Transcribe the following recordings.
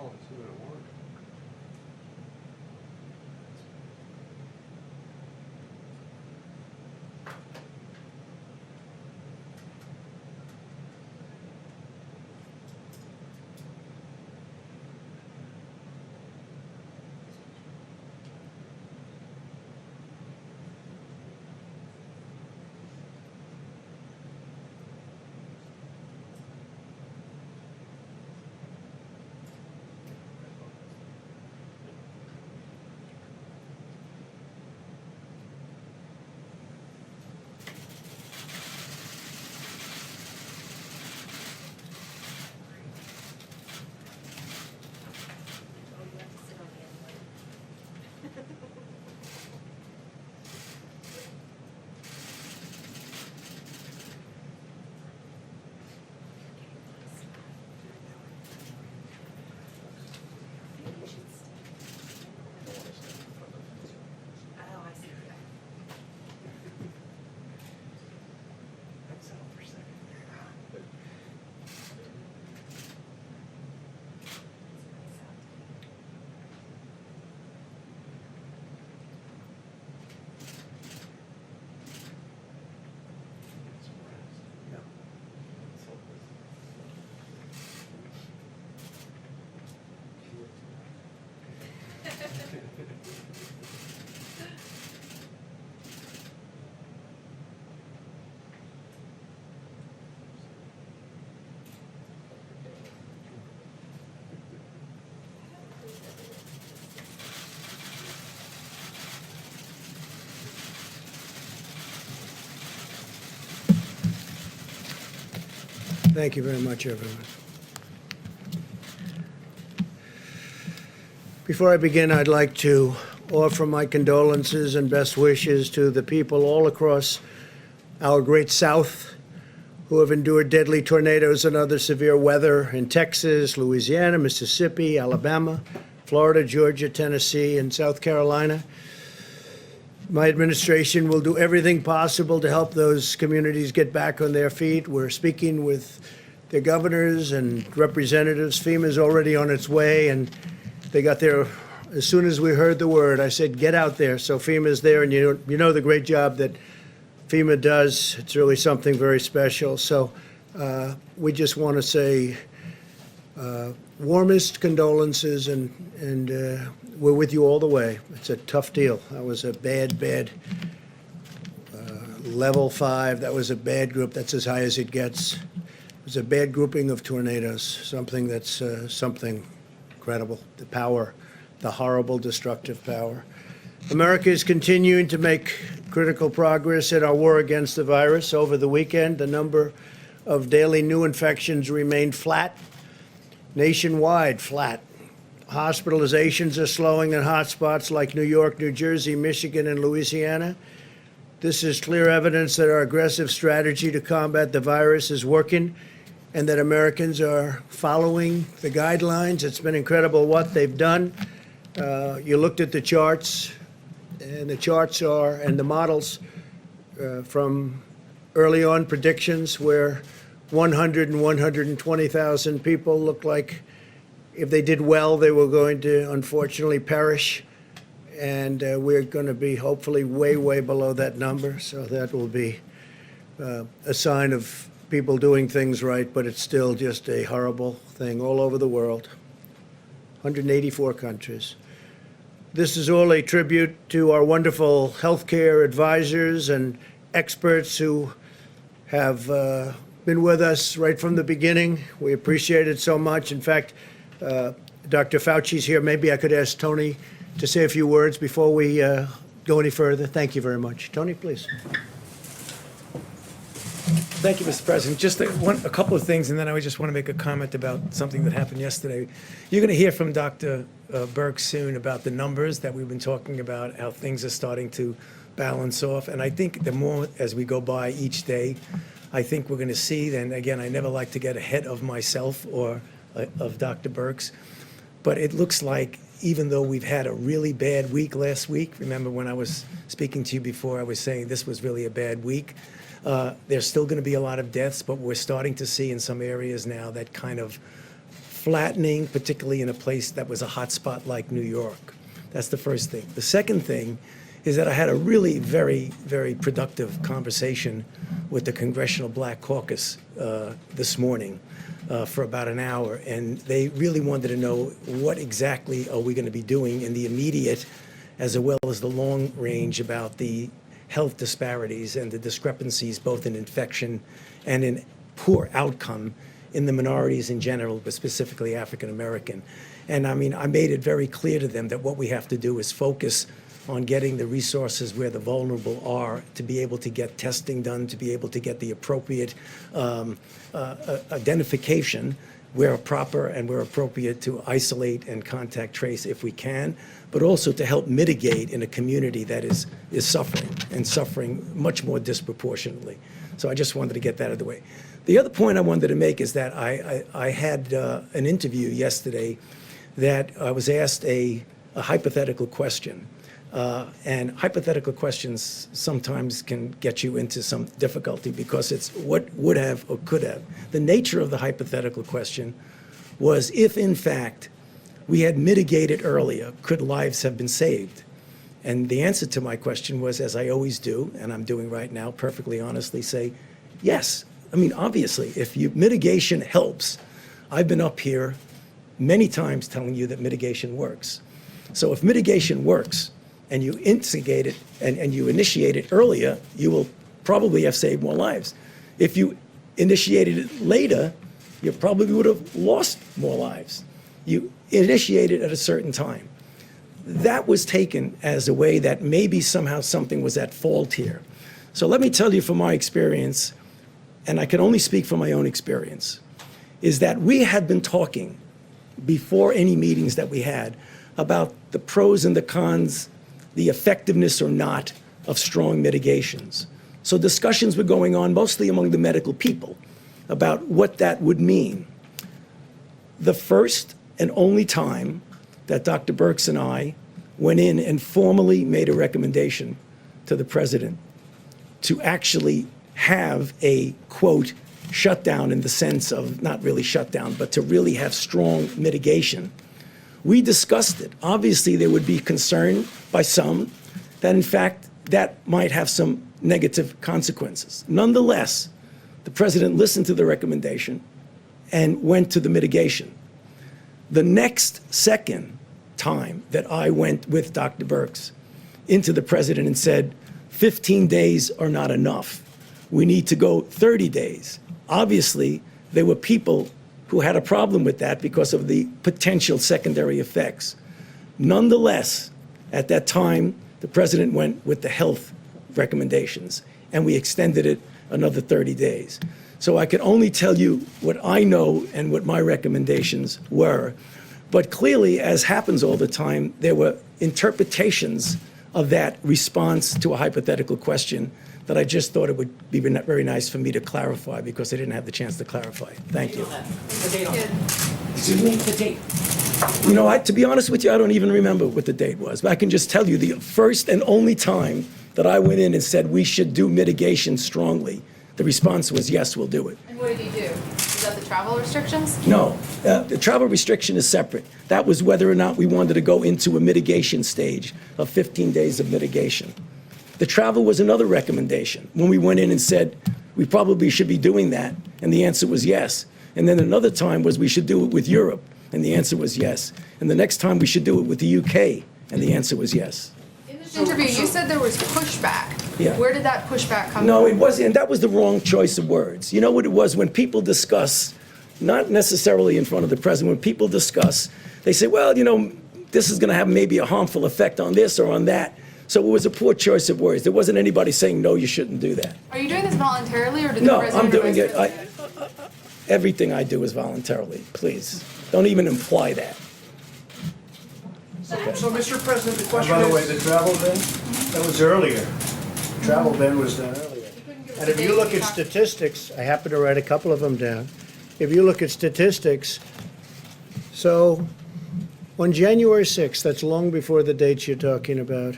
Oh, it's doing it work. Thank you very much, everyone. Before I begin, I'd like to offer my condolences and best wishes to the people all across our great South who have endured deadly tornadoes and other severe weather in Texas, Louisiana, Mississippi, Alabama, Florida, Georgia, Tennessee, and South Carolina. My administration will do everything possible to help those communities get back on their feet. We're speaking with the governors and representatives. FEMA's already on its way, and they got there as soon as we heard the word. I said, get out there. So FEMA's there, and you know the great job that FEMA does. It's really something very special. So we just want to say warmest condolences, and we're with you all the way. It's a tough deal. That was a bad level 5. That was a bad group. That's as high as it gets. It was a bad grouping of tornadoes, something that's something incredible. The power, the horrible, destructive power. America is continuing to make critical progress in our war against the virus. Over the weekend, the number of daily new infections remained flat, nationwide flat. Hospitalizations are slowing in hotspots like New York, New Jersey, Michigan, and Louisiana. This is clear evidence that our aggressive strategy to combat the virus is working and that Americans are following the guidelines. It's been incredible what they've done. You looked at the charts, and the charts are, and the models from early on predictions where 100 and 120,000 people looked like if they did well, they were going to unfortunately perish. And we're going to be hopefully way, way below that number. So that will be a sign of people doing things right, but it's still just a horrible thing all over the world, 184 countries. This is all a tribute to our wonderful healthcare advisors and experts who have been with us right from the beginning. We appreciate it so much. In fact, Dr. Fauci's here. Maybe I could ask Tony to say a few words before we go any further. Thank you very much. Tony, please. Thank you, Mr. President. Just a couple of things, and then I just want to make a comment about something that happened yesterday. You're going to hear from Dr. Birx soon about the numbers that we've been talking about, how things are starting to balance off. And I think the more as we go by each day, I think we're going to see, and again, I never like to get ahead of myself or of Dr. Birx, but it looks like even though we've had a really bad week last week, remember when I was speaking to you before, I was saying this was really a bad week. There's still going to be a lot of deaths, but we're starting to see in some areas now that kind of flattening, particularly in a place that was a hotspot like New York. That's the first thing. The second thing is that I had a really very, very productive conversation with the Congressional Black Caucus this morning for about an hour, and they really wanted to know what exactly are we going to be doing in the immediate as well as the long range about the health disparities and the discrepancies both in infection and in poor outcome in the minorities in general, but specifically African American. And I mean, I made it very clear to them that what we have to do is focus on getting the resources where the vulnerable are to be able to get testing done, to be able to get the appropriate identification where proper and where appropriate to isolate and contact trace if we can, but also to help mitigate in a community that is suffering and suffering much more disproportionately. So I just wanted to get that out of the way. The other point I wanted to make is that I had an interview yesterday that I was asked a hypothetical question. And hypothetical questions sometimes can get you into some difficulty because it's what would have or could have. The nature of the hypothetical question was if, in fact, we had mitigated earlier, could lives have been saved? And the answer to my question was, as I always do, and I'm doing right now, perfectly honestly, say, yes. I mean, obviously, if mitigation helps, I've been up here many times telling you that mitigation works. So if mitigation works, and you instigate it and you initiate it earlier, you will probably have saved more lives. If you initiated it later, you probably would have lost more lives. You initiated at a certain time. That was taken as a way that maybe somehow something was at fault here. So let me tell you from my experience, and I can only speak from my own experience, is that we had been talking before any meetings that we had about the pros and the cons, the effectiveness or not of strong mitigations. So discussions were going on mostly among the medical people about what that would mean. The first and only time that Dr. Birx and I went in and formally made a recommendation to the president to actually have a, quote, shutdown in the sense of not really shutdown, but to really have strong mitigation. We discussed it. Obviously, there would be concern by some that, in fact, that might have some negative consequences. Nonetheless, the president listened to the recommendation and went to the mitigation. The next second time that I went with Dr. Birx into the president and said, 15 days are not enough. We need to go 30 days. Obviously, there were people who had a problem with that because of the potential secondary effects. Nonetheless, at that time, the president went with the health recommendations, and we extended it another 30 days. So I can only tell you what I know and what my recommendations were. But clearly, as happens all the time, there were interpretations of that response to a hypothetical question that I just thought it would be very nice for me to clarify because I didn't have the chance to clarify. Thank you. The date on that. Excuse me? The date. You know, to be honest with you, I don't even remember what the date was. But I can just tell you the first and only time that I went in and said we should do mitigation strongly, the response was, yes, we'll do it. And what did you do? Is that the travel restrictions? No, the travel restriction is separate. That was whether or not we wanted to go into a mitigation stage of 15 days of mitigation. The travel was another recommendation. When we went in and said, we probably should be doing that, and the answer was yes. And then another time was we should do it with Europe, and the answer was yes. And the next time we should do it with the UK, and the answer was yes. In this interview, you said there was pushback. Yeah. Where did that pushback come from? No, it wasn't, and that was the wrong choice of words. You know what it was? When people discuss, not necessarily in front of the president, when people discuss, they say, well, you know, this is going to have maybe a harmful effect on this or on that. So it was a poor choice of words. There wasn't anybody saying, no, you shouldn't do that. Are you doing this voluntarily, or did No, the president I'm doing or it. vice president? Everything I do is voluntarily, please. Don't even imply that. So, Mr. President, the question By the way, is, the travel ban, that was earlier. The travel ban was done earlier. And if you look at statistics, I happen to write a couple of them down. If you look at statistics, so on January 6th, that's long before the dates you're talking about,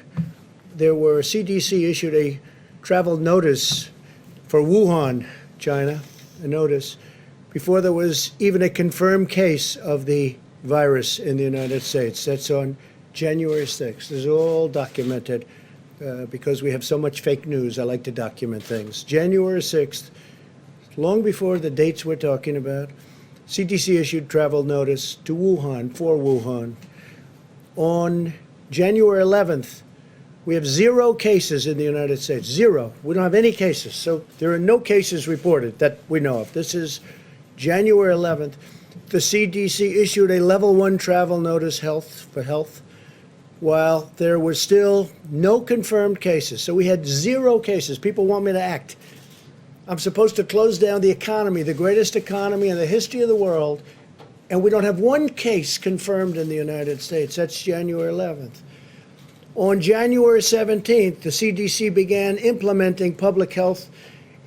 there were, CDC issued a travel notice for Wuhan, China, a notice before there was even a confirmed case of the virus in the United States. That's on January 6th. This is all documented because we have so much fake news. I like to document things. January 6th, long before the dates we're talking about, CDC issued travel notice to Wuhan, for Wuhan. On January 11th, we have 0 cases in the United States. 0. We don't have any cases. So there are no cases reported that we know of. This is January 11th. The CDC issued a level 1 travel notice for health, while there were still no confirmed cases. So we had 0 cases. People want me to act. I'm supposed to close down the economy, the greatest economy in the history of the world, and we don't have 1 case confirmed in the United States. That's January 11th. On January 17th, the CDC began implementing public health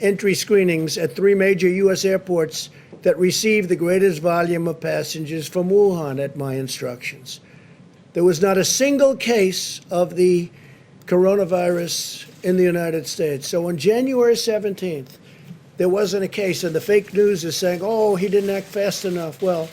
entry screenings at 3 major U.S. airports that received the greatest volume of passengers from Wuhan at my instructions. There was not a single case of the coronavirus in the United States. So on January 17th, there wasn't a case, and the fake news is saying, oh, he didn't act fast enough. Well,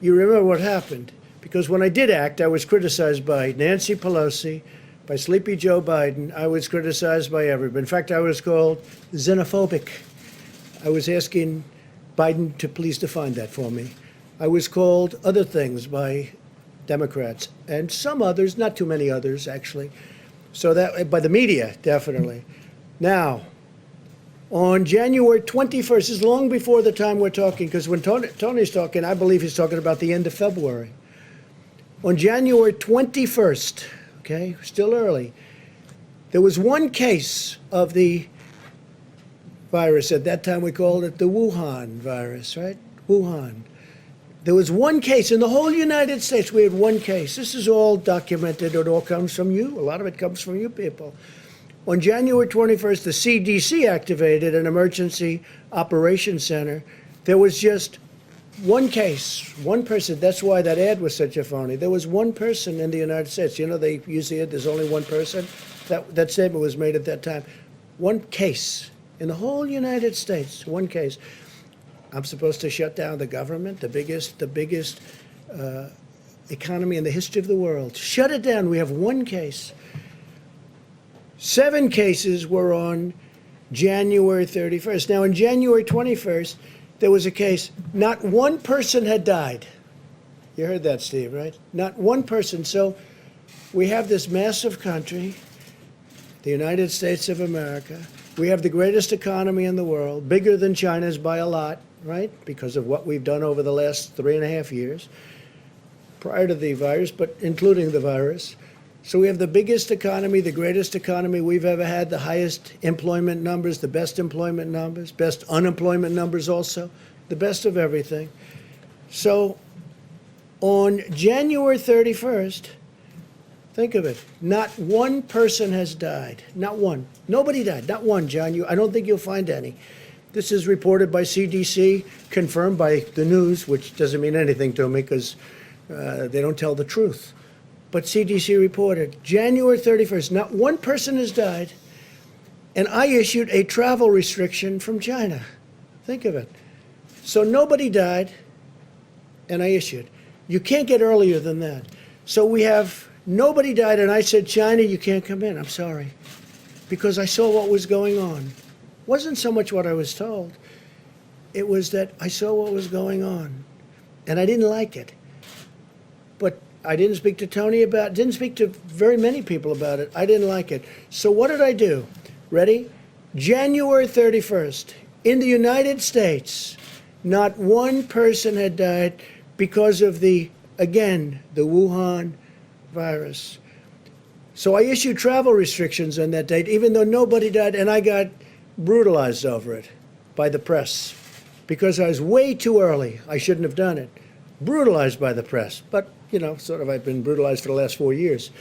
you remember what happened. Because when I did act, I was criticized by Nancy Pelosi, by Sleepy Joe Biden. I was criticized by everybody. In fact, I was called xenophobic. I was asking Biden to please define that for me. I was called other things by Democrats and some others, not too many others, actually. So that, by the media, definitely. Now, on January 21st, this is long before the time we're talking, because when Tony's talking, I believe he's talking about the end of February. On January 21st, okay, still early, there was 1 case of the virus. At that time, we called it the Wuhan virus, right? Wuhan. There was 1 case in the whole United States. We had 1 case. This is all documented. It all comes from you. A lot of it comes from you people. On January 21st, the CDC activated an emergency operations center. There was just 1 case, 1 person. That's why that ad was such a phony. There was 1 person in the United States. You know, they use the ad, there's only 1 person. That statement was made at that time. 1 case in the whole United States, 1 case. I'm supposed to shut down the government, the biggest economy in the history of the world. Shut it down. We have 1 case. 7 cases were on January 31st. Now, on January 21st, there was a case. Not 1 person had died. You heard that, Steve, right? Not 1 person. So we have this massive country, the United States of America. We have the greatest economy in the world, bigger than China's by a lot, right? Because of what we've done over the last 3.5 years, prior to the virus, but including the virus. So we have the biggest economy, the greatest economy we've ever had, the highest employment numbers, the best employment numbers, best unemployment numbers also, the best of everything. So on January 31st, think of it, not 1 person has died, not 1. Nobody died, not 1, John. I don't think you'll find any. This is reported by CDC, confirmed by the news, which doesn't mean anything to me because they don't tell the truth. But CDC reported January 31st, not 1 person has died, and I issued a travel restriction from China. Think of it. So nobody died, and I issued. You can't get earlier than that. So we have nobody died, and I said, China, you can't come in. I'm sorry. Because I saw what was going on. It wasn't so much what I was told. It was that I saw what was going on, and I didn't like it. But I didn't speak to Tony about it, didn't speak to very many people about it. I didn't like it. So what did I do? Ready? January 31st, in the United States, not 1 person had died because of the Wuhan virus. So I issued travel restrictions on that date, even though nobody died, and I got brutalized over it by the press because I was way too early. I shouldn't have done it. Brutalized by the press, but you know, sort of I've been brutalized for the last 4 years.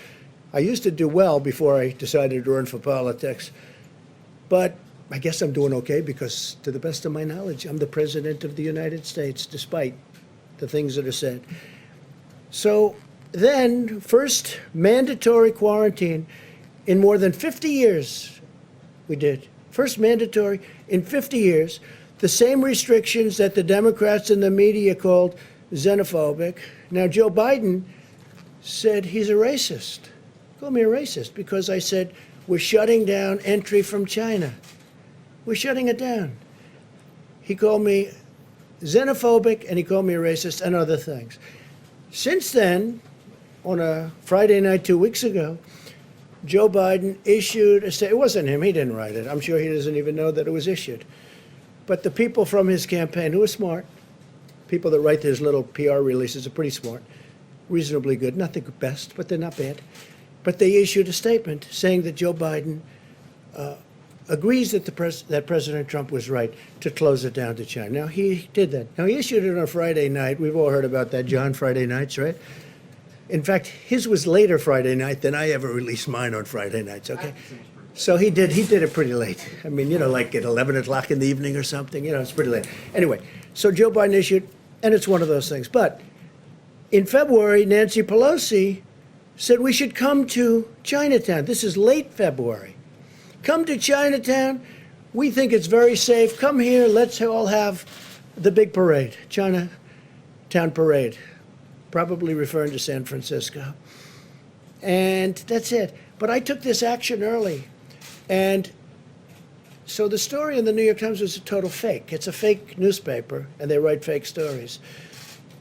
I used to do well before I decided to run for politics, but I guess I'm doing okay because, to the best of my knowledge, I'm the President of the United States, despite the things that are said. So then, first mandatory quarantine in more than 50 years we did. First mandatory in 50 years. The same restrictions that the Democrats and the media called xenophobic. Now, Joe Biden said he's a racist. Called me a racist because I said we're shutting down entry from China. We're shutting it down. He called me xenophobic and he called me a racist and other things. Since then, on a Friday night 2 weeks ago, Joe Biden issued a statement. It wasn't him. He didn't write it. I'm sure he doesn't even know that it was issued. But the people from his campaign, who are smart, people that write these little PR releases are pretty smart, reasonably good, not the best, but they're not bad. But they issued a statement saying that Joe Biden agrees that that President Trump was right to close it down to China. Now, he did that. Now, he issued it on a Friday night. We've all heard about that, John, Friday nights, right? In fact, his was later Friday night than I ever released mine on Friday nights, okay? So he did it pretty late. I mean, like at 11 o'clock in the evening or something, it's pretty late. Anyway, so Joe Biden issued, and it's one of those things. But in February, Nancy Pelosi said we should come to Chinatown. This is late February. Come to Chinatown. We think it's very safe. Come here. Let's all have the big parade, Chinatown parade, probably referring to San Francisco. And that's it. But I took this action early. And so the story in the New York Times was a total fake. It's a fake newspaper, and they write fake stories.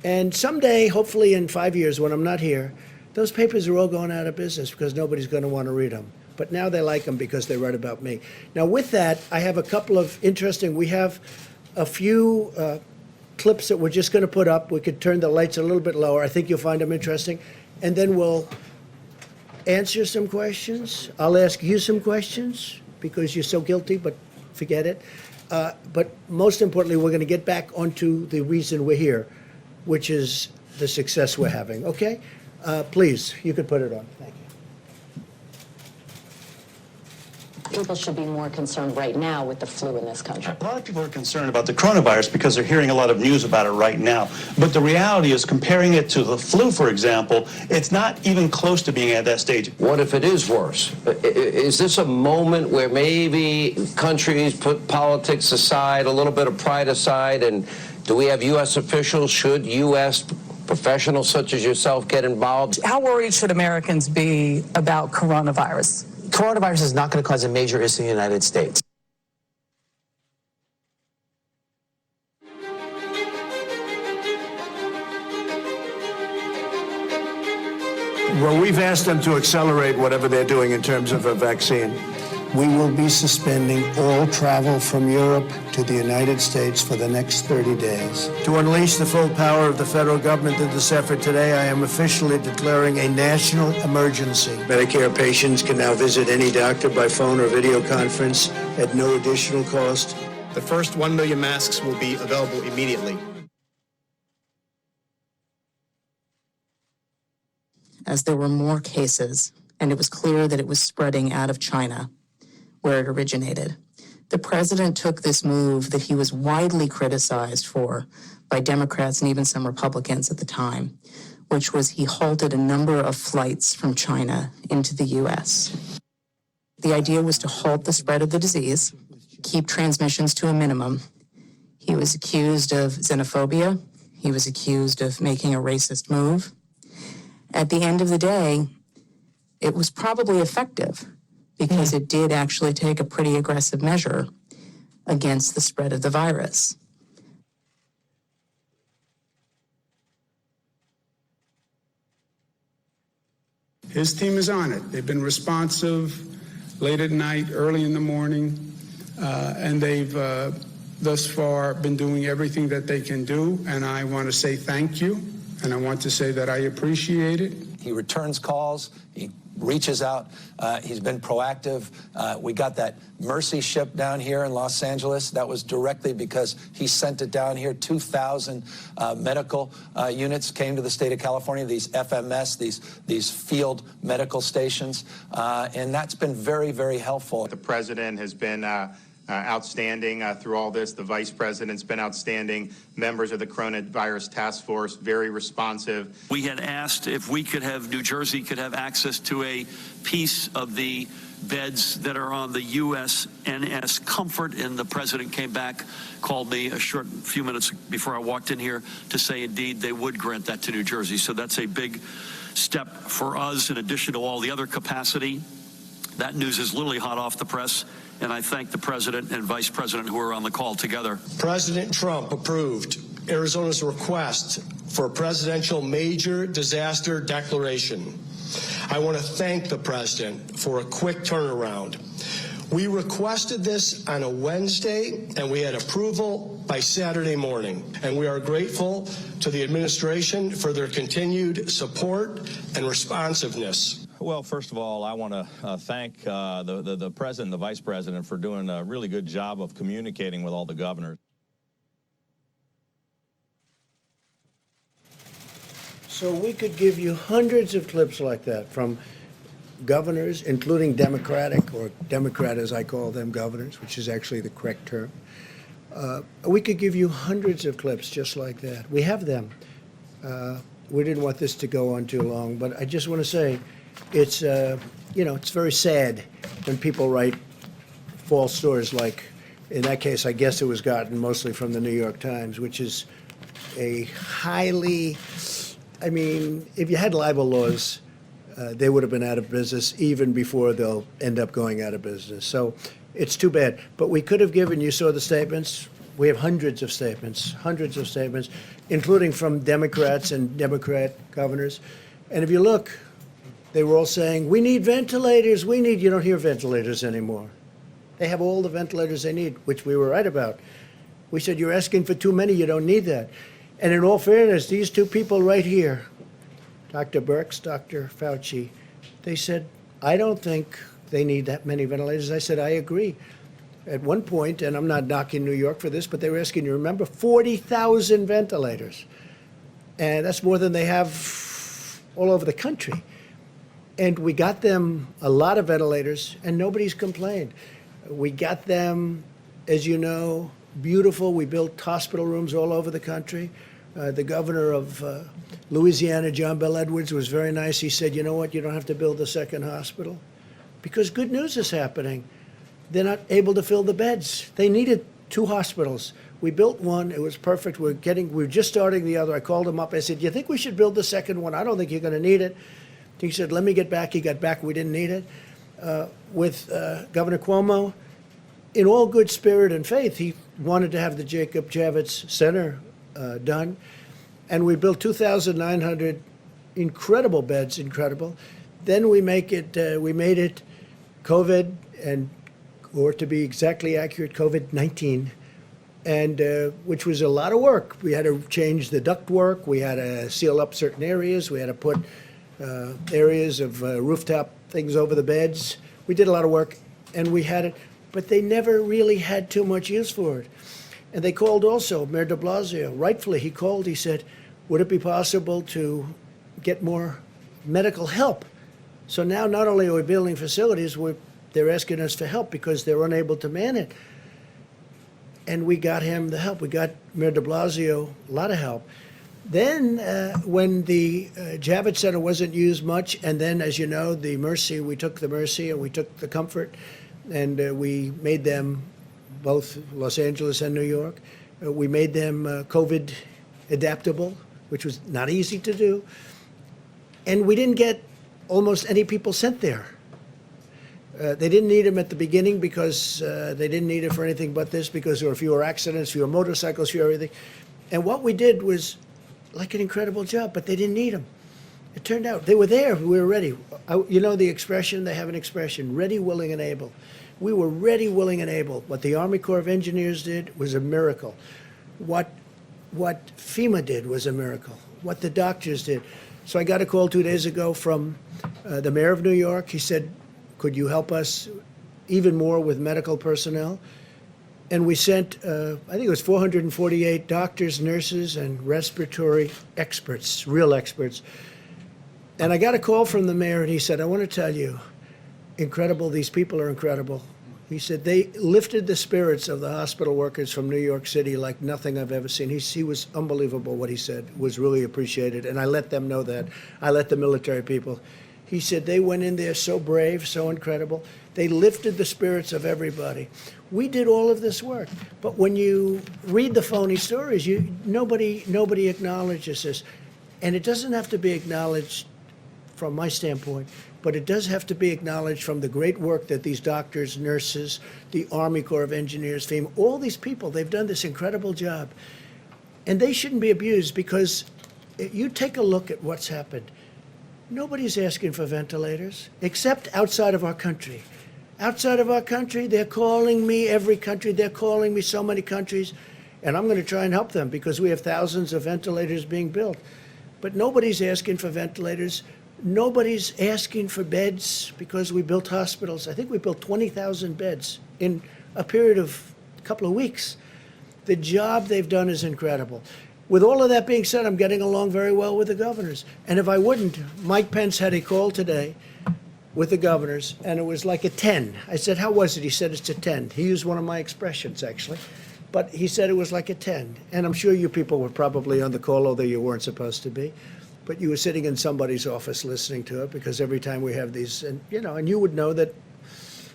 And someday, hopefully in 5 years when I'm not here, those papers are all going out of business because nobody's going to want to read them. But now they like them because they write about me. Now, with that, I have a couple of we have a few clips that we're just going to put up. We could turn the lights a little bit lower. I think you'll find them interesting. And then we'll answer some questions. I'll ask you some questions because you're so guilty, but forget it. But most importantly, we're going to get back onto the reason we're here, which is the success we're having. Okay? Please, you could put it on. Thank you. People should be more concerned right now with the flu in this country. A lot of people are concerned about the coronavirus because they're hearing a lot of news about it right now. But the reality is, comparing it to the flu, for example, it's not even close to being at that stage. What if it is worse? Is this a moment where maybe countries put politics aside, a little bit of pride aside, and do we have U.S. officials, should U.S. professionals such as yourself get involved? How worried should Americans be about coronavirus? Coronavirus is not going to cause a major issue in the United States. Well, we've asked them to accelerate whatever they're doing in terms of a vaccine. We will be suspending all travel from Europe to the United States for the next 30 days. To unleash the full power of the federal government in this effort today, I am officially declaring a national emergency. Medicare patients can now visit any doctor by phone or video conference at no additional cost. The first 1 million masks will be available immediately. As there were more cases, and it was clear that it was spreading out of China, where it originated, the president took this move that he was widely criticized for by Democrats and even some Republicans at the time, which was he halted a number of flights from China into the U.S. The idea was to halt the spread of the disease, keep transmissions to a minimum. He was accused of xenophobia. He was accused of making a racist move. At the end of the day, it was probably effective because it did actually take a pretty aggressive measure against the spread of the virus. His team is on it. They've been responsive late at night, early in the morning, and they've thus far been doing everything that they can do, and I want to say thank you, and I want to say that I appreciate it. He returns calls. He reaches out. He's been proactive. We got that Mercy ship down here in Los Angeles. That was directly because he sent it down here. 2,000 medical units came to the state of California, these FMS, these field medical stations, and that's been very, very helpful. The president has been outstanding through all this. The vice president's been outstanding. Members of the coronavirus task force, very responsive. We had asked if we could have, New Jersey could have access to a piece of the beds that are on the USNS Comfort, and the president came back, called me a short few minutes before I walked in here to say indeed they would grant that to New Jersey. So that's a big step for us in addition to all the other capacity. That news is literally hot off the press, and I thank the president and vice president who are on the call together. President Trump approved Arizona's request for a presidential major disaster declaration. I want to thank the president for a quick turnaround. We requested this on a Wednesday, and we had approval by Saturday morning. And we are grateful to the administration for their continued support and responsiveness. Well, first of all, I want to thank the president and the vice president for doing a really good job of communicating with all the governors. So we could give you hundreds of clips like that from governors, including Democratic, or Democrat as I call them, governors, which is actually the correct term. We could give you hundreds of clips just like that. We have them. We didn't want this to go on too long, but I just want to say it's, it's very sad when people write false stories like, in that case, I guess it was gotten mostly from the New York Times, which is a highly, if you had libel laws, they would have been out of business even before they'll end up going out of business. So it's too bad. But we could have given, you saw the statements. We have hundreds of statements, including from Democrats and Democrat governors. And if you look, they were all saying, we need ventilators, you don't hear ventilators anymore. They have all the ventilators they need, which we were right about. We said, you're asking for too many, you don't need that. And in all fairness, these two people right here, Dr. Birx, Dr. Fauci, they said, I don't think they need that many ventilators. I said, I agree. At one point, and I'm not knocking New York for this, but they were asking, you remember, 40,000 ventilators. And that's more than they have all over the country. And we got them a lot of ventilators, and nobody's complained. We got them, as you know, beautiful. We built hospital rooms all over the country. The governor of Louisiana, John Bel Edwards, was very nice. He said, you know what, you don't have to build a second hospital. Because good news is happening. They're not able to fill the beds. They needed 2 hospitals. We built one. It was perfect. We're just starting the other. I called him up. I said, you think we should build the second one? I don't think you're going to need it. He said, let me get back. He got back. We didn't need it. With Governor Cuomo, in all good spirit and faith, he wanted to have the Jacob Javits Center done. And we built 2,900 incredible beds, incredible. Then we made it COVID, or to be exactly accurate, COVID-19, and which was a lot of work. We had to change the ductwork. We had to seal up certain areas. We had to put areas of rooftop things over the beds. We did a lot of work, and we had it, but they never really had too much use for it. And they called also, Mayor de Blasio, rightfully, he called, he said, would it be possible to get more medical help? So now not only are we building facilities, they're asking us for help because they're unable to man it. And we got him the help. We got Mayor de Blasio a lot of help. Then when the Javits Center wasn't used much, and then, as you know, the Mercy, we took the Mercy and we took the Comfort, and we made them, both Los Angeles and New York, we made them COVID adaptable, which was not easy to do. And we didn't get almost any people sent there. They didn't need them at the beginning because they didn't need it for anything but this, because there were fewer accidents, fewer motorcycles, fewer everything. And what we did was like an incredible job, but they didn't need them. It turned out they were there. We were ready. You know the expression, they have an expression, ready, willing, and able. We were ready, willing, and able. What the Army Corps of Engineers did was a miracle. What FEMA did was a miracle. What the doctors did. So I got a call 2 days ago from the mayor of New York. He said, could you help us even more with medical personnel? And we sent, I think it was 448 doctors, nurses, and respiratory experts, real experts. And I got a call from the mayor, and he said, I want to tell you, incredible, these people are incredible. He said they lifted the spirits of the hospital workers from New York City like nothing I've ever seen. He was unbelievable what he said, was really appreciated, and I let them know that. I let the military people. He said they went in there so brave, so incredible. They lifted the spirits of everybody. We did all of this work. But when you read the phony stories, nobody acknowledges this. And it doesn't have to be acknowledged from my standpoint, but it does have to be acknowledged from the great work that these doctors, nurses, the Army Corps of Engineers, FEMA, all these people, they've done this incredible job. And they shouldn't be abused, because you take a look at what's happened. Nobody's asking for ventilators, except outside of our country. Outside of our country, they're calling me, every country, they're calling me, so many countries, and I'm going to try and help them because we have thousands of ventilators being built. But nobody's asking for ventilators. Nobody's asking for beds because we built hospitals. I think we built 20,000 beds in a period of a couple of weeks. The job they've done is incredible. With all of that being said, I'm getting along very well with the governors. And if I wouldn't, Mike Pence had a call today with the governors, and it was like a 10. I said, how was it? He said, it's a 10. He used one of my expressions, actually. But he said it was like a 10. And I'm sure you people were probably on the call, although you weren't supposed to be. But you were sitting in somebody's office listening to it, because every time we have these, and you would know that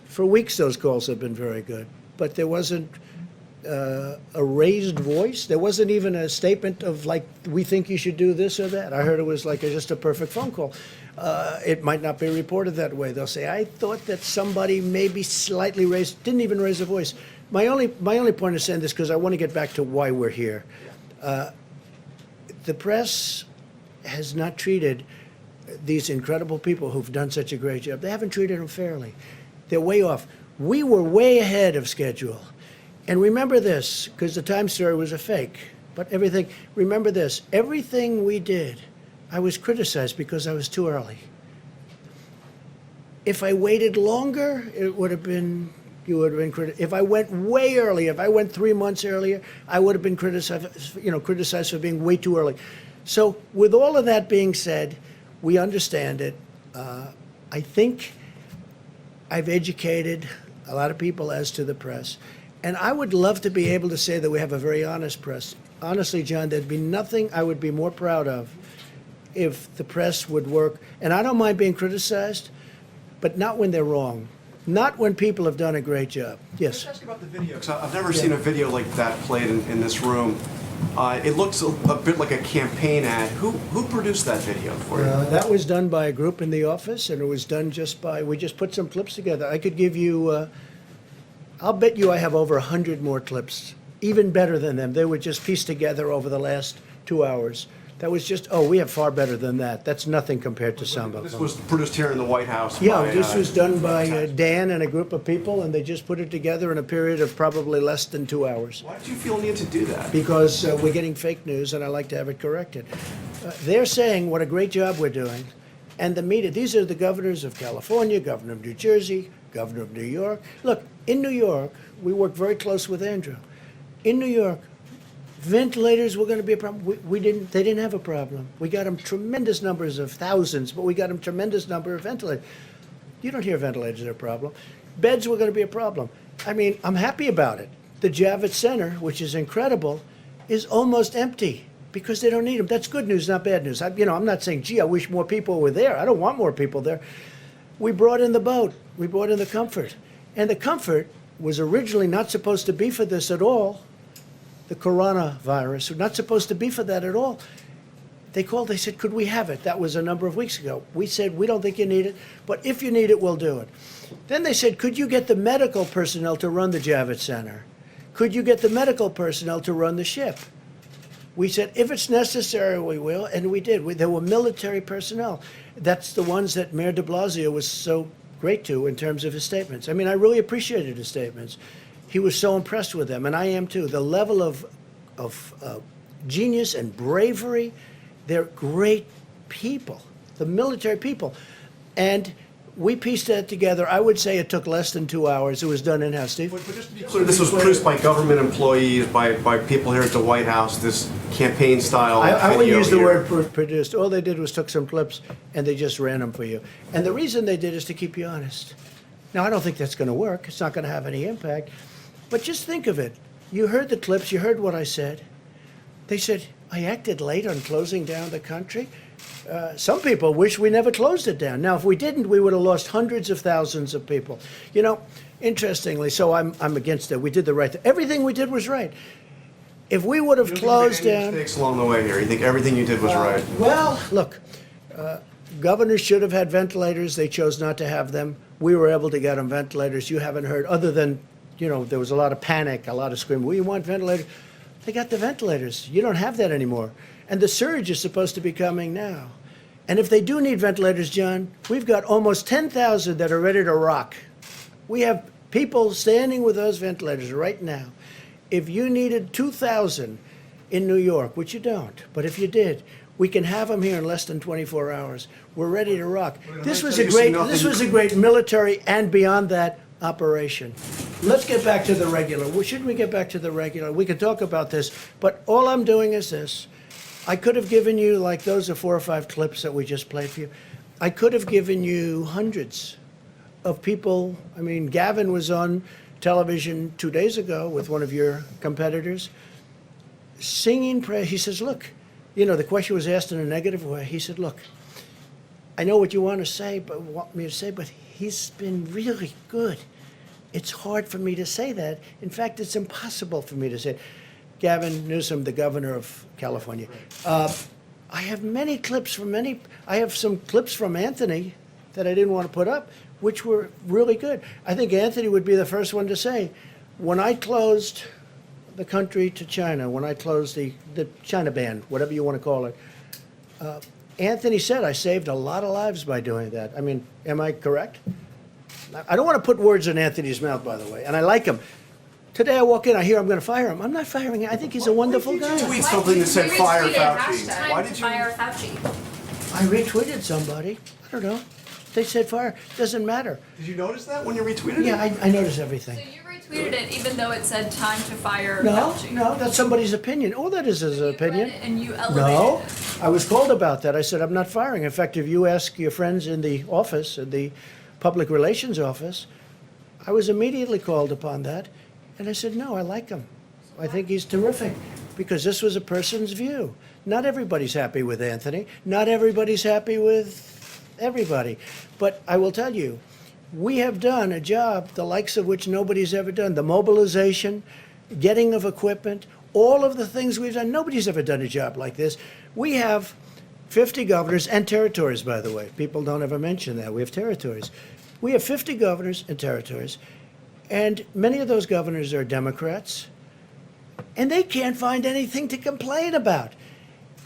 for weeks those calls have been very good. But there wasn't a raised voice. There wasn't even a statement of, like, we think you should do this or that. I heard it was like just a perfect phone call. It might not be reported that way. They'll say, I thought that somebody maybe slightly raised, didn't even raise a voice. My only point of saying this, because I want to get back to why we're here. The press has not treated these incredible people who've done such a great job. They haven't treated them fairly. They're way off. We were way ahead of schedule. And remember this, because the Times story was a fake, but remember this, everything we did, I was criticized because I was too early. If I waited longer, it would have been, you would have been criticized. If I went way early, if I went 3 months earlier, I would have been criticized for being way too early. So with all of that being said, we understand it. I think I've educated a lot of people as to the press. And I would love to be able to say that we have a very honest press. Honestly, John, there'd be nothing I would be more proud of if the press would work. And I don't mind being criticized, but not when they're wrong. Not when people have done a great job. Yes? Can I ask you about the video? Because I've never seen a video like that played in this room. It looks a bit like a campaign ad. Who produced that video for you? That was done by a group in the office, and it was done we just put some clips together. I could give you, I'll bet you I have over 100 more clips, even better than them. They were just pieced together over the last 2 hours. That was just, we have far better than that. That's nothing compared to some of them. This was produced here in the White House. Yeah, this was done by Dan and a group of people, and they just put it together in a period of probably less than 2 hours. Why did you feel the need to do that? Because we're getting fake news, and I like to have it corrected. They're saying what a great job we're doing, and the media, these are the governors of California, governor of New Jersey, governor of New York. Look, in New York, we work very close with Andrew. In New York, ventilators were going to be a problem. They didn't have a problem. We got them tremendous numbers of thousands, but we got them tremendous number of ventilators. You don't hear ventilators are a problem. Beds were going to be a problem. I mean, I'm happy about it. The Javits Center, which is incredible, is almost empty because they don't need them. That's good news, not bad news. I'm not saying, gee, I wish more people were there. I don't want more people there. We brought in the boat. We brought in the Comfort. And the Comfort was originally not supposed to be for this at all. The coronavirus, not supposed to be for that at all. They called, they said, could we have it? That was a number of weeks ago. We said, we don't think you need it, but if you need it, we'll do it. Then they said, could you get the medical personnel to run the Javits Center? Could you get the medical personnel to run the ship? We said, if it's necessary, we will, and we did. There were military personnel. That's the ones that Mayor de Blasio was so great to in terms of his statements. I mean, I really appreciated his statements. He was so impressed with them, and I am too. The level of genius and bravery, they're great people, the military people. And we pieced that together. I would say it took less than 2 hours. It was done in-house, Steve. But just to be clear, this was produced by government employees, by people here at the White House, this campaign style video. I wouldn't use the word produced. All they did was took some clips, and they just ran them for you. And the reason they did is to keep you honest. Now, I don't think that's going to work. It's not going to have any impact. But just think of it. You heard the clips. You heard what I said. They said, I acted late on closing down the country. Some people wish we never closed it down. Now, if we didn't, we would have lost hundreds of thousands of people. You know, interestingly, so I'm against it. We did the right thing. Everything we did was right. If we would have closed down... mistakes along the way here? You think everything you did was right? Well, look, governors should have had ventilators. They chose not to have them. We were able to get them ventilators. You haven't heard, other than, you know, there was a lot of panic, a lot of screaming. We want ventilators. They got the ventilators. You don't have that anymore. And the surge is supposed to be coming now. And if they do need ventilators, John, we've got almost 10,000 that are ready to rock. We have people standing with those ventilators right now. If you needed 2,000 in New York, which you don't, but if you did, we can have them here in less than 24 hours. We're ready to rock. This was a great military and beyond that operation. Let's get back to the regular. Well, shouldn't we get back to the regular? We could talk about this, but all I'm doing is this. I could have given you, like, those are 4 or 5 clips that we just played for you. I could have given you hundreds of people. I mean, Gavin was on television 2 days ago with one of your competitors singing prayer. He says, look, you know, the question was asked in a negative way. He said, look, I know what you want me to say, but he's been really good. It's hard for me to say that. In fact, it's impossible for me to say it. Gavin Newsom, the governor of California. I have many clips from I have some clips from Anthony that I didn't want to put up, which were really good. I think Anthony would be the first one to say, when I closed the country to China, when I closed the China ban, whatever you want to call it, Anthony said I saved a lot of lives by doing that. I mean, am I correct? I don't want to put words in Anthony's mouth, by the way, and I like him. Today I walk in, I hear I'm going to fire him. I'm not firing him. I think he's a wonderful guy. You tweet something that said fire Fauci. Why did you? Fire Fauci. I retweeted somebody. I don't know. They said fire. Doesn't matter. Did you notice that when you retweeted it? Yeah, I notice everything. So you retweeted it even though it said time to fire No, Fauci? no, that's somebody's opinion. All that is his opinion. Read it and you elevated No, it. I was called about that. I said, I'm not firing. In fact, if you ask your friends in the office, in the public relations office, I was immediately called upon that. And I said, no, I like him. I think he's terrific because this was a person's view. Not everybody's happy with Anthony. Not everybody's happy with everybody. But I will tell you, we have done a job the likes of which nobody's ever done. The mobilization, getting of equipment, all of the things we've done. Nobody's ever done a job like this. We have 50 governors and territories, by the way. People don't ever mention that. We have territories. We have 50 governors and territories. And many of those governors are Democrats, and they can't find anything to complain about.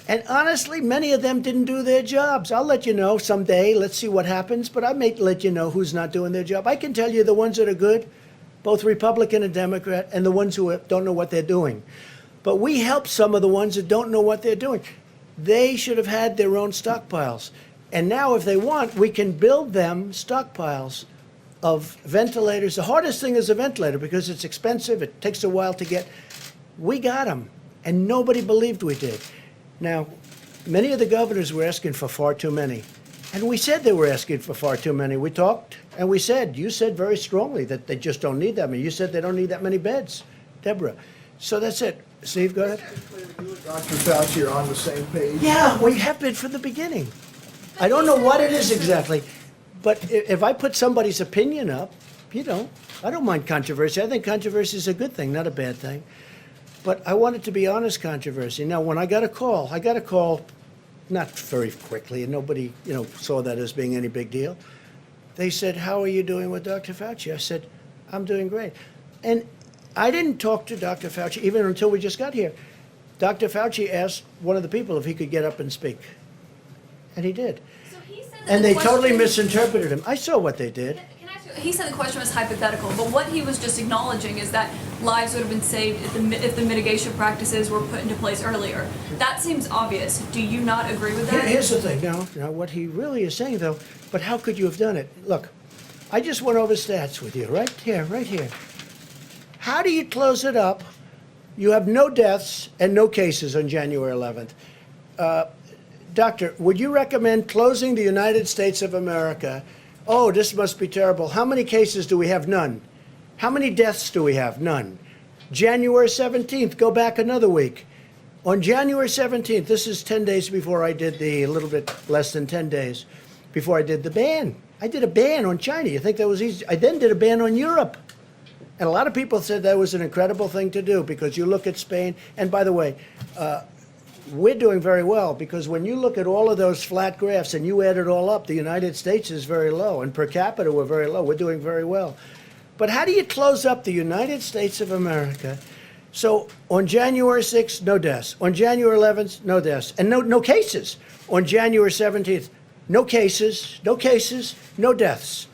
And honestly, many of them didn't do their jobs. I'll let you know someday. Let's see what happens. But I may let you know who's not doing their job. I can tell you the ones that are good, both Republican and Democrat, and the ones who don't know what they're doing. But we help some of the ones that don't know what they're doing. They should have had their own stockpiles. And now, if they want, we can build them stockpiles of ventilators. The hardest thing is a ventilator because it's expensive. It takes a while to get. We got them, and nobody believed we did. Now, many of the governors were asking for far too many, and we said they were asking for far too many. We talked, and we said, you said very strongly that they just don't need that many. You said they don't need that many beds, Deborah. So that's it. Steve, go ahead. Dr. Fauci are on the same page. Yeah, we have been from the beginning. I don't know what it is exactly. But if I put somebody's opinion up, you know, I don't mind controversy. I think controversy is a good thing, not a bad thing. But I want it to be honest controversy. Now, when I got a call not very quickly, and nobody, you know, saw that as being any big deal. They said, how are you doing with Dr. Fauci? I said, I'm doing great. And I didn't talk to Dr. Fauci even until we just got here. Dr. Fauci asked one of the people if he could get up and speak. And he did. And they totally misinterpreted him. I saw what they did. Can I ask you, he said the question was hypothetical, but what he was just acknowledging is that lives would have been saved if the mitigation practices were put into place earlier. That seems obvious. Do you not agree with that? Here's the thing. Now, what he really is saying, though, but how could you have done it? Look, I just went over stats with you, right here. How do you close it up? You have no deaths and no cases on January 11th. Doctor, would you recommend closing the United States of America? Oh, this must be terrible. How many cases do we have? None. How many deaths do we have? None. January 17th, go back another week. On January 17th, this is 10 days before I did a little bit less than 10 days before I did the ban. I did a ban on China. You think that was easy? I then did a ban on Europe. And a lot of people said that was an incredible thing to do because you look at Spain, and by the way, we're doing very well because when you look at all of those flat graphs and you add it all up, the United States is very low, and per capita we're very low. We're doing very well. But how do you close up the United States of America? So on January 6th, no deaths. On January 11th, no deaths. And no cases. On January 17th, no cases, no deaths.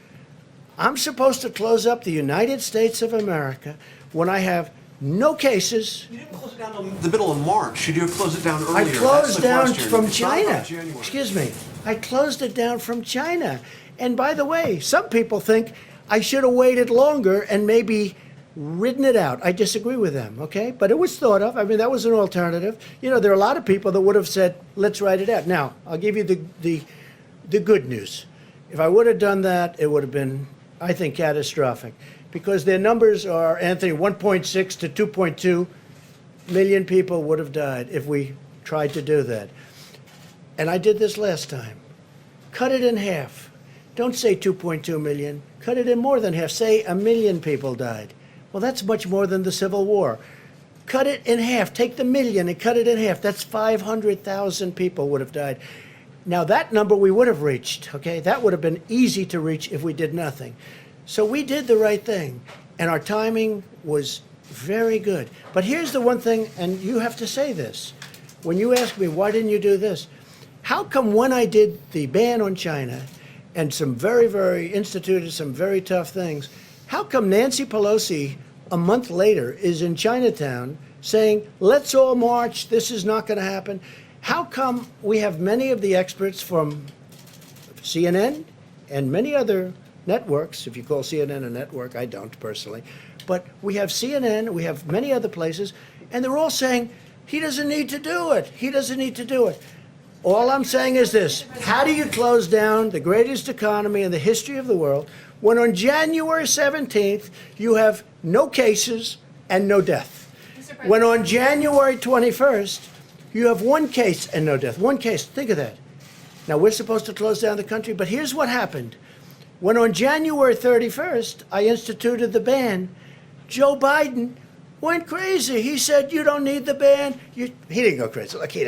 I'm supposed to close up the United States of America when I have no cases. You didn't close it down in the middle of March. Should you have closed it down earlier? I That's closed the down question. from It's not China. about January. Excuse me. I closed it down from China. And by the way, some people think I should have waited longer and maybe ridden it out. I disagree with them, okay? But it was thought of. I mean, that was an alternative. You know, there are a lot of people that would have said, let's write it out. Now, I'll give you the good news. If I would have done that, it would have been, I think, catastrophic. Because their numbers are, Anthony, 1.6 to 2.2 million people would have died if we tried to do that. And I did this last time. Cut it in half. Don't say 2.2 million. Cut it in more than half. Say 1 million people died. Well, that's much more than the Civil War. Cut it in half. Take the million and cut it in half. That's 500,000 people would have died. Now, that number we would have reached, okay? That would have been easy to reach if we did nothing. So we did the right thing, and our timing was very good. But here's the one thing, and you have to say this. When you ask me, why didn't you do this? How come when I did the ban on China and instituted some very tough things, how come Nancy Pelosi, a month later, is in Chinatown saying, let's all march, this is not going to happen? How come we have many of the experts from CNN and many other networks, if you call CNN a network, I don't personally, but we have CNN, we have many other places, and they're all saying, he doesn't need to do it, he doesn't need to do it. All I'm saying is this, how do you close down the greatest economy in the history of the world when on January 17th you have no cases and no death? When on January 21st you have one case and no death, one case, think of that. Now we're supposed to close down the country, but here's what happened. When on January 31st I instituted the ban, Joe Biden went crazy. He said, you don't need the ban. He didn't go crazy. Look, he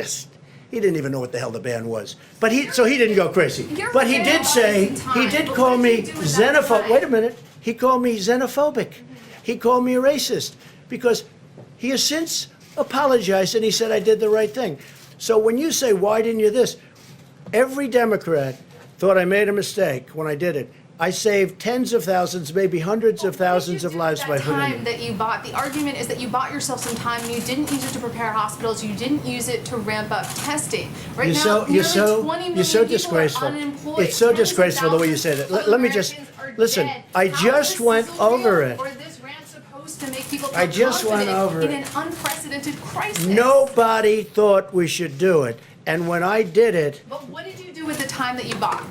didn't even know what the hell the ban was. But so he didn't go crazy. But he did say, he did call me xenophobic. Wait a minute. He called me xenophobic. He called me a racist because he has since apologized and he said I did the right thing. So when you say, why didn't you this? Every Democrat thought I made a mistake when I did it. I saved tens of thousands, maybe hundreds of thousands of lives by putting it. That you bought, the argument is that you bought yourself some time and you didn't use it to prepare hospitals, you didn't use it to ramp up testing. Right now, nearly 20 million people disgraceful. are unemployed. It's so disgraceful the way you say that. Let me just, listen, I just went over it. Or this rant supposed to make people I just went over in it. an unprecedented crisis. Nobody thought we should do it. And when I did it, But what did you do with the time that you bought?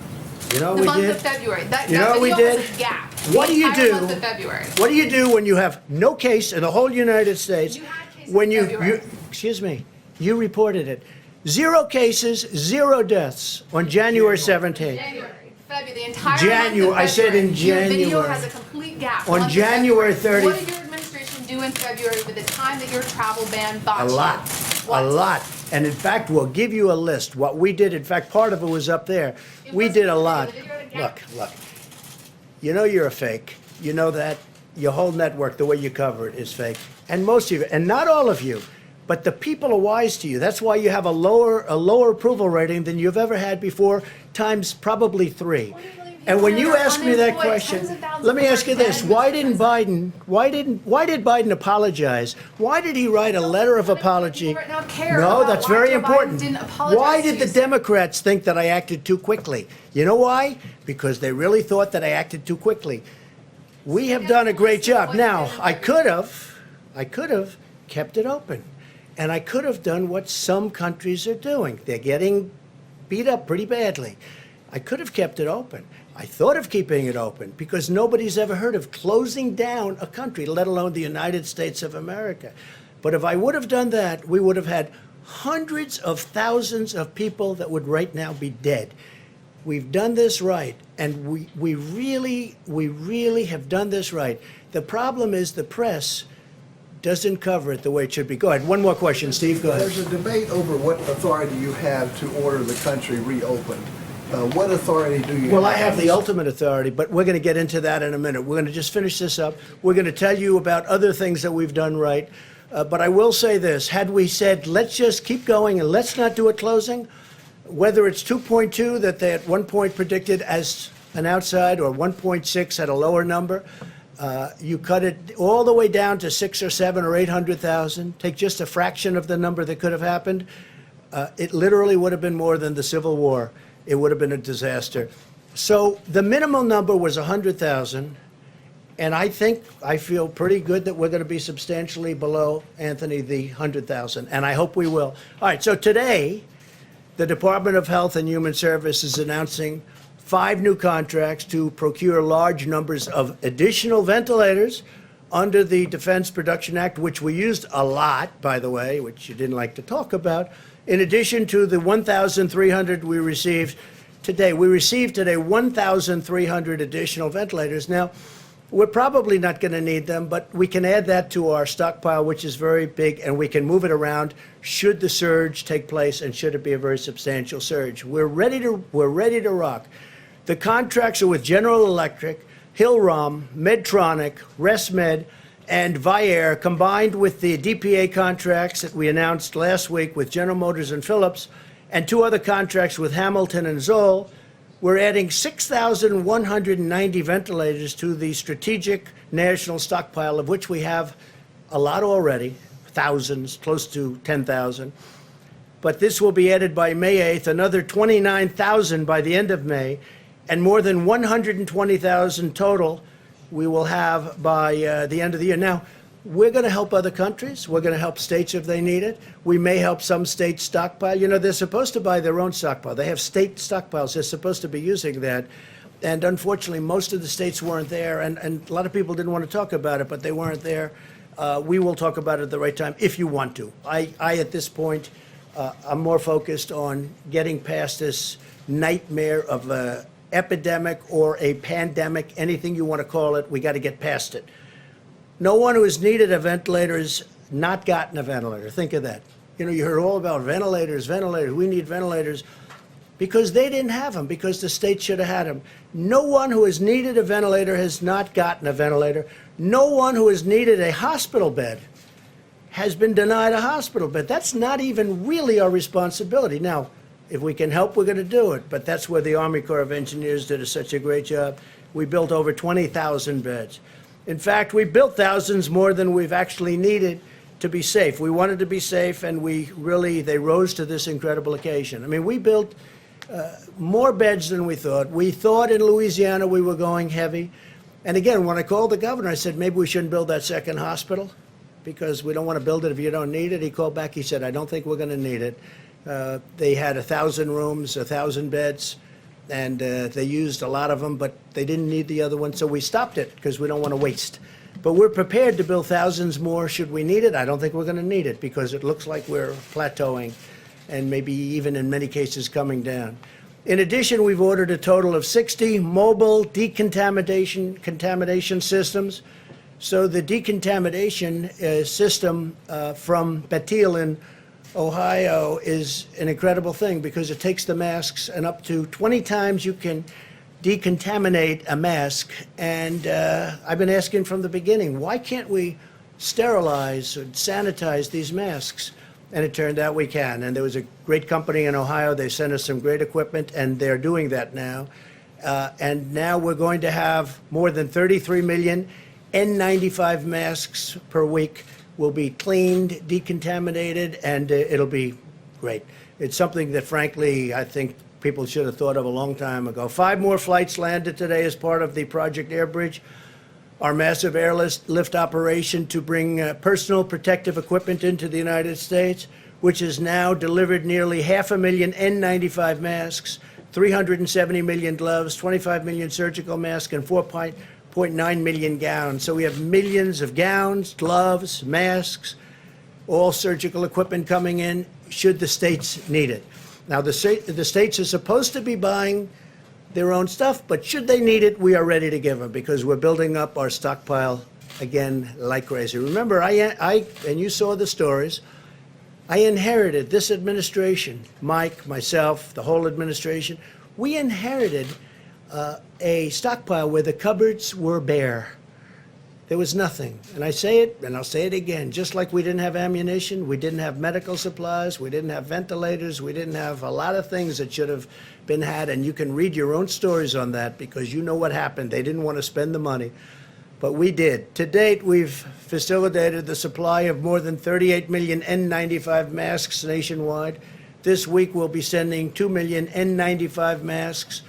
you know The we month did? of February. That You know what we video did? was a gap. What The do you entire do? month of February. What do you do when you have no case in the whole United States? You had cases When in February. excuse me, you reported it. 0 cases, 0 deaths on January 17th. January, February, the entire January, month of I said in February. Your video January. has a complete gap. On Month of January February. 30th. What did your administration do in February with the time that your travel ban bought A you? lot, What? a lot. And in fact, we'll give you a list. What we did, in fact, part of it was up there. We did a lot. Look. You know you're a fake. You know that. Your whole network, the way you cover it, is fake. And most of you, and not all of you, but the people are wise to you. That's why you have a lower approval rating than you've ever had before, times probably 3. And when you ask me that question, let me ask you this: Why did Biden apologize? Why did he write a letter of apology? Right now care No, about that's why very Joe Biden important. didn't apologize Why to did you. the Democrats think that I acted too quickly? You know why? Because they really thought that I acted too quickly. We have done a great job. Now, I could have kept it open. And I could have done what some countries are doing. They're getting beat up pretty badly. I could have kept it open. I thought of keeping it open because nobody's ever heard of closing down a country, let alone the United States of America. But if I would have done that, we would have had hundreds of thousands of people that would right now be dead. We've done this right, and we really have done this right. The problem is the press doesn't cover it the way it should be. Go ahead. One more question, Steve. Go ahead. There's a debate over what authority you have to order the country reopened. What authority do you have? Well, I have the ultimate authority, but we're going to get into that in a minute. We're going to just finish this up. We're going to tell you about other things that we've done right. But I will say this. Had we said, let's just keep going and let's not do a closing, whether it's 2.2 that they at one point predicted as an outside or 1.6 at a lower number, you cut it all the way down to 6 or 7 or 800,000, take just a fraction of the number that could have happened, it literally would have been more than the Civil War. It would have been a disaster. So the minimum number was 100,000, and I feel pretty good that we're going to be substantially below, Anthony, the 100,000, and I hope we will. All right, so today, the Department of Health and Human Services is announcing 5 new contracts to procure large numbers of additional ventilators under the Defense Production Act, which we used a lot, by the way, which you didn't like to talk about, in addition to the 1,300 we received today. We received today 1,300 additional ventilators. Now, we're probably not going to need them, but we can add that to our stockpile, which is very big, and we can move it around should the surge take place and should it be a very substantial surge. We're ready to rock. The contracts are with General Electric, Hillrom, Medtronic, ResMed, and Vyaire, combined with the DPA contracts that we announced last week with General Motors and Philips, and 2 other contracts with Hamilton and Zoll. We're adding 6,190 ventilators to the strategic national stockpile, of which we have a lot already, thousands, close to 10,000. But this will be added by May 8th, another 29,000 by the end of May, and more than 120,000 total we will have by the end of the year. Now, we're going to help other countries. We're going to help states if they need it. We may help some states stockpile. You know, they're supposed to buy their own stockpile. They have state stockpiles. They're supposed to be using that. And unfortunately, most of the states weren't there. And a lot of people didn't want to talk about it, but they weren't there. We will talk about it at the right time if you want to. I at this point, I'm more focused on getting past this nightmare of a epidemic or a pandemic, anything you want to call it. We got to get past it. No one who has needed a ventilator has not gotten a ventilator. Think of that. You know, you heard all about ventilators. We need ventilators because they didn't have them, because the state should have had them. No one who has needed a ventilator has not gotten a ventilator. No one who has needed a hospital bed has been denied a hospital bed. That's not even really our responsibility. Now, if we can help, we're going to do it. But that's where the Army Corps of Engineers did such a great job. We built over 20,000 beds. In fact, we built thousands more than we've actually needed to be safe. We wanted to be safe, and they rose to this incredible occasion. I mean, we built more beds than we thought. We thought in Louisiana we were going heavy. And again, when I called the governor, I said, maybe we shouldn't build that second hospital because we don't want to build it if you don't need it. He called back. He said, I don't think we're going to need it. They had 1,000 rooms, 1,000 beds, and they used a lot of them, but they didn't need the other one, so we stopped it because we don't want to waste. But we're prepared to build thousands more should we need it. I don't think we're going to need it because it looks like we're plateauing and maybe even in many cases coming down. In addition, we've ordered a total of 60 mobile contamination systems. So the decontamination system from Bethel in Ohio is an incredible thing because it takes the masks and up to 20 times you can decontaminate a mask. And I've been asking from the beginning, why can't we sterilize and sanitize these masks? And it turned out we can. And there was a great company in Ohio. They sent us some great equipment, and they're doing that now. And now we're going to have more than 33 million N95 masks per week will be cleaned, decontaminated, and it'll be great. It's something that, frankly, I think people should have thought of a long time ago. 5 more flights landed today as part of the Project Airbridge, our massive airlift operation to bring personal protective equipment into the United States, which has now delivered nearly 500,000 N95 masks, 370 million gloves, 25 million surgical masks, and 4.9 million gowns. So we have millions of gowns, gloves, masks, all surgical equipment coming in should the states need it. Now, the states are supposed to be buying their own stuff, but should they need it, we are ready to give them because we're building up our stockpile again like crazy. Remember, I and you saw the stories, I inherited this administration, Mike, myself, the whole administration, we inherited a stockpile where the cupboards were bare. There was nothing. And I say it, and I'll say it again, just like we didn't have ammunition, we didn't have medical supplies, we didn't have ventilators, we didn't have a lot of things that should have been had, and you can read your own stories on that because you know what happened. They didn't want to spend the money, but we did. To date, we've facilitated the supply of more than 38 million N95 masks nationwide. This week, we'll be sending 2 million N95 masks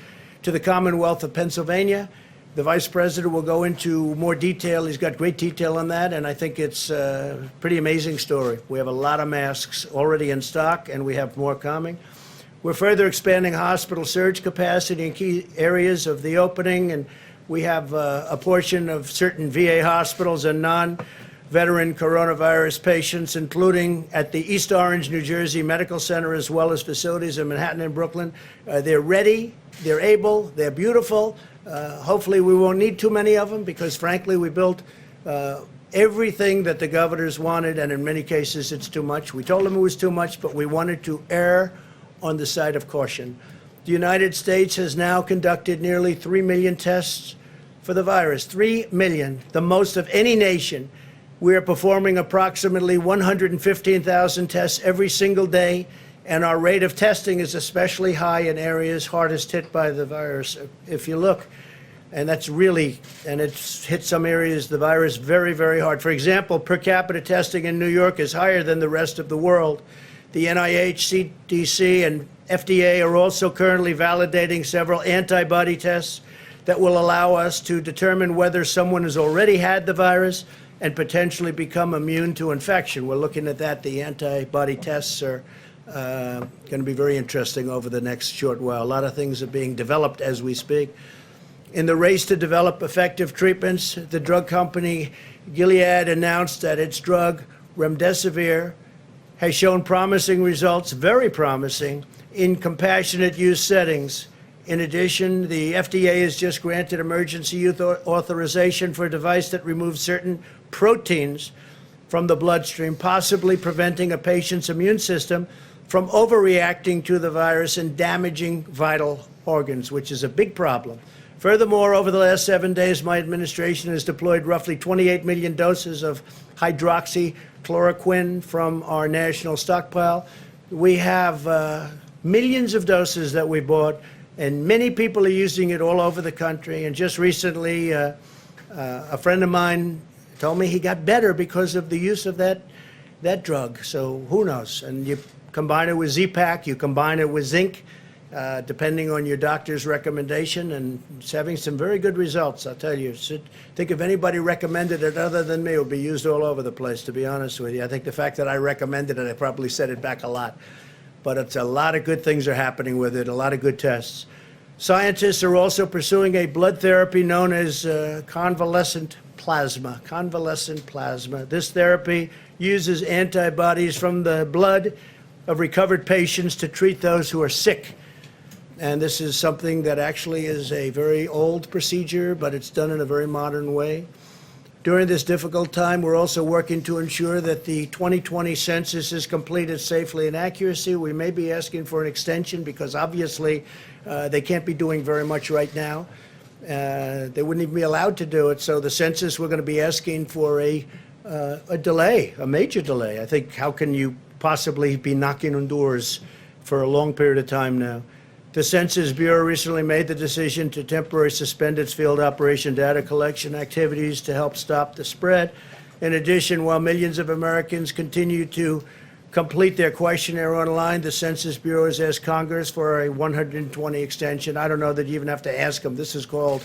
to the Commonwealth of Pennsylvania. The Vice President will go into more detail. He's got great detail on that, and I think it's a pretty amazing story. We have a lot of masks already in stock, and we have more coming. We're further expanding hospital surge capacity in key areas of the opening, and we have a portion of certain VA hospitals and non-veteran coronavirus patients, including at the East Orange, New Jersey Medical Center, as well as facilities in Manhattan and Brooklyn. They're ready, they're able, they're beautiful. Hopefully we won't need too many of them because, frankly, we built everything that the governors wanted, and in many cases it's too much. We told them it was too much, but we wanted to err on the side of caution. The United States has now conducted nearly 3 million tests for the virus. 3 million, the most of any nation. We are performing approximately 115,000 tests every single day, and our rate of testing is especially high in areas hardest hit by the virus. If you look, and that's really, and it's hit some areas, the virus very, very hard. For example, per capita testing in New York is higher than the rest of the world. The NIH, CDC, and FDA are also currently validating several antibody tests that will allow us to determine whether someone has already had the virus and potentially become immune to infection. We're looking at that. The antibody tests are going to be very interesting over the next short while. A lot of things are being developed as we speak. In the race to develop effective treatments, the drug company Gilead announced that its drug remdesivir has shown promising results, very promising, in compassionate use settings. In addition, the FDA has just granted emergency use authorization for a device that removes certain proteins from the bloodstream, possibly preventing a patient's immune system from overreacting to the virus and damaging vital organs, which is a big problem. Furthermore, over the last 7 days, my administration has deployed roughly 28 million doses of hydroxychloroquine from our national stockpile. We have millions of doses that we bought, and many people are using it all over the country. And just recently, a friend of mine told me he got better because of the use of that drug. So who knows? And you combine it with Z-Pak, you combine it with zinc, depending on your doctor's recommendation, and it's having some very good results, I'll tell you. Think if anybody recommended it other than me, it would be used all over the place, to be honest with you. I think the fact that I recommended it, I probably set it back a lot. But it's a lot of good things are happening with it, a lot of good tests. Scientists are also pursuing a blood therapy known as convalescent plasma. Convalescent plasma. This therapy uses antibodies from the blood of recovered patients to treat those who are sick. And this is something that actually is a very old procedure, but it's done in a very modern way. During this difficult time, we're also working to ensure that the 2020 census is completed safely and accuracy. We may be asking for an extension because obviously they can't be doing very much right now. They wouldn't even be allowed to do it. So the census, we're going to be asking for a delay, a major delay. I think, how can you possibly be knocking on doors for a long period of time now? The Census Bureau recently made the decision to temporarily suspend its field operation data collection activities to help stop the spread. In addition, while millions of Americans continue to complete their questionnaire online, the Census Bureau has asked Congress for a 120 extension. I don't know that you even have to ask them. This is called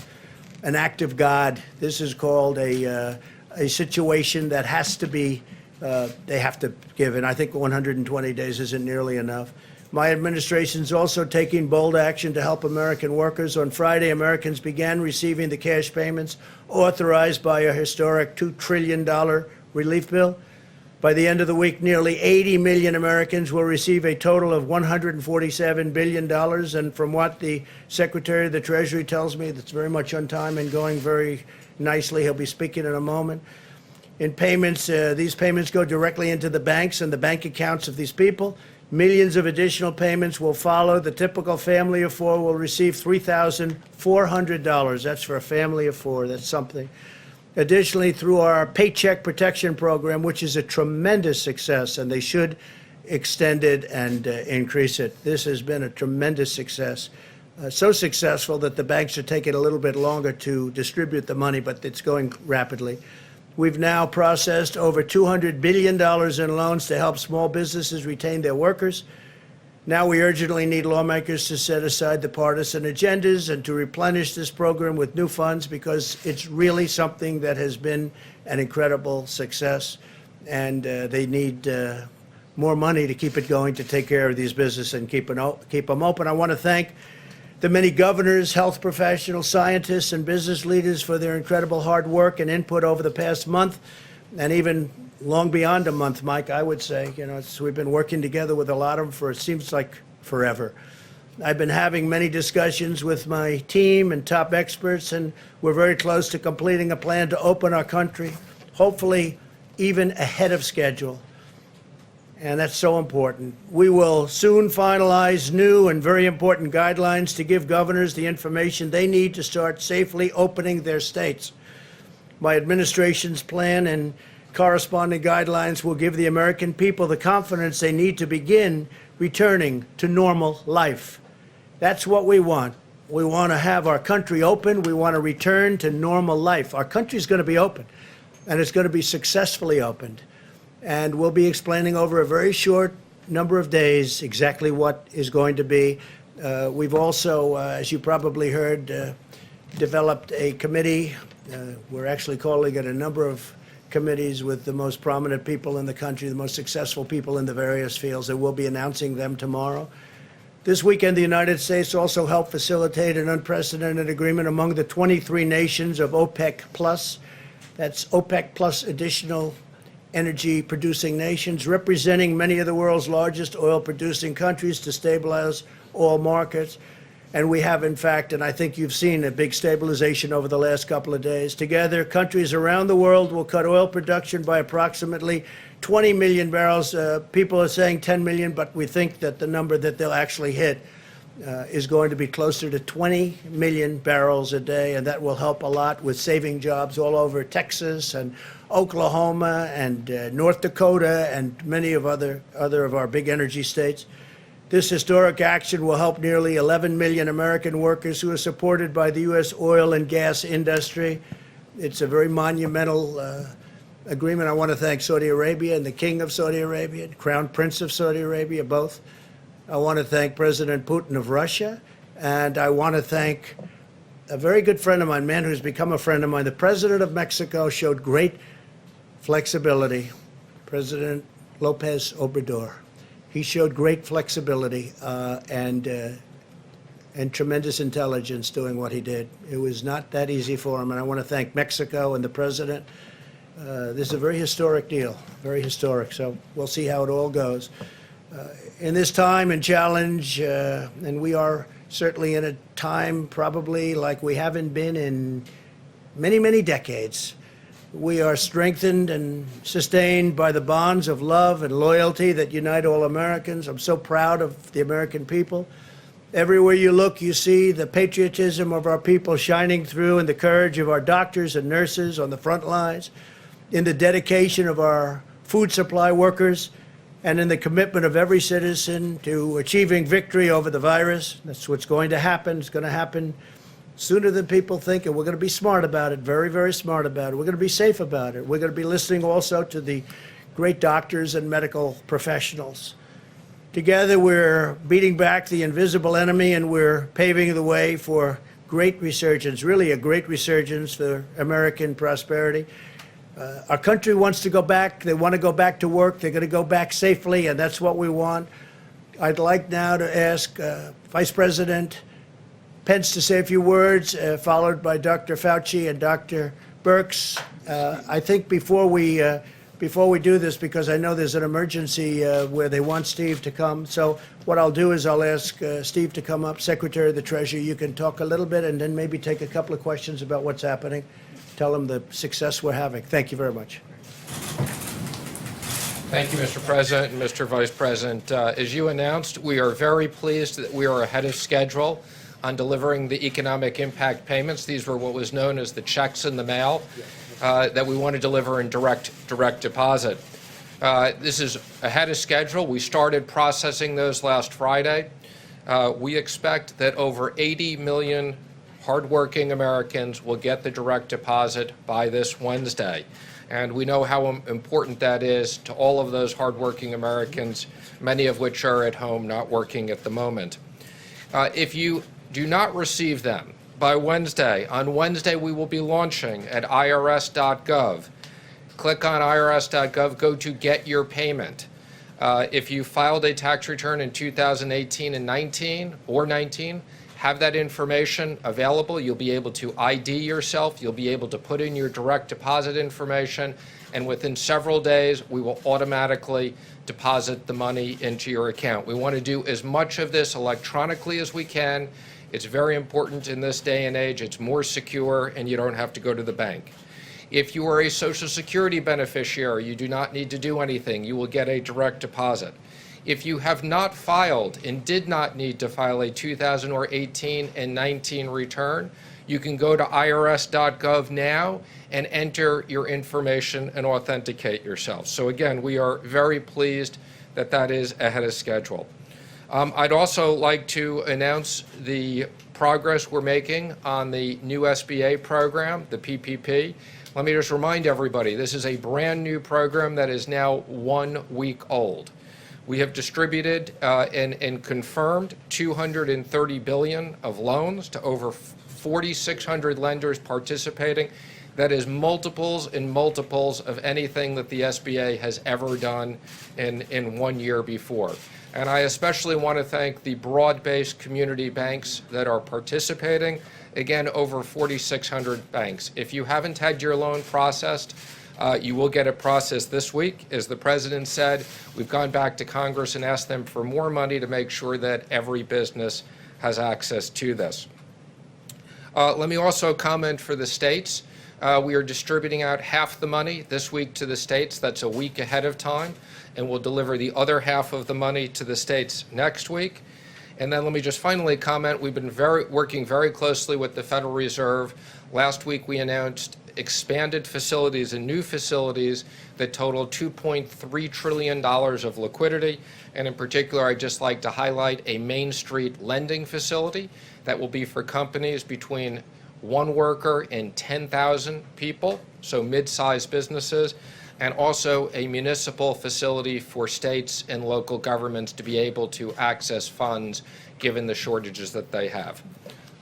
an act of God. This is called a situation that has to be, they have to give. And I think 120 days isn't nearly enough. My administration is also taking bold action to help American workers. On Friday, Americans began receiving the cash payments authorized by a historic $2 trillion relief bill. By the end of the week, nearly 80 million Americans will receive a total of $147 billion. And from what the Secretary of the Treasury tells me, that's very much on time and going very nicely. He'll be speaking in a moment. In payments, these payments go directly into the banks and the bank accounts of these people. Millions of additional payments will follow. The typical family of four will receive $3,400. That's for a family of four. That's something. Additionally, through our Paycheck Protection Program, which is a tremendous success, and they should extend it and increase it. This has been a tremendous success. So successful that the banks are taking a little bit longer to distribute the money, but it's going rapidly. We've now processed over $200 billion in loans to help small businesses retain their workers. Now we urgently need lawmakers to set aside the partisan agendas and to replenish this program with new funds, because it's really something that has been an incredible success, and they need more money to keep it going, to take care of these businesses and keep them open. I want to thank the many governors, health professionals, scientists, and business leaders for their incredible hard work and input over the past month, and even long beyond a month, Mike, I would say. You know, we've been working together with a lot of them for, it seems like, forever. I've been having many discussions with my team and top experts, and we're very close to completing a plan to open our country, hopefully even ahead of schedule. And that's so important. We will soon finalize new and very important guidelines to give governors the information they need to start safely opening their states. My administration's plan and corresponding guidelines will give the American people the confidence they need to begin returning to normal life. That's what we want. We want to have our country open. We want to return to normal life. Our country's going to be open, and it's going to be successfully opened. And we'll be explaining over a very short number of days exactly what is going to be. We've also, as you probably heard, developed a committee. We're actually calling it a number of committees with the most prominent people in the country, the most successful people in the various fields, and we'll be announcing them tomorrow. This weekend, the United States also helped facilitate an unprecedented agreement among the 23 nations of OPEC+. That's OPEC plus additional energy-producing nations, representing many of the world's largest oil-producing countries, to stabilize oil markets. And we have, in fact, and I think you've seen a big stabilization over the last couple of days. Together, countries around the world will cut oil production by approximately 20 million barrels. People are saying 10 million, but we think that the number that they'll actually hit is going to be closer to 20 million barrels a day, and that will help a lot with saving jobs all over Texas and Oklahoma and North Dakota and many of other of our big energy states. This historic action will help nearly 11 million American workers who are supported by the U.S. oil and gas industry. It's a very monumental agreement. I want to thank Saudi Arabia and the King of Saudi Arabia, and Crown Prince of Saudi Arabia, both. I want to thank President Putin of Russia, and I want to thank a very good friend of mine, man who's become a friend of mine. The President of Mexico showed great flexibility, President Lopez Obrador. He showed great flexibility and tremendous intelligence doing what he did. It was not that easy for him, and I want to thank Mexico and the president. This is a very historic deal, very historic, so we'll see how it all goes. In this time and challenge, and we are certainly in a time probably like we haven't been in many, many decades. We are strengthened and sustained by the bonds of love and loyalty that unite all Americans. I'm so proud of the American people. Everywhere you look, you see the patriotism of our people shining through, and the courage of our doctors and nurses on the front lines, in the dedication of our food supply workers, and in the commitment of every citizen to achieving victory over the virus. That's what's going to happen. It's going to happen sooner than people think, and we're going to be smart about it, very, very smart about it. We're going to be safe about it. We're going to be listening also to the great doctors and medical professionals. Together, we're beating back the invisible enemy, and we're paving the way for great resurgence, really a great resurgence for American prosperity. Our country wants to go back. They want to go back to work. They're going to go back safely, and that's what we want. I'd like now to ask Vice President Pence to say a few words, followed by Dr. Fauci and Dr. Birx. I think before we before we do this, because I know there's an emergency where they want Steve to come. So what I'll do is I'll ask Steve to come up, Secretary of the Treasury. You can talk a little bit and then maybe take a couple of questions about what's happening. Tell them the success we're having. Thank you very much. Thank you, Mr. President and Mr. Vice President. As you announced, we are very pleased that we are ahead of schedule on delivering the economic impact payments. These were what was known as the checks in the mail that we want to deliver in direct deposit. This is ahead of schedule. We started processing those last Friday. We expect that over 80 million hardworking Americans will get the direct deposit by this Wednesday. And we know how important that is to all of those hardworking Americans, many of which are at home not working at the moment. If you do not receive them by Wednesday, on Wednesday we will be launching at irs.gov. Click on irs.gov, go to Get Your Payment. If you filed a tax return in 2018 and 19 or 19, have that information available. You'll be able to ID yourself. You'll be able to put in your direct deposit information, and within several days, we will automatically deposit the money into your account. We want to do as much of this electronically as we can. It's very important in this day and age. It's more secure, and you don't have to go to the bank. If you are a Social Security beneficiary, you do not need to do anything. You will get a direct deposit. If you have not filed and did not need to file a 2018 and 19 return, you can go to irs.gov now and enter your information and authenticate yourself. So again, we are very pleased that that is ahead of schedule. I'd also like to announce the progress we're making on the new SBA program, the PPP. Let me just remind everybody, this is a brand new program that is now 1 week old. We have distributed and confirmed $230 billion of loans to over 4,600 lenders participating. That is multiples and multiples of anything that the SBA has ever done in 1 year before. And I especially want to thank the broad-based community banks that are participating. Again, over 4,600 banks. If you haven't had your loan processed, you will get it processed this week. As the President said, we've gone back to Congress and asked them for more money to make sure that every business has access to this. Let me also comment for the states. We are distributing out half the money this week to the states. That's a week ahead of time. And we'll deliver the other half of the money to the states next week. And then let me just finally comment, we've been working very closely with the Federal Reserve. Last week we announced expanded facilities and new facilities that total $2.3 trillion of liquidity. And in particular, I'd just like to highlight a Main Street lending facility that will be for companies between 1 worker and 10,000 people, so mid-sized businesses, and also a municipal facility for states and local governments to be able to access funds given the shortages that they have.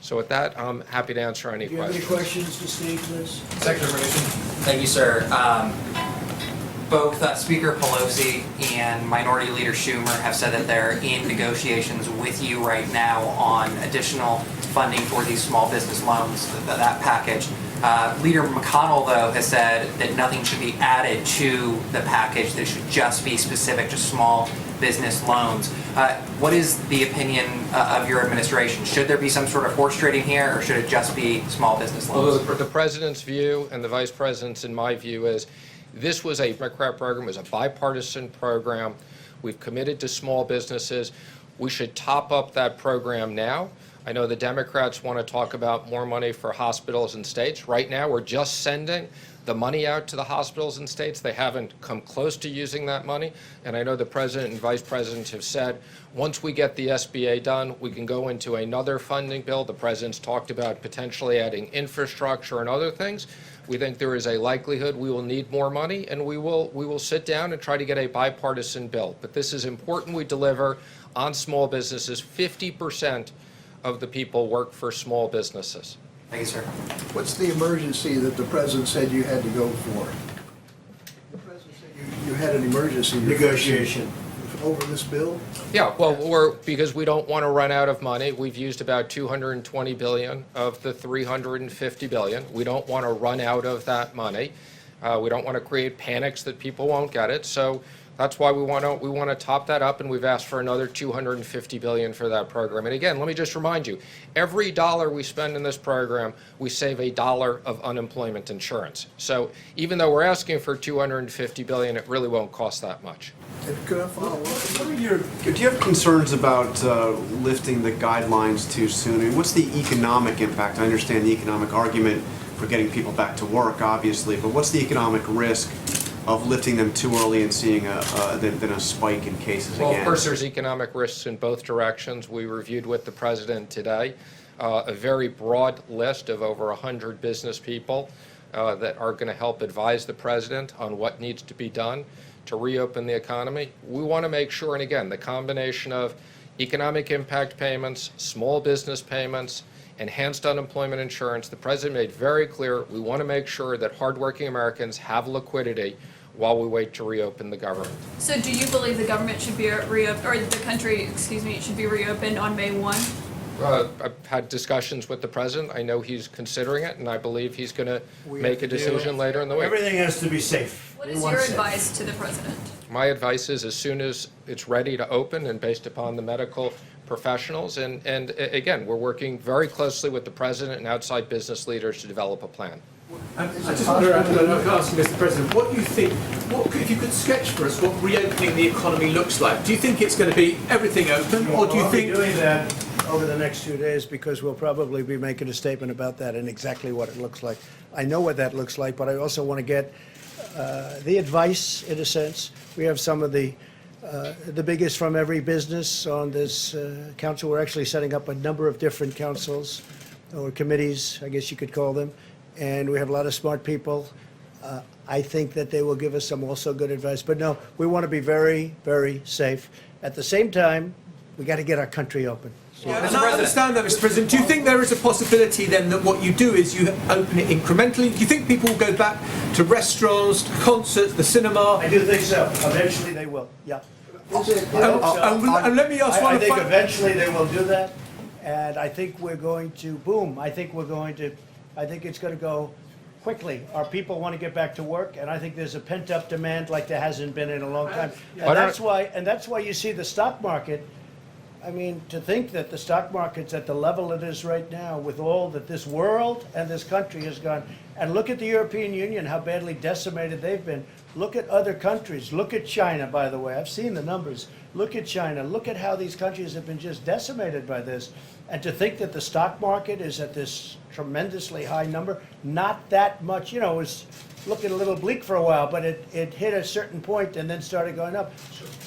So with that, I'm happy to answer any questions. Do you have any questions to Steve, please? Secretary Mnuchin. Thank you, sir. Both Speaker Pelosi and Minority Leader Schumer have said that they're in negotiations with you right now on additional funding for these small business loans, that package. Leader McConnell, though, has said that nothing should be added to the package. That it should just be specific to small business loans. What is the opinion of your administration? Should there be some sort of horse trading here, or should it just be small business loans? Well, the President's view and the Vice President's, in my view, is this was a Democrat program, it was a bipartisan program. We've committed to small businesses. We should top up that program now. I know the Democrats want to talk about more money for hospitals and states. Right now, we're just sending the money out to the hospitals and states. They haven't come close to using that money. And I know the President and Vice President have said, once we get the SBA done, we can go into another funding bill. The President's talked about potentially adding infrastructure and other things. We think there is a likelihood we will need more money, and we will sit down and try to get a bipartisan bill. But this is important we deliver on small businesses. 50% of the people work for small businesses. Thank you, sir. What's the emergency that the President said you had to go for? The President said you had an emergency Negotiation. over this bill? Yeah, well, because we don't want to run out of money. We've used about $220 billion of the $350 billion. We don't want to run out of that money. We don't want to create panics that people won't get it. So that's why we want to top that up, and we've asked for another $250 billion for that program. And again, let me just remind you, every dollar we spend in this program, we save $1 of unemployment insurance. So even though we're asking for $250 billion, it really won't cost that much. Do you have concerns about lifting the guidelines too soon? I mean, what's the economic impact? I understand the economic argument for getting people back to work, obviously, but what's the economic risk of lifting them too early and seeing then a spike in cases again? Well, of course, there's economic risks in both directions. We reviewed with the president today a very broad list of over 100 business people that are going to help advise the president on what needs to be done to reopen the economy. We want to make sure, and again, the combination of economic impact payments, small business payments, enhanced unemployment insurance, the president made very clear we want to make sure that hardworking Americans have liquidity while we wait to reopen the government. So do you believe the government should be reopened, or the country, excuse me, should be reopened on May 1? I've had discussions with the president. I know he's considering it, and I believe he's going to make a decision later in the week. Everything has to be safe. What is your advice to the president? My advice is as soon as it's ready to open and based upon the medical professionals, and again, we're working very closely with the president and outside business leaders to develop a plan. I just wonder, I could ask Mr. President, what do you think, if you could sketch for us what reopening the economy looks like? Do you think it's going to be everything open, or do you think... We'll be doing that over the next few days because we'll probably be making a statement about that and exactly what it looks like. I know what that looks like, but I also want to get the advice, in a sense. We have some of the biggest from every business on this council. We're actually setting up a number of different councils or committees, I guess you could call them. And we have a lot of smart people. I think that they will give us some also good advice. But no, we want to be very, very safe. At the same time, we got to get our country open. So and I understand that, Mr. President. Do you think there is a possibility then that what you do is you open it incrementally? Do you think people will go back to restaurants, to concerts, the cinema? I do think so. Eventually they will, yeah. And let me ask one I think eventually they will do that. And I think we're going to, boom, I think it's going to go quickly. Our people want to get back to work, and I think there's a pent-up demand like there hasn't been in a long time. And that's why you see the stock market. I mean, to think that the stock market's at the level it is right now with all that this world and this country has gone. And look at the European Union, how badly decimated they've been. Look at other countries. Look at China, by the way. I've seen the numbers. Look at China. Look at how these countries have been just decimated by this. And to think that the stock market is at this tremendously high number, not that much, you know, it was looking a little bleak for a while, but it hit a certain point and then started going up.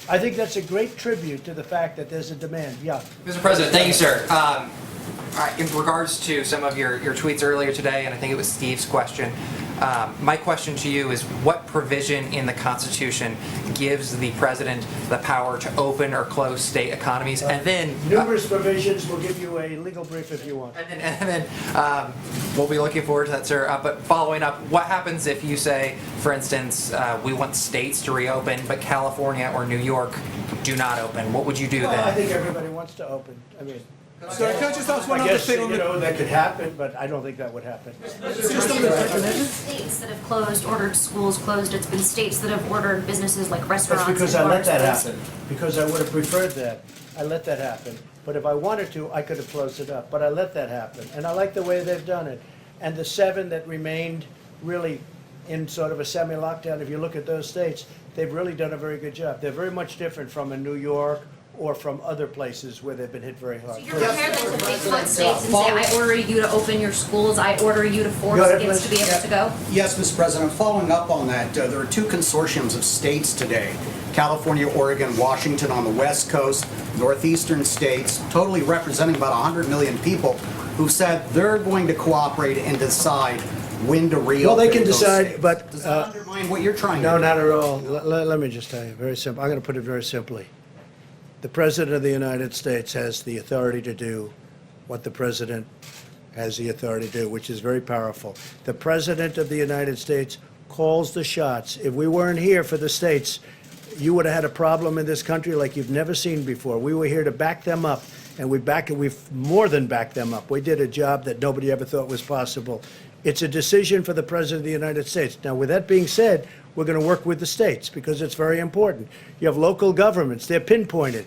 I think that's a great tribute to the fact that there's a demand. Yeah. Mr. President, thank you, sir. In regards to some of your tweets earlier today, and I think it was Steve's question, my question to you is what provision in the Constitution gives the president the power to open or close state economies? And then numerous provisions. We'll give you a legal brief if you want. And then we'll be looking forward to that, sir. But following up, what happens if you say, for instance, we want states to reopen, but California or New York do not open? What would you do then? I think everybody wants to open. I mean. So can I just ask one other thing on that could happen, but I don't think that would happen. States that have closed, ordered schools closed. It's been states that have ordered businesses like restaurants. That's because I let that happen. Because I would have preferred that. I let that happen. But if I wanted to, I could have closed it up. But I let that happen. And I like the way they've done it. And the 7 that remained really in sort of a semi-lockdown, if you look at those states, they've really done a very good job. They're very much different from a New York or from other places where they've been hit very hard. So you're prepared then to face what states and say, I order you to open your schools, I order you to force kids to be able to go? Yes, Mr. President. Following up on that, there are 2 consortiums of states today, California, Oregon, Washington on the West Coast, northeastern states, totally representing about 100 million people who said they're going to cooperate and decide when to reopen. Well, they can decide, but... Does that undermine what you're trying to do? No, not at all. Let me just tell you, very simple. I'm going to put it very simply. The President of the United States has the authority to do what the President has the authority to do, which is very powerful. The President of the United States calls the shots. If we weren't here for the states, you would have had a problem in this country like you've never seen before. We were here to back them up, and we've more than backed them up. We did a job that nobody ever thought was possible. It's a decision for the President of the United States. Now, with that being said, we're going to work with the states because it's very important. You have local governments. They're pinpointed.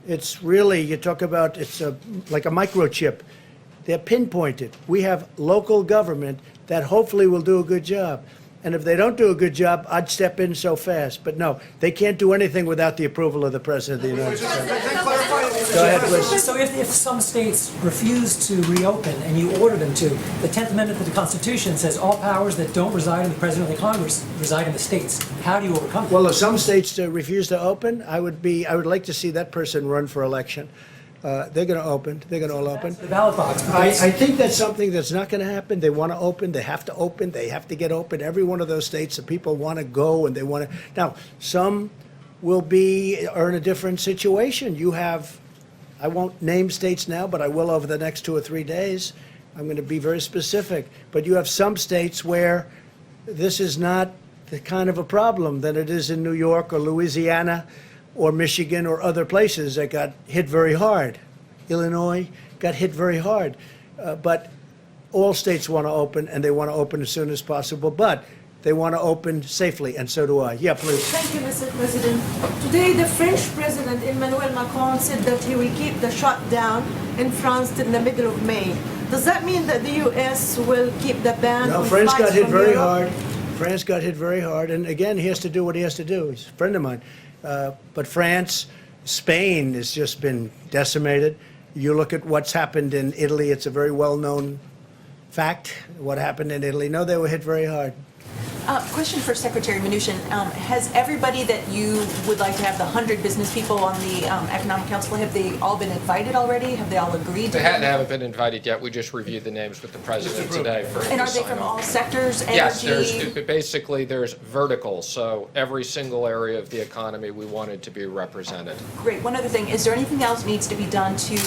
It's really, you talk about, it's like a microchip. They're pinpointed. We have local government that hopefully will do a good job. And if they don't do a good job, I'd step in so fast. But no, they can't do anything without the approval of the President of the United States. Go ahead, please. So if some states refuse to reopen and you order them to, the 10th Amendment to the Constitution says all powers that don't reside in the President or the Congress reside in the states. How do you overcome that? Well, if some states refuse to open, I would like to see that person run for election. They're going to open. They're going to all open. The ballot box. I think that's something that's not going to happen. They want to open. They have to open. They have to get open. Every one of those states, the people want to go and they want to. Now, some are in a different situation. You have, I won't name states now, but I will over the next 2 or 3 days. I'm going to be very specific. But you have some states where this is not the kind of a problem that it is in New York or Louisiana or Michigan or other places that got hit very hard. Illinois got hit very hard. But all states want to open, and they want to open as soon as possible, but they want to open safely, and so do I. Yeah, please. Thank you, Mr. President. Today, the French President Emmanuel Macron said that he will keep the shutdown in France in the middle of May. Does that mean that the U.S. will keep the ban No, on France flights got hit from very Europe? hard. France got hit very hard, and again, he has to do what he has to do. He's a friend of mine. But France, Spain has just been decimated. You look at what's happened in Italy, it's a very well-known fact, what happened in Italy. No, they were hit very hard. Question for Secretary Mnuchin. Has everybody that you would like to have, the 100 business people on the Economic Council, have they all been invited already? Have they all agreed to Haven't been invited yet. We just reviewed the names with the President today. And are they from all sectors? Yes, Energy? there's verticals, so every single area of the economy we wanted to be represented. Great. One other thing, is there anything else needs to be done to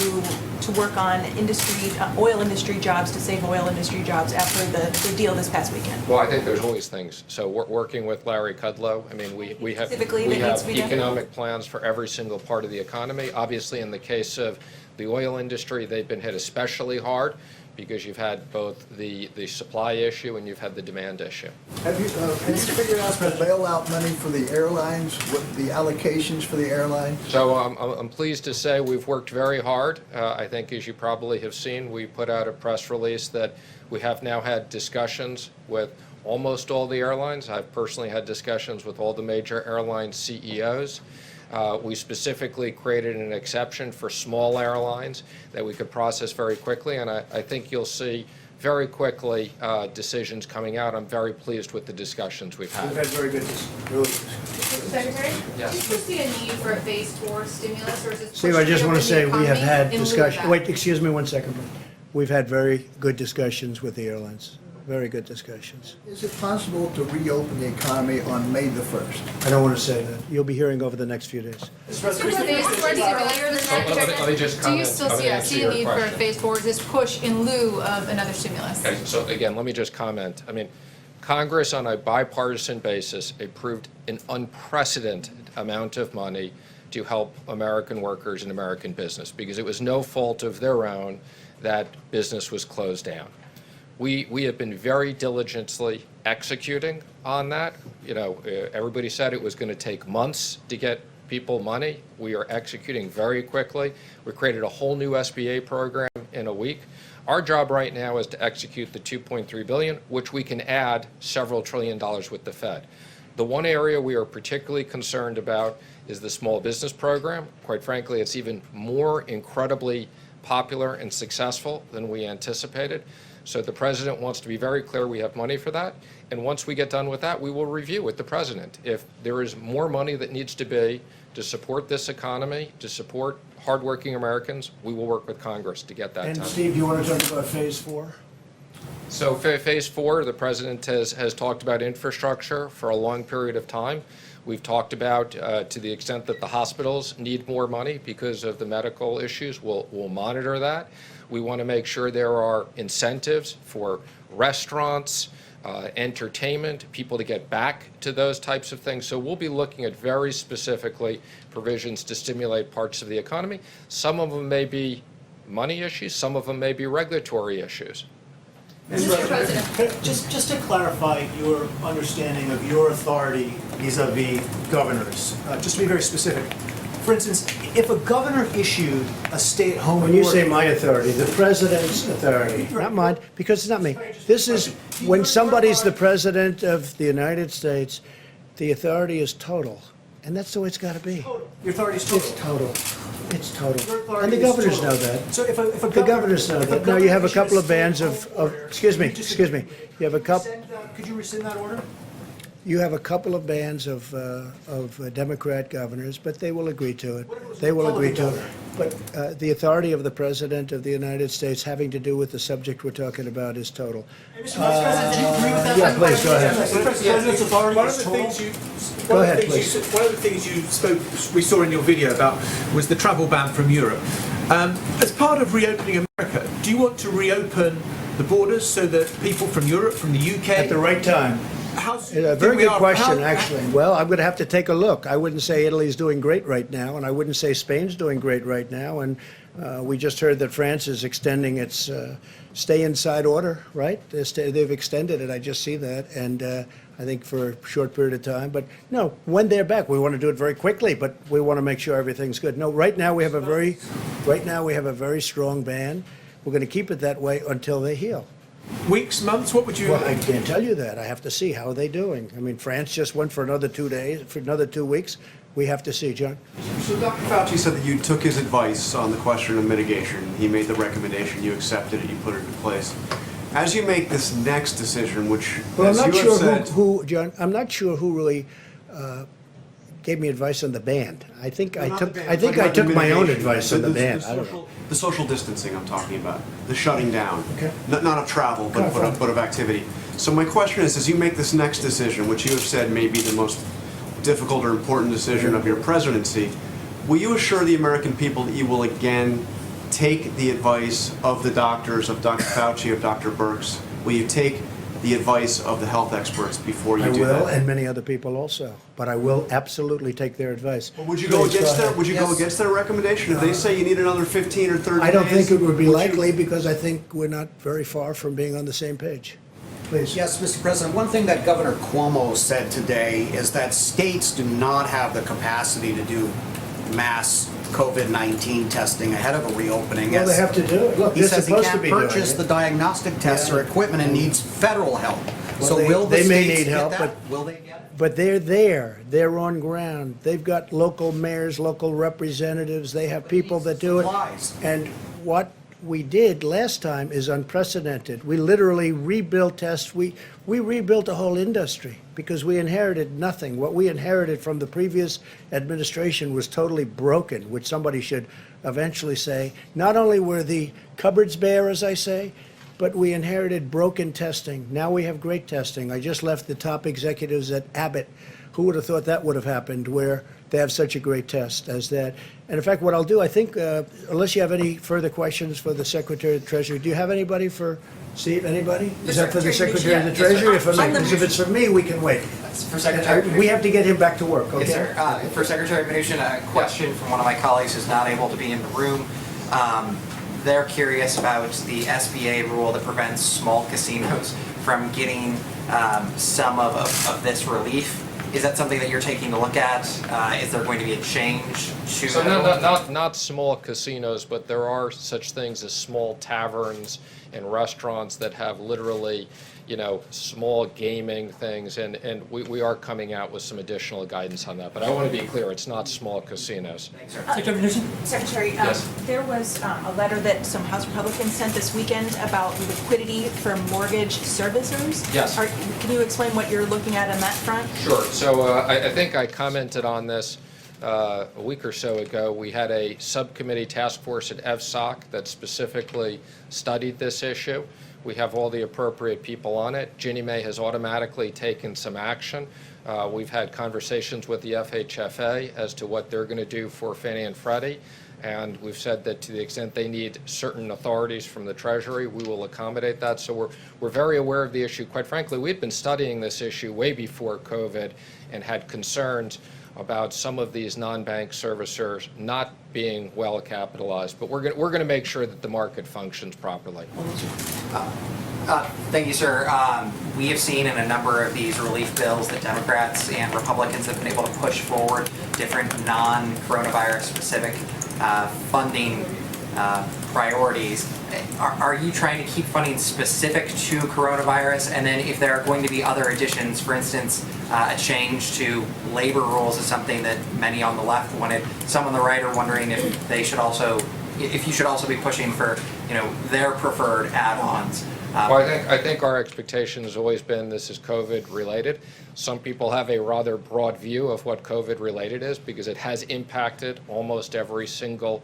work on industry, oil industry jobs, to save oil industry jobs after the deal this past weekend? Well, I think there's always things. So we're working with Larry Kudlow. I mean, we have economic plans for every single part of the economy. Obviously, in the case of the oil industry, they've been hit especially hard because you've had both the supply issue and you've had the demand issue. Have you figured out the bailout money for the airlines, what the allocations for the airlines? So I'm pleased to say we've worked very hard. I think, as you probably have seen, we put out a press release that we have now had discussions with almost all the airlines. I've personally had discussions with all the major airline CEOs. We specifically created an exception for small airlines that we could process very quickly, and I think you'll see very quickly decisions coming out. I'm very pleased with the discussions we've had. We've had very good discussions. Secretary? Yes. Do you foresee a need for a phase 4 stimulus, or is this Steve, I just want to say we have had discussions. discussion. Wait, excuse me one second. We've had very good discussions with the airlines. Very good discussions. Is it possible to reopen the economy on May the 1st? I don't want to say that. You'll be hearing over the next few days. Let me just Do you comment. still I'm gonna see answer a need your for a question. phase 4? Is this push in lieu of another stimulus? Okay, so again, let me just comment. I mean, Congress on a bipartisan basis approved an unprecedented amount of money to help American workers and American business because it was no fault of their own that business was closed down. We have been very diligently executing on that. You know, everybody said it was going to take months to get people money. We are executing very quickly. We created a whole new SBA program in a week. Our job right now is to execute the $2.3 billion, which we can add several $1 trillion with the Fed. The one area we are particularly concerned about is the small business program. Quite frankly, it's even more incredibly popular and successful than we anticipated. So the President wants to be very clear we have money for that. And once we get done with that, we will review with the President. If there is more money that needs to be to support this economy, to support hardworking Americans, we will work with Congress to get that And done. Steve, you want to talk about phase 4? So phase 4, the President has talked about infrastructure for a long period of time. We've talked about, to the extent that the hospitals need more money because of the medical issues, we'll monitor that. We want to make sure there are incentives for restaurants, entertainment, people to get back to those types of things. So we'll be looking at very specifically provisions to stimulate parts of the economy. Some of them may be money issues, some of them may be regulatory issues. Mr. President. Just to clarify your understanding of your authority vis-a-vis governors, just to be very specific. For instance, if a governor issued a stay-at-home order... When you say my authority, the president's authority, not mine, because it's not me. This is, when somebody's the president of the United States, the authority is total. And that's the way it's got to be. Your authority is total. It's total. It's total. Your authority And the is governors total. know that. So if a The governors know that. Now, you have a couple of bands of, excuse me. You have a couple... Could you rescind that order? You have a couple of bands of Democrat governors, but they will agree to it. They will agree to it. But the authority of the President of the United States having to do with the subject we're talking about is total. Mr. Vice President, do you agree with that? Yeah, please, go ahead. Mr. President's authority is total? Go ahead, please. One of the things we saw in your video about was the travel ban from Europe. As part of reopening America, do you want to reopen the borders so that people from Europe, from the UK... At the right time. A very good question, actually. Well, I'm going to have to take a look. I wouldn't say Italy's doing great right now, and I wouldn't say Spain's doing great right now. And we just heard that France is extending its stay inside order, right? They've extended it. I just see that, and I think for a short period of time. But no, when they're back, we want to do it very quickly, but we want to make sure everything's good. No, right now we have a very strong ban. We're going to keep it that way until they heal. Weeks, months, what would you... Well, I can't tell you that. I have to see how are they doing. I mean, France just went for another 2 days, for another 2 weeks. We have to see, John. So Dr. Fauci said that you took his advice on the question of mitigation. He made the recommendation, you accepted it, you put it in place. As you make this next decision, which, well, as I'm not you sure have said... who, John, I'm not sure who really gave me advice on the ban. I think I took my own advice on the ban. I don't know. The social distancing I'm talking about, the shutting down, okay. Not of travel, but of activity. So my question is, as you make this next decision, which you have said may be the most difficult or important decision of your presidency, will you assure the American people that you will again take the advice of the doctors, of Dr. Fauci, of Dr. Birx? Will you take the advice of the health experts before you do that? I will, and many other people also. But I will absolutely take their advice. Well, would you go against their recommendation if they say you need another 15 or 30 days? I don't think it would be likely because I think we're not very far from being on the same page. Please. Yes, Mr. President, one thing that Governor Cuomo said today is that states do not have the capacity to do mass COVID-19 testing ahead of a reopening. Well, they have to do it. Look, he they're says he supposed can't to be doing purchase it. the diagnostic tests or equipment and needs federal help. Well, So will the they may states need get help, that? Will they get it? but they're there. They're on ground. They've got local mayors, local representatives. They have people that do it. Supplies. And what we did last time is unprecedented. We literally rebuilt tests. We rebuilt a whole industry because we inherited nothing. What we inherited from the previous administration was totally broken, which somebody should eventually say. Not only were the cupboards bare, as I say, but we inherited broken testing. Now we have great testing. I just left the top executives at Abbott. Who would have thought that would have happened, where they have such a great test as that? And in fact, what I'll do, I think, unless you have any further questions for the Secretary of the Treasury, do you have anybody for Steve? Anybody? Is that for the Secretary of the Treasury? If it's for me, we can wait. For Secretary We have to get him back to work, okay? Yes, sir. For Secretary Mnuchin, a question from one of my colleagues who's not able to be in the room. They're curious about the SBA rule that prevents small casinos from getting some of this relief. Is that something that you're taking a look at? Is there going to be a change to So not small casinos, but there are such things as small taverns and restaurants that have literally, small gaming things, and we are coming out with some additional guidance on that. But I want to be clear, it's not small casinos. Secretary Mnuchin? Secretary, Yes. there was a letter that some House Republicans sent this weekend about liquidity for mortgage servicers. Yes. Can you explain what you're looking at on that front? Sure. So I think I commented on this a week or so ago. We had a subcommittee task force at EVSOC that specifically studied this issue. We have all the appropriate people on it. Ginnie Mae has automatically taken some action. We've had conversations with the FHFA as to what they're going to do for Fannie and Freddie. And we've said that to the extent they need certain authorities from the Treasury, we will accommodate that. So we're very aware of the issue. Quite frankly, we'd been studying this issue way before COVID and had concerns about some of these non-bank servicers not being well capitalized. But we're going to make sure that the market functions properly. Thank you, sir. We have seen in a number of these relief bills that Democrats and Republicans have been able to push forward different non-coronavirus specific funding priorities. Are you trying to keep funding specific to coronavirus? And then if there are going to be other additions, for instance, a change to labor rules is something that many on the left wanted. Some on the right are wondering if they should also, if you should also be pushing for, their preferred add-ons. Well, I think our expectation has always been this is COVID related. Some people have a rather broad view of what COVID related is because it has impacted almost every single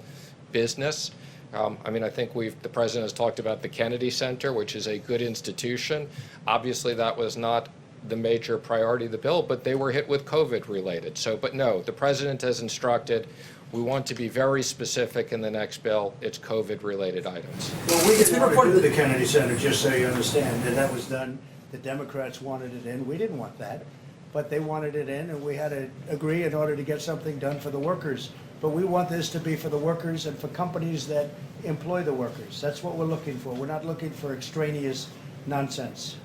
business. I think the president has talked about the Kennedy Center, which is a good institution. Obviously, that was not the major priority of the bill, but they were hit with COVID related. But no, the president has instructed we want to be very specific in the next bill. It's COVID-related items. Well, we didn't want to do the Kennedy Center, just so you understand, and that was done. The Democrats wanted it in. We didn't want that, but they wanted it in, and we had to agree in order to get something done for the workers. But we want this to be for the workers and for companies that employ the workers. That's what we're looking for. We're not looking for extraneous nonsense.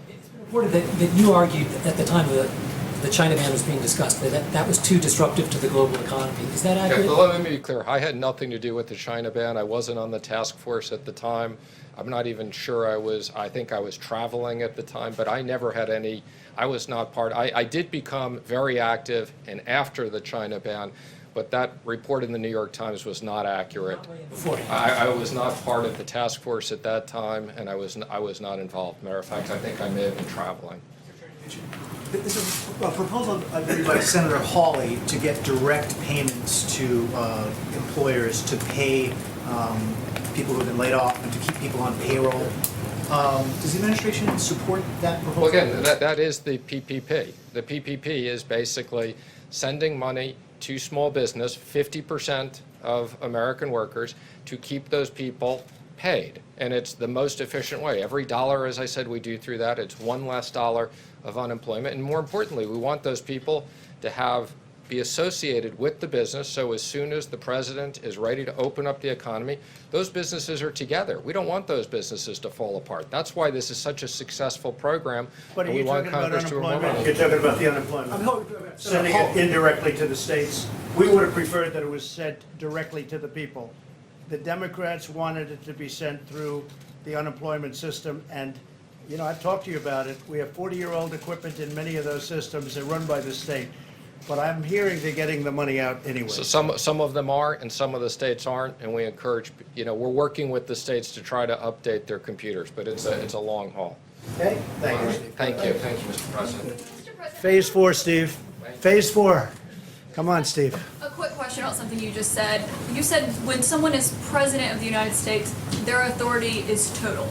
It's been reported that you argued at the time the China ban was being discussed, that was too disruptive to the global economy. Is that accurate? Okay, let me be clear. I had nothing to do with the China ban. I wasn't on the task force at the time. I'm not even sure I think I was traveling at the time, but I never had any, I was not part. I did become very active and after the China ban, but that report in the New York Times was not accurate. I was not part of the task force at that time, and I was not involved. Matter of fact, I think I may have been traveling. There's a proposal, I believe, by Senator Hawley to get direct payments to employers to pay people who have been laid off and to keep people on payroll. Does the administration support that proposal? Well, again, that is the PPP. The PPP is basically sending money to small business, 50% of American workers, to keep those people paid. And it's the most efficient way. Every dollar, as I said, we do through that, it's one less dollar of unemployment. And more importantly, we want those people to be associated with the business, so as soon as the president is ready to open up the economy, those businesses are together. We don't want those businesses to fall apart. That's why this is such a successful program. But are you talking about unemployment? You're talking about the unemployment. Sending it indirectly to the states. We would have preferred that it was sent directly to the people. The Democrats wanted it to be sent through the unemployment system, and I've talked to you about it. We have 40-year-old equipment in many of those systems. They're run by the state. But I'm hearing they're getting the money out anyway. So some of them are, and some of the states aren't, and we encourage, we're working with the states to try to update their computers, but it's a long haul. Okay, thank you, Steve. Thank you, Mr. President. Phase 4, Steve. Phase 4. Come on, Steve. A quick question about something you just said. You said when someone is president of the United States, their authority is total.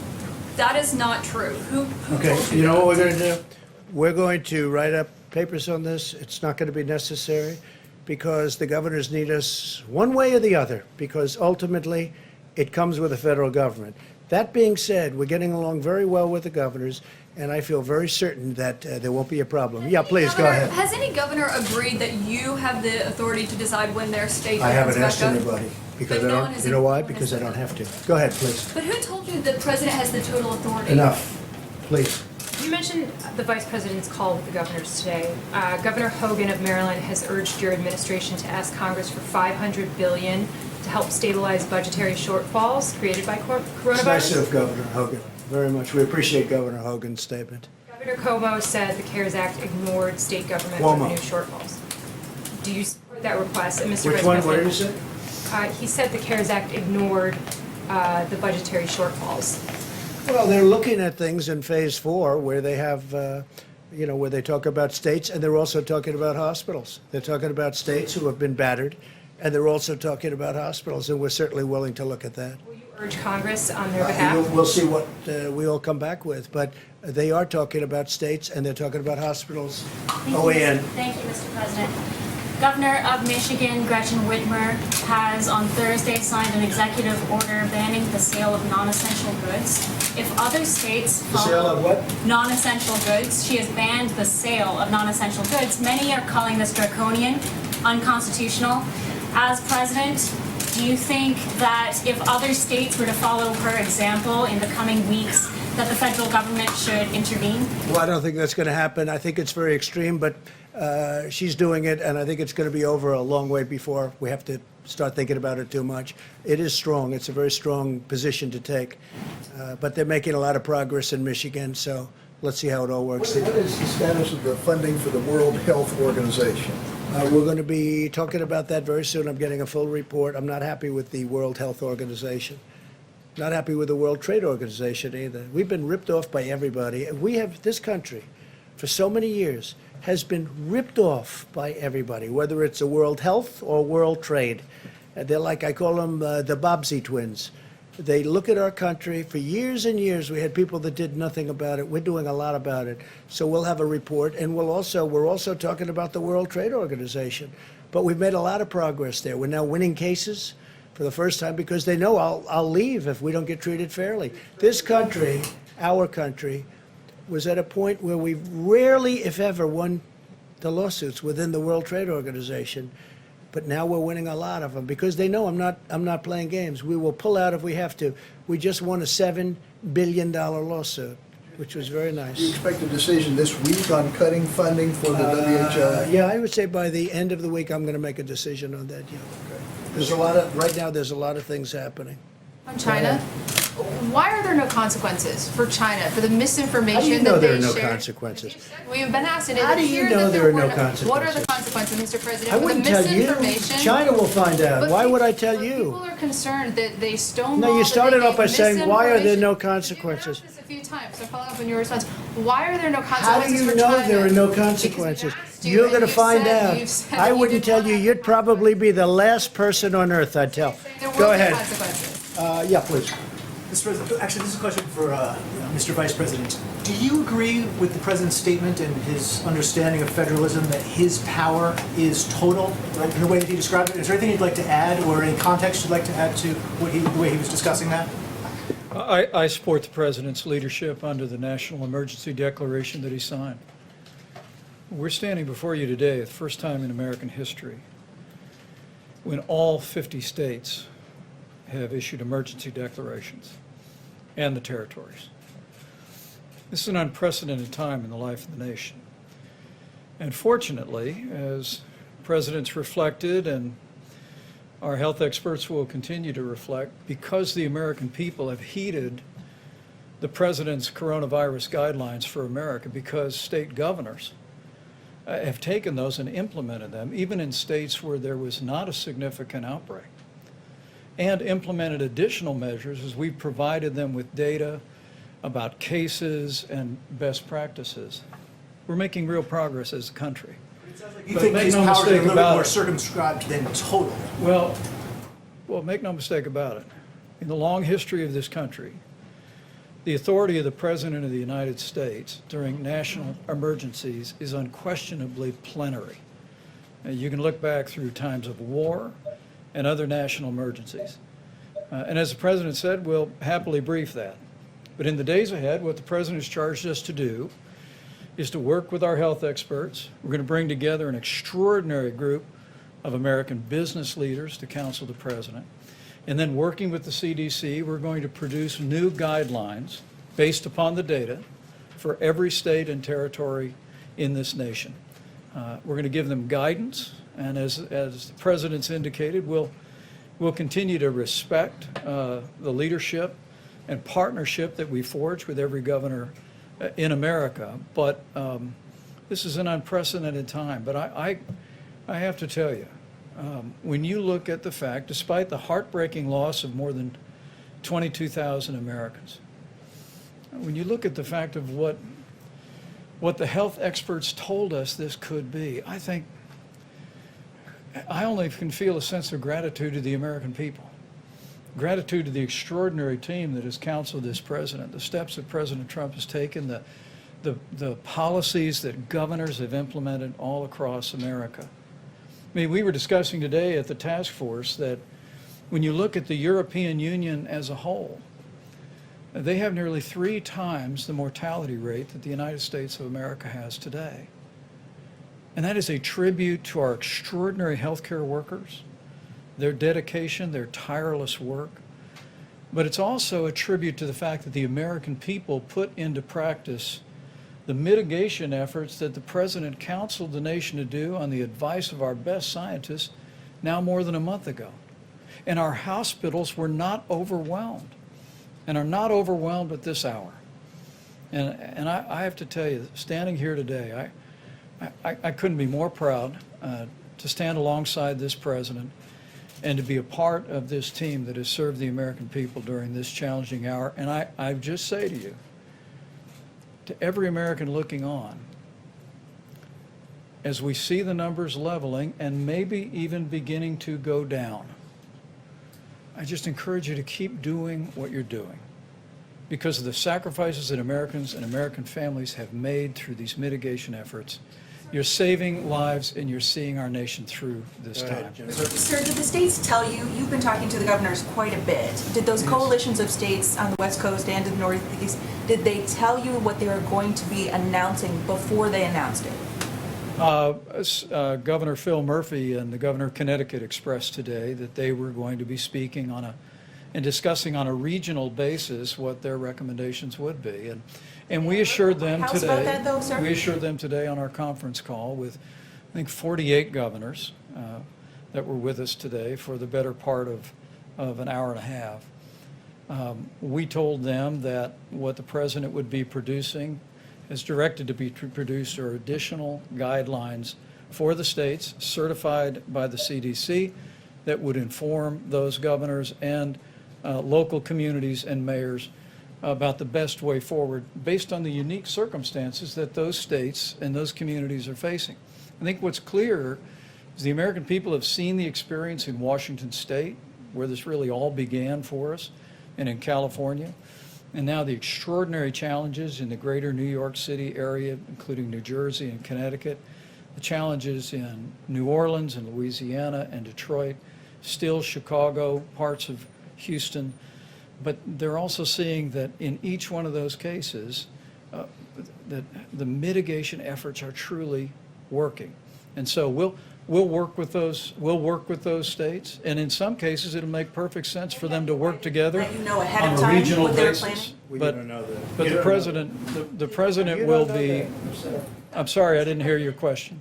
That is not true. Who Okay, told you you know that? what we're going to do? We're going to write up papers on this. It's not going to be necessary because the governors need us one way or the other, because ultimately it comes with the federal government. That being said, we're getting along very well with the governors, and I feel very certain that there won't be a problem. Yeah, please, go ahead. Has any governor agreed that you have the authority to decide when their state I haven't opens asked back up? anybody because But I no one don't. has You know why? Because I don't have to. Go ahead, please. But who told you the president has the total authority? Enough, please. You mentioned the vice president's call with the governors today. Governor Hogan of Maryland has urged your administration to ask Congress for $500 billion to help stabilize budgetary shortfalls created by coronavirus. It's nice of Governor Hogan. Very much. We appreciate Governor Hogan's statement. Governor Cuomo said the CARES Act ignored state government Cuomo. revenue shortfalls. Do you support that request? And Mr. Which Vice one? President, What did you say? he said the CARES Act ignored the budgetary shortfalls. Well, they're looking at things in phase 4 where they have, where they talk about states, and they're also talking about hospitals. They're talking about states who have been battered, and they're also talking about hospitals, and we're certainly willing to look at that. Will you urge Congress on their behalf? We'll see what we all come back with, but they are talking about states, and they're talking about hospitals. OAN. Thank you, Mr. President. Governor of Michigan, Gretchen Whitmer, has on Thursday signed an executive order banning the sale of non-essential goods. If other states The sale of what? non-essential goods, she has banned the sale of non-essential goods. Many are calling this draconian, unconstitutional. As president, do you think that if other states were to follow her example in the coming weeks, that the federal government should intervene? Well, I don't think that's going to happen. I think it's very extreme, but she's doing it, and I think it's going to be over a long way before we have to start thinking about it too much. It is strong. It's a very strong position to take. But they're making a lot of progress in Michigan, so let's see how it all works. What is the status of the funding for the World Health Organization? We're going to be talking about that very soon. I'm getting a full report. I'm not happy with the World Health Organization. Not happy with the World Trade Organization either. We've been ripped off by everybody. This country, for so many years, has been ripped off by everybody, whether it's a World Health or World Trade. They're like, I call them the Bobbsey twins. They look at our country. For years and years, we had people that did nothing about it. We're doing a lot about it. So we'll have a report, and we're also talking about the World Trade Organization. But we've made a lot of progress there. We're now winning cases for the first time because they know I'll leave if we don't get treated fairly. This country, our country, was at a point where we rarely, if ever, won the lawsuits within the World Trade Organization. But now we're winning a lot of them because they know I'm not playing games. We will pull out if we have to. We just won a $7 billion lawsuit, which was very nice. Do you expect a decision this week on cutting funding for the WHO? Yeah, I would say by the end of the week I'm going to make a decision on that. Yeah. Okay. Right now there's a lot of things happening. On China, why are there no consequences for China for the misinformation How do you know that they there are no shared? consequences? We've been asked, and How it do you appeared know that there are no were consequences? What are the consequences, Mr. President, I for the wouldn't tell you. misinformation? China will find out. But Why would I people- tell you? People are concerned that they stonewalled. No, you started off by saying, why are there no consequences? consequences? This a few times, so follow up on your response. Why are there no How do consequences you for know China? there are no consequences? you, You're and going to you find said- out. you said I that you wouldn't did tell not. you. You'd probably be the last person on earth I'd tell. There will Go be ahead. consequences. Yeah, please. Mr. President, actually, this is a question for Mr. Vice President. Do you agree with the President's statement and his understanding of federalism that his power is total, like in the way that he described it? Is there anything you'd like to add or any context you'd like to add to the way he was discussing that? I support the President's leadership under the National Emergency Declaration that he signed. We're standing before you today, the first time in American history, when all 50 states have issued emergency declarations, and the territories. This is an unprecedented time in the life of the nation. And fortunately, as presidents reflected, and our health experts will continue to reflect, because the American people have heeded the president's coronavirus guidelines for America, because state governors have taken those and implemented them, even in states where there was not a significant outbreak, and implemented additional measures as we provided them with data about cases and best practices. We're making real progress as a country. You But think make his no powers are a mistake little bit about more it. circumscribed than total? Well, make no mistake about it. In the long history of this country, the authority of the President of the United States during national emergencies is unquestionably plenary. You can look back through times of war and other national emergencies. And as the President said, we'll happily brief that. But in the days ahead, what the President has charged us to do is to work with our health experts. We're going to bring together an extraordinary group of American business leaders to counsel the President. And then working with the CDC, we're going to produce new guidelines based upon the data for every state and territory in this nation. We're going to give them guidance, and as the President's indicated, we'll continue to respect the leadership and partnership that we forge with every governor in America. But this is an unprecedented time. But I have to tell you, when you look at the fact, despite the heartbreaking loss of more than 22,000 Americans, when you look at the fact of what the health experts told us this could be, I think I only can feel a sense of gratitude to the American people, gratitude to the extraordinary team that has counseled this president, the steps that President Trump has taken, the policies that governors have implemented all across America. I mean, we were discussing today at the task force that when you look at the European Union as a whole, they have nearly 3 times the mortality rate that the United States of America has today. And that is a tribute to our extraordinary healthcare workers, their dedication, their tireless work. but it's also a tribute to the fact that the American people put into practice the mitigation efforts that the President counseled the nation to do on the advice of our best scientists now more than a month ago. And our hospitals were not overwhelmed, and are not overwhelmed at this hour. And I have to tell you, standing here today, I couldn't be more proud to stand alongside this President and to be a part of this team that has served the American people during this challenging hour. And I just say to you, to every American looking on, as we see the numbers leveling and maybe even beginning to go down, I just encourage you to keep doing what you're doing, because of the sacrifices that Americans and American families have made through these mitigation efforts. You're saving lives and you're seeing our nation through this time. Sir, did the states tell you, you've been talking to the governors quite a bit, did those coalitions of states on the West Coast and in the Northeast, did they tell you what they were going to be announcing before they announced it? Governor Phil Murphy and the governor of Connecticut expressed today that they were going to be speaking and discussing on a regional basis what their recommendations would be. And we assured them today. About that, though, sir? We assured them today on our conference call with, I think, 48 governors that were with us today for the better part of an hour and a half. We told them that what the President would be producing, is directed to be produced, are additional guidelines for the states certified by the CDC that would inform those governors and local communities and mayors about the best way forward based on the unique circumstances that those states and those communities are facing. I think what's clear is the American people have seen the experience in Washington State, where this really all began for us, and in California, and now the extraordinary challenges in the greater New York City area, including New Jersey and Connecticut, the challenges in New Orleans and Louisiana and Detroit, still Chicago, parts of Houston. But they're also seeing that in each one of those cases, that the mitigation efforts are truly working. And so we'll work with those states, and in some cases it'll make perfect sense for them to work together Let you know ahead on of a time regional what they're basis. planning? But the president will be. I'm sorry, I didn't hear your question.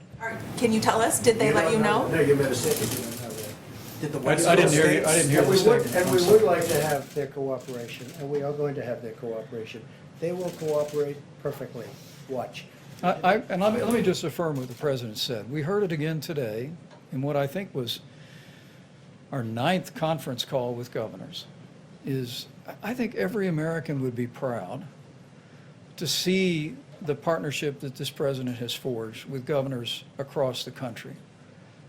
Can you tell us, did they let you know? No, you made a statement, you don't know that. Did the West I didn't hear you. I didn't hear the statement. And we would like to have their cooperation, and we are going to have their cooperation. They will cooperate perfectly. Watch. And let me just affirm what the President said. We heard it again today in what I think was our 9th conference call with governors. I think every American would be proud to see the partnership that this President has forged with governors across the country.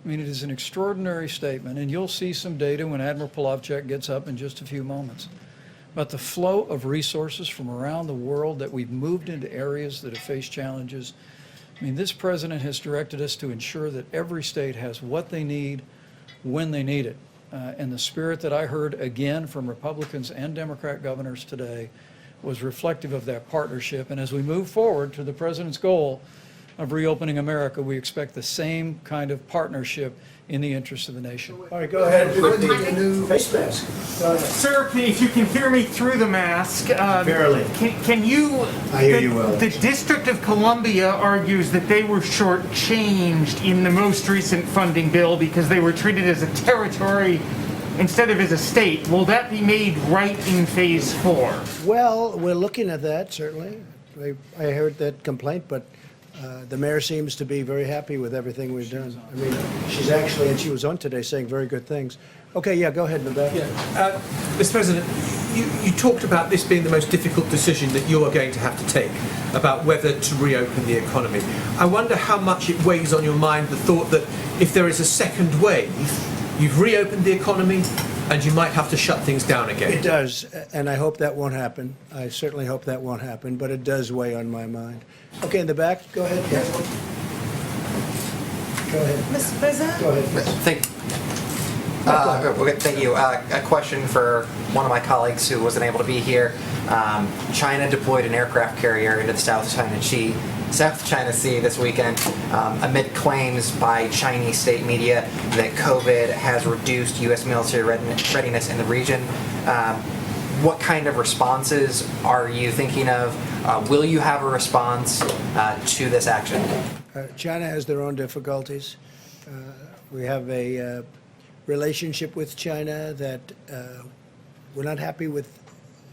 I mean, it is an extraordinary statement, and you'll see some data when Admiral Polovchek gets up in just a few moments. But the flow of resources from around the world that we've moved into areas that have faced challenges. I mean, this President has directed us to ensure that every state has what they need when they need it. And the spirit that I heard again from Republicans and Democrat governors today was reflective of that partnership. And as we move forward to the President's goal of reopening America, we expect the same kind of partnership in the interest of the nation. All right, go ahead with the new face mask. Sir, if you can hear me through the mask. Barely. Can you... I hear you well. The District of Columbia argues that they were shortchanged in the most recent funding bill because they were treated as a territory instead of as a state. Will that be made right in phase 4? Well, we're looking at that, certainly. I heard that complaint, but the mayor seems to be very happy with everything we've done. I mean, she's actually, and she was on today saying very good things. Okay, yeah, go ahead, Nabeel. Yeah. Mr. President, you talked about this being the most difficult decision that you are going to have to take about whether to reopen the economy. I wonder how much it weighs on your mind the thought that if there is a second wave, you've reopened the economy and you might have to shut things down again. It does, and I hope that won't happen. I certainly hope that won't happen, but it does weigh on my mind. Okay, in the back, go ahead. Go ahead. Mr. President? Go ahead. Thank you. A question for one of my colleagues who wasn't able to be here. China deployed an aircraft carrier into the South China Sea this weekend amid claims by Chinese state media that COVID has reduced U.S. military readiness in the region. what kind of responses are you thinking of? Will you have a response to this action? China has their own difficulties. We have a relationship with China that we're not happy with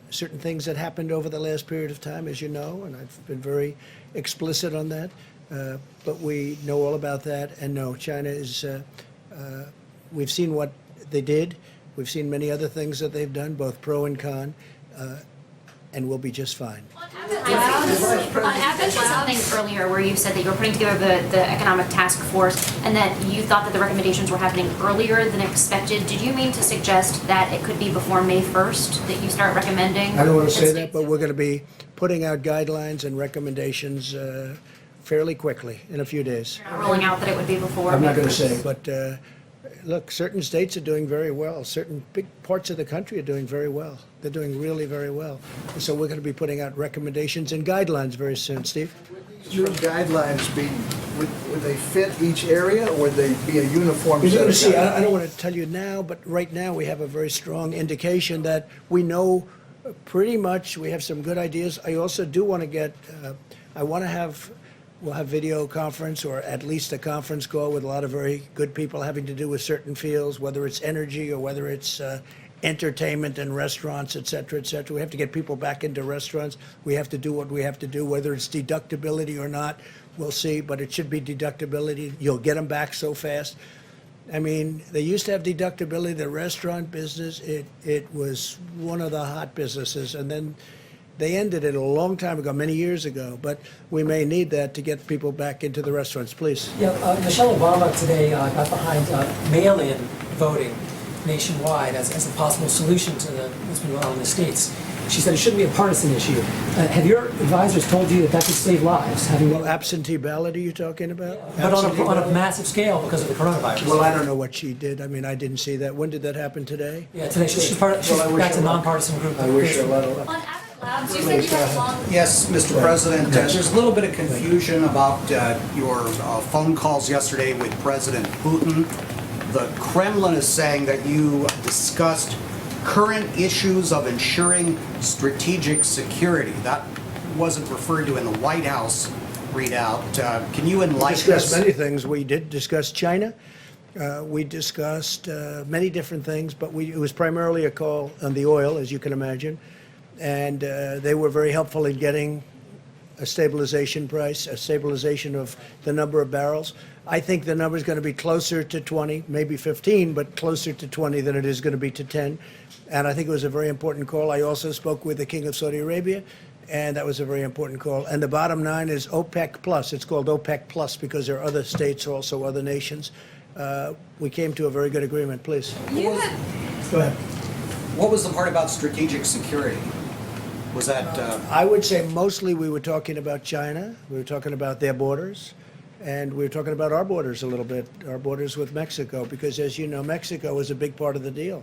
certain things that happened over the last period of time, as you know, and I've been very explicit on that. But we know all about that, and no, China is, we've seen what they did. We've seen many other things that they've done, both pro and con, and we'll be just fine. On Abbott, something earlier where you said that you were putting together the economic task force and that you thought that the recommendations were happening earlier than expected. Did you mean to suggest that it could be before May 1st that you start recommending? I don't want to say that, but we're going to be putting out guidelines and recommendations fairly quickly, in a few days. You're not ruling out that it would be before I'm May not going to 1st. say, but look, certain states are doing very well. Certain big parts of the country are doing very well. They're doing really very well. So we're going to be putting out recommendations and guidelines very soon. Steve? Your guidelines would they fit each area, or would they be a uniform You're set going of to see, guidelines? I don't want to tell you now, but right now we have a very strong indication that we know pretty much, we have some good ideas. I also do want to get, I want to have, we'll have video conference or at least a conference call with a lot of very good people having to do with certain fields, whether it's energy or whether it's entertainment and restaurants, et cetera, et cetera. We have to get people back into restaurants. We have to do what we have to do, whether it's deductibility or not, we'll see, but it should be deductibility. You'll get them back so fast. I mean, they used to have deductibility, the restaurant business, it was one of the hot businesses, and then they ended it a long time ago, many years ago, but we may need that to get people back into the restaurants, please. Yeah, Michelle Obama today got behind mail-in voting nationwide as a possible solution to what's been going on in the States. She said it shouldn't be a partisan issue. Have your advisors told you that that could save lives? Having Well, absentee ballot are you talking about? but on Absentee a ballot? massive scale because of the coronavirus. Well, I don't know what she did. I mean, I didn't see that. When did that happen today? Yeah, today she's part. She's Well, I wish back to her luck. nonpartisan group. I wish her a lot of luck. On Abbott Labs, you said you had long. Yes, Mr. President, there's a little bit of confusion about your phone calls yesterday with President Putin. The Kremlin is saying that you discussed current issues of ensuring strategic security. That wasn't referred to in the White House readout. Can you We enlighten discussed us? many things. We did discuss China. We discussed many different things, but it was primarily a call on the oil, as you can imagine. And they were very helpful in getting a stabilization price, a stabilization of the number of barrels. I think the number is going to be closer to 20, maybe 15, but closer to 20 than it is going to be to 10. And I think it was a very important call. I also spoke with the King of Saudi Arabia, and that was a very important call. And the bottom line is OPEC Plus. It's called OPEC Plus because there are other states, also other nations. We came to a very good agreement. Please. You had Go ahead. What was the part about strategic security? Was that... I would say mostly we were talking about China. We were talking about their borders. And we were talking about our borders a little bit, our borders with Mexico, because as you know, Mexico was a big part of the deal.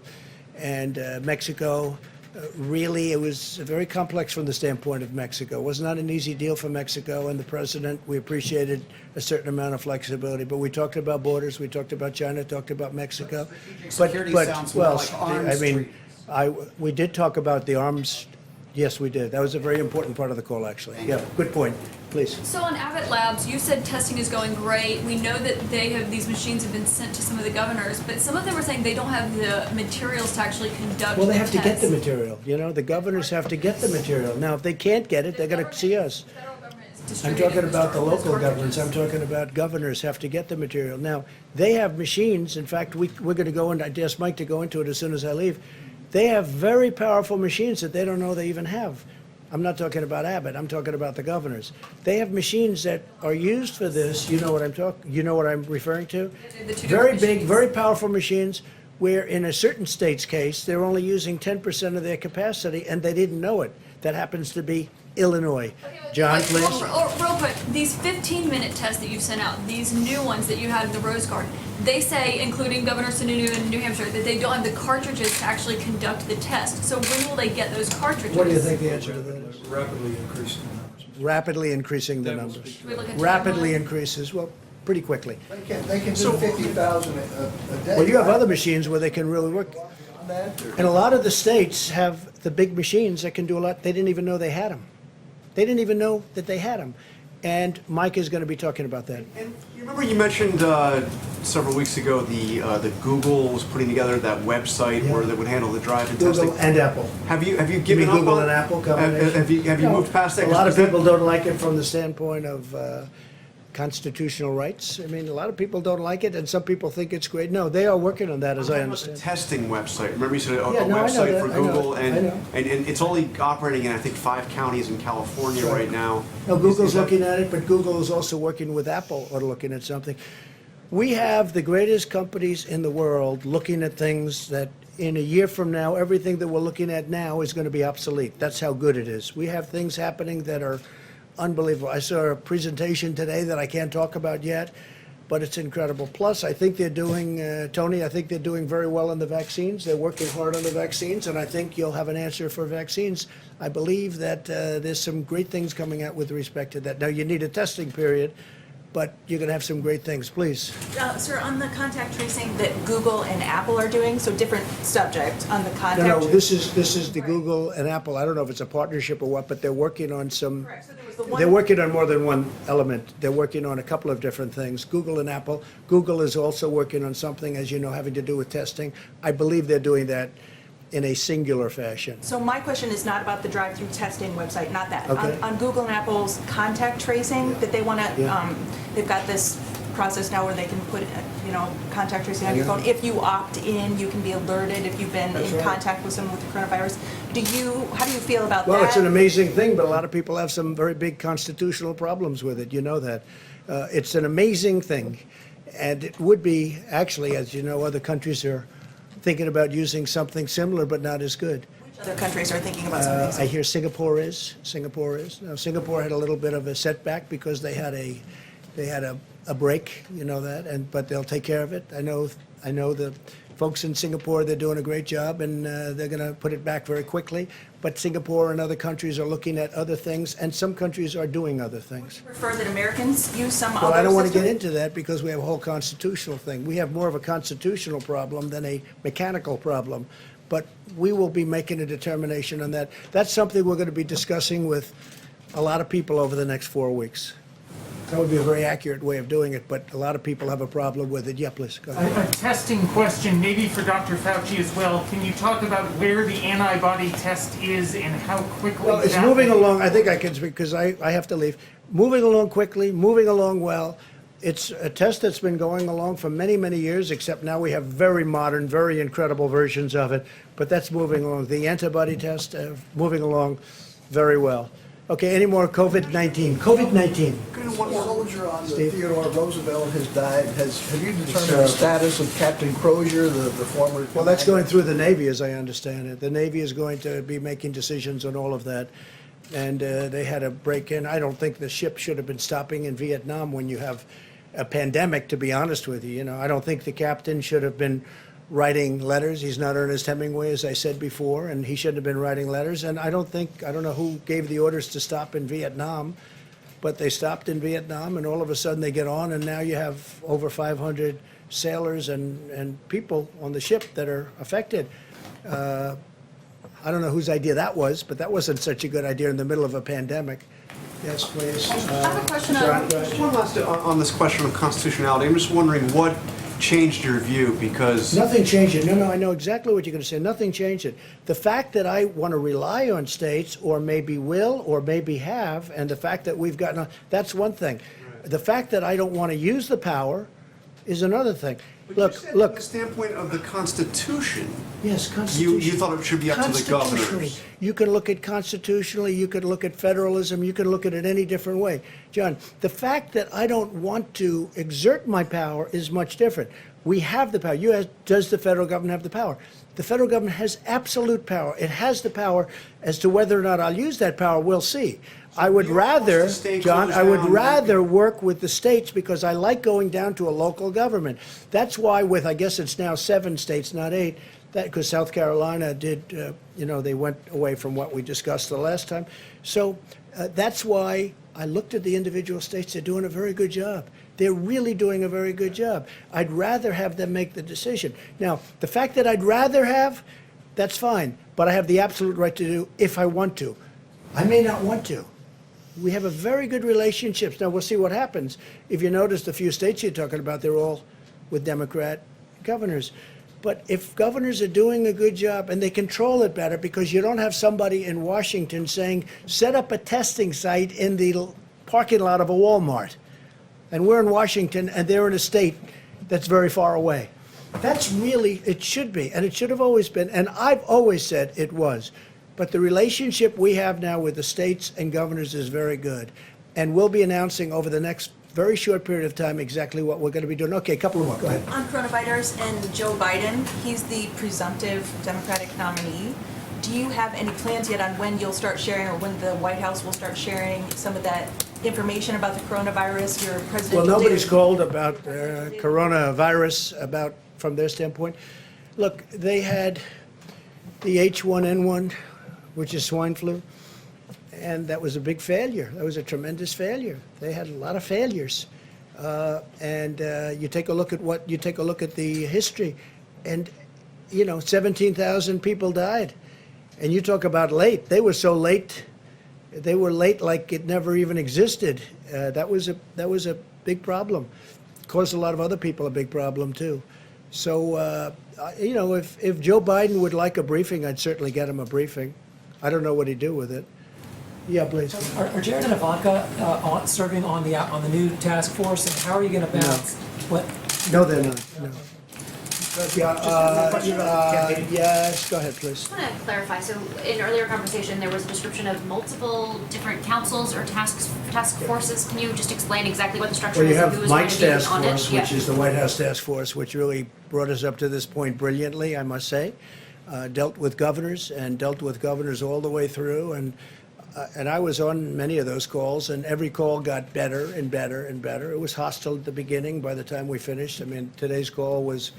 And Mexico, really, it was very complex from the standpoint of Mexico. It was not an easy deal for Mexico, and the president, we appreciated a certain amount of flexibility. But we talked about borders, we talked about China, talked about Mexico. Security sounds more like arms treaties. We did talk about the arms. Yes, we did. That was a very important part of the call, actually. Yeah, good point. Please. So on Abbott Labs, you said testing is going great. We know that these machines have been sent to some of the governors, but some of them are saying they don't have the materials to actually conduct. Well, they have to get tests. the material. You know, the governors have to get the material. Now, if they can't get it, they're going to see us. I'm talking about the local governments. I'm talking about governors have to get the material. Now, they have machines. In fact, we're going to go in. I asked Mike to go into it as soon as I leave. They have very powerful machines that they don't know they even have. I'm not talking about Abbott. I'm talking about the governors. They have machines that are used for this. You know what I'm referring to? Very big, very powerful machines where in a certain state's case, they're only using 10% of their capacity and they didn't know it. That happens to be Illinois. John, please. Real quick, these 15-minute tests that you've sent out, these new ones that you had in the Rose Garden, they say, including Governor Sununu in New Hampshire, that they don't have the cartridges to actually conduct the test. So when will they get those cartridges? What do you think the answer to that is? Rapidly increasing the numbers. Rapidly increasing the numbers. Should we look at Rapidly timeline? increases, well, pretty quickly. They can do 50,000 a day. Well, you have other machines where they can really work. on that? or- And a lot of the states have the big machines that can do a lot. They didn't even know they had them. They didn't even know that they had them. And Mike is going to be talking about that. And you remember you mentioned several weeks ago the Google was putting together that website where they would handle the drive-in testing. Google and Apple. Have you You given mean up Google on and Apple combination? Have you No. moved past that? A lot of Is that- people don't like it from the standpoint of constitutional rights. I mean, a lot of people don't like it, and some people think it's great. No, they are working on that, as I I'm talking about understand. the testing website. Remember you said a Yeah, no, I know website that. for I know. Google, I know. and it's only operating in I think 5 counties in California Sure. right now. No, Is Google's that- looking at it, but Google is also working with Apple or looking at something. We have the greatest companies in the world looking at things that in a year from now, everything that we're looking at now is going to be obsolete. That's how good it is. We have things happening that are unbelievable. I saw a presentation today that I can't talk about yet, but it's incredible. Plus, I think they're doing, Tony, I think they're doing very well on the vaccines. They're working hard on the vaccines, and I think you'll have an answer for vaccines. I believe that there's some great things coming out with respect to that. Now, you need a testing period, but you're going to have some great things. Please. Sir, on the contact tracing that Google and Apple are doing, so different subject on the contact. No, this is the Google and Apple. I don't know if it's a partnership or what, but they're working on some. Correct, so there was the one. They're working on more than one element. They're working on a couple of different things, Google and Apple. Google is also working on something, as you know, having to do with testing. I believe they're doing that in a singular fashion. So my question is not about the drive-through testing website, not that. Okay. On Google and Apple's contact tracing, that they want to, Yeah. they've got this process now where they can put, contact tracing on your Yeah. phone. If you opt in, you can be alerted if you've been That's in right. contact with someone with the coronavirus. How do you feel about that? Well, it's an amazing thing, but a lot of people have some very big constitutional problems with it. You know that. It's an amazing thing. And it would be, actually, as you know, other countries are thinking about using something similar, but not as good. Other countries are thinking about something. I hear Singapore is. Now, Singapore had a little bit of a setback because they had a break, you know that, but they'll take care of it. I know the folks in Singapore, they're doing a great job, and they're going to put it back very quickly. But Singapore and other countries are looking at other things, and some countries are doing other things. Prefer that Americans use some other Well, I don't want to system? get into that because we have a whole constitutional thing. We have more of a constitutional problem than a mechanical problem. But we will be making a determination on that. That's something we're going to be discussing with a lot of people over the next 4 weeks. That would be a very accurate way of doing it, but a lot of people have a problem with it. Yeah, please, go ahead. A testing question, maybe for Dr. Fauci as well. Can you talk about where the antibody test is and how quickly Well, it's that moving will- along. I think I can speak because I have to leave. Moving along quickly, moving along well. It's a test that's been going along for many, many years, except now we have very modern, very incredible versions of it. But that's moving along. The antibody test, moving along very well. Okay, any more COVID-19? COVID-19. One soldier on the Steve? Theodore Roosevelt has died. Have you determined the status of Captain Crozier, the former? Well, that's going through the Navy, as I understand it. The Navy is going to be making decisions on all of that. And they had a break-in. I don't think the ship should have been stopping in Vietnam when you have a pandemic, to be honest with you. You know, I don't think the captain should have been writing letters. He's not Ernest Hemingway, as I said before, and he shouldn't have been writing letters. And I don't know who gave the orders to stop in Vietnam, but they stopped in Vietnam, and all of a sudden they get on, and now you have over 500 sailors and people on the ship that are affected. I don't know whose idea that was, but that wasn't such a good idea in the middle of a pandemic. Yes, please. I have a question John, go ahead. Just one last on this question of constitutionality. I'm just wondering what changed your view because Nothing changed it. No, I know exactly what you're going to say. Nothing changed it. The fact that I want to rely on states, or maybe will, or maybe have, and the fact that we've gotten, that's one thing. The fact that I don't want to use the power is another thing. But you said from the standpoint of the Constitution. Yes, Constitution. You thought it should be up to the Constitutionally. governors. You can look at constitutionally, you could look at federalism, you can look at it any different way. John, the fact that I don't want to exert my power is much different. We have the power. Does the federal government have the power? The federal government has absolute power. It has the power. As to whether or not I'll use that power, we'll see. I would rather, John, I would rather work with the states because I like going down to a local government. That's why with, I guess it's now 7 states, not 8, because South Carolina did, they went away from what we discussed the last time. So that's why I looked at the individual states. They're doing a very good job. They're really doing a very good job. I'd rather have them make the decision. Now, the fact that I'd rather have, that's fine, but I have the absolute right to do if I want to. I may not want to. We have a very good relationship. Now, we'll see what happens. If you notice, the few states you're talking about, they're all with Democrat governors. But if governors are doing a good job and they control it better, because you don't have somebody in Washington saying, set up a testing site in the parking lot of a Walmart. And we're in Washington and they're in a state that's very far away. That's really, it should be, and it should have always been, and I've always said it was. But the relationship we have now with the states and governors is very good. And we'll be announcing over the next very short period of time exactly what we're going to be doing. Okay, a couple of more. Go ahead. On coronavirus and Joe Biden, he's the presumptive Democratic nominee. Do you have any plans yet on when you'll start sharing, or when the White House will start sharing some of that information about the coronavirus, your presidential Well, nobody's data? called about coronavirus, about from their standpoint. Look, they had the H1N1, which is swine flu, and that was a big failure. That was a tremendous failure. They had a lot of failures, and you take a look at the history, and 17,000 people died, and you talk about late. They were so late. They were late like it never even existed. That was a big problem. Caused a lot of other people a big problem too. So if Joe Biden would like a briefing, I'd certainly get him a briefing. I don't know what he'd do with it. Yeah, please. Are Jared and Ivanka serving on the new task force, and how are you going to balance what? No, they're not. No. Yes, go ahead, please. I want to clarify. So, in earlier conversation, there was a description of multiple different councils or task forces. Can you just explain exactly what the structure Well, you is and have who is going Mike's to be task on it? force, which is the White House task force, which really brought us up to this point brilliantly, I must say. Dealt with governors all the way through, and I was on many of those calls, and every call got better and better and better. It was hostile at the beginning. By the time we finished, I mean, today's call was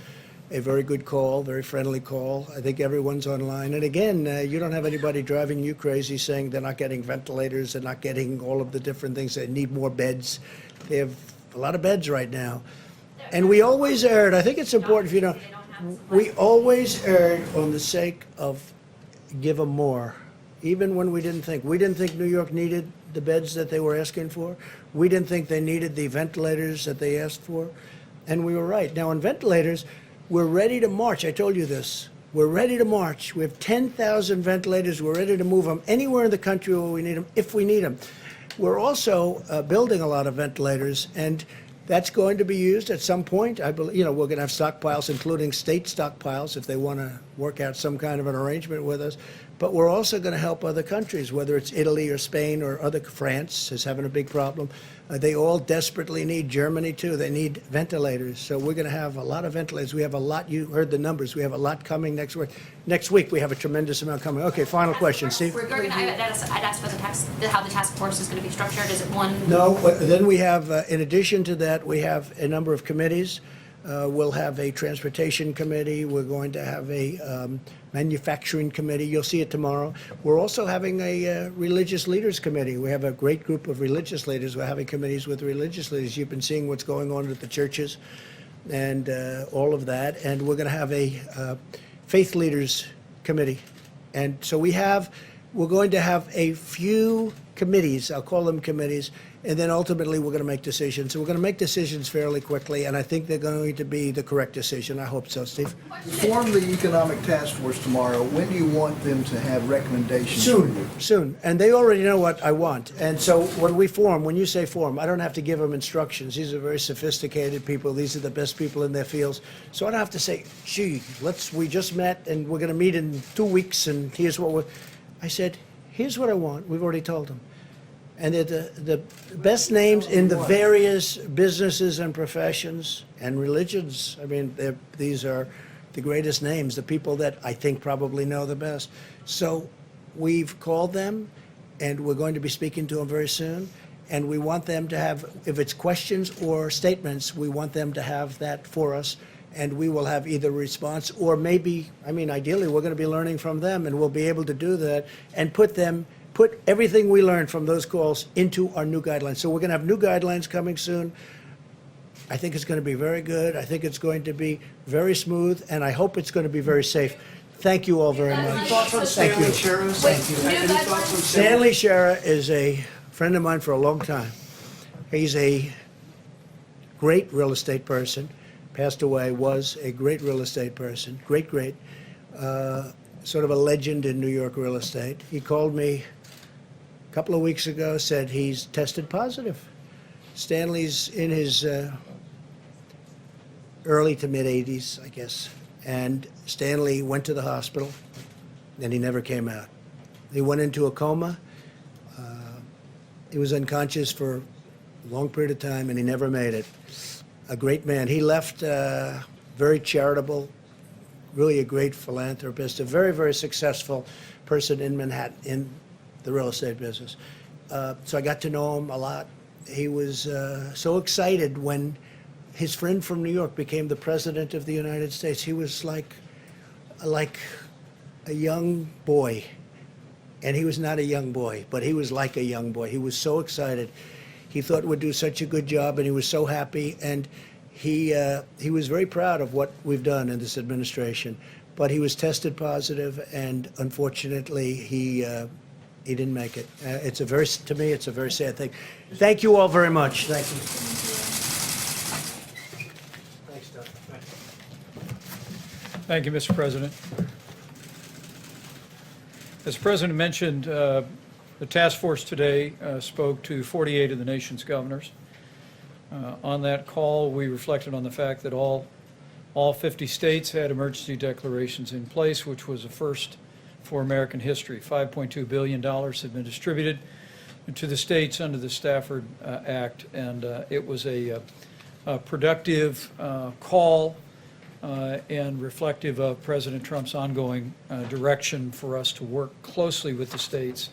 a very good call, very friendly call. I think everyone's online. And again, you don't have anybody driving you crazy saying they're not getting ventilators, they're not getting all of the different things. They need more beds. They have a lot of beds right now. And we always erred, I think it's important, we always erred on the sake of give them more, even when we didn't think. We didn't think New York needed the beds that they were asking for. We didn't think they needed the ventilators that they asked for. And we were right. Now, on ventilators, we're ready to march. I told you this. We're ready to march. We have 10,000 ventilators. We're ready to move them anywhere in the country where we need them, if we need them. We're also building a lot of ventilators, and that's going to be used at some point. I believe, we're going to have stockpiles, including state stockpiles, if they want to work out some kind of an arrangement with us. But we're also going to help other countries, whether it's Italy or Spain or France is having a big problem. They all desperately need, Germany too, they need ventilators. So we're going to have a lot of ventilators. We have a lot, you heard the numbers, we have a lot coming next week. Next week we have a tremendous amount coming. Okay, final question, Steve. I'd ask about how the task force is going to be structured. Is it one? No, but then we have, in addition to that, we have a number of committees. We'll have a transportation committee. We're going to have a manufacturing committee. You'll see it tomorrow. We're also having a religious leaders committee. We have a great group of religious leaders. We're having committees with religious leaders. You've been seeing what's going on at the churches and all of that. And we're going to have a faith leaders committee. And so we're going to have a few committees. I'll call them committees. And then ultimately, we're going to make decisions. So we're going to make decisions fairly quickly, and I think they're going to be the correct decision. I hope so, Steve. Form the economic task force tomorrow. When do you want them to have recommendations? Soon. And they already know what I want. And so when you say form, I don't have to give them instructions. These are very sophisticated people. These are the best people in their fields. So I don't have to say, gee, we just met, and we're going to meet in 2 weeks, and here's what I said, here's what I want. We've already told them. And they're the best names in the various businesses and professions and religions. I mean, these are the greatest names, the people that I think probably know the best. So we've called them, and we're going to be speaking to them very soon. And we want them to have, if it's questions or statements, we want them to have that for us. And we will have either response or maybe, ideally, we're going to be learning from them, and we'll be able to do that and put everything we learned from those calls into our new guidelines. So we're going to have new guidelines coming soon. I think it's going to be very good. I think it's going to be very smooth, and I hope it's going to be very safe. Thank you all very much. Any thoughts on Thank Stanley you. Shera? Thank you. Any thoughts on Stanley Shera is a friend of mine for a long time. He's a great real estate person. Passed away, was a great real estate person. Great. Sort of a legend in New York real estate. He called me a couple of weeks ago, said he's tested positive. Stanley's in his early to mid 80s, I guess. And Stanley went to the hospital, and he never came out. He went into a coma. He was unconscious for a long period of time, and he never made it. A great man. He left very charitable, really a great philanthropist, a very, very successful person in Manhattan in the real estate business. So I got to know him a lot. He was so excited when his friend from New York became the president of the United States. He was like a young boy. And he was not a young boy, but he was like a young boy. He was so excited. He thought would do such a good job, and he was so happy. And he was very proud of what we've done in this administration. But he was tested positive, and unfortunately, he didn't make it. To me, it's a very sad thing. Thank you all very much. Thank you. Thanks, Doug. Thank you, Mr. President. As the President mentioned, the task force today spoke to 48 of the nation's governors. On that call, we reflected on the fact that all 50 states had emergency declarations in place, which was a first for American history. $5.2 billion had been distributed to the states under the Stafford Act, and it was a productive call and reflective of President Trump's ongoing direction for us to work closely with the states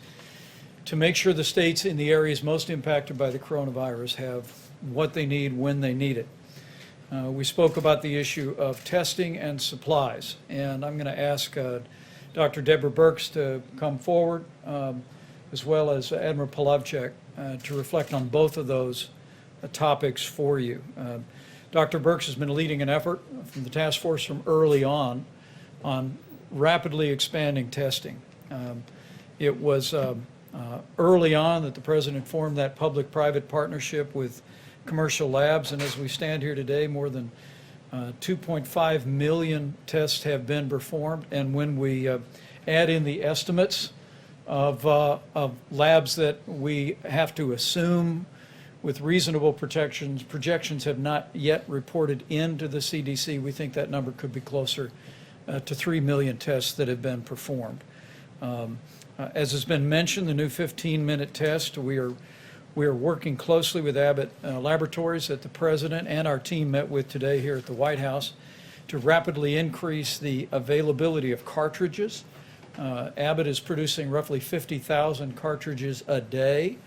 to make sure the states in the areas most impacted by the coronavirus have what they need when they need it. We spoke about the issue of testing and supplies, and I'm going to ask Dr. Deborah Birx to come forward, as well as Admiral Polovchek, to reflect on both of those topics for you. Dr. Birx has been leading an effort from the task force from early on rapidly expanding testing. It was early on that the President formed that public-private partnership with commercial labs, and as we stand here today, more than 2.5 million tests have been performed, and when we add in the estimates of labs that we have to assume with reasonable projections have not yet reported into the CDC, we think that number could be closer to 3 million tests that have been performed. As has been mentioned, the new 15-minute test, we are working closely with Abbott Laboratories that the President and our team met with today here at the White House to rapidly increase the availability of cartridges. Abbott is producing roughly 50,000 cartridges a day.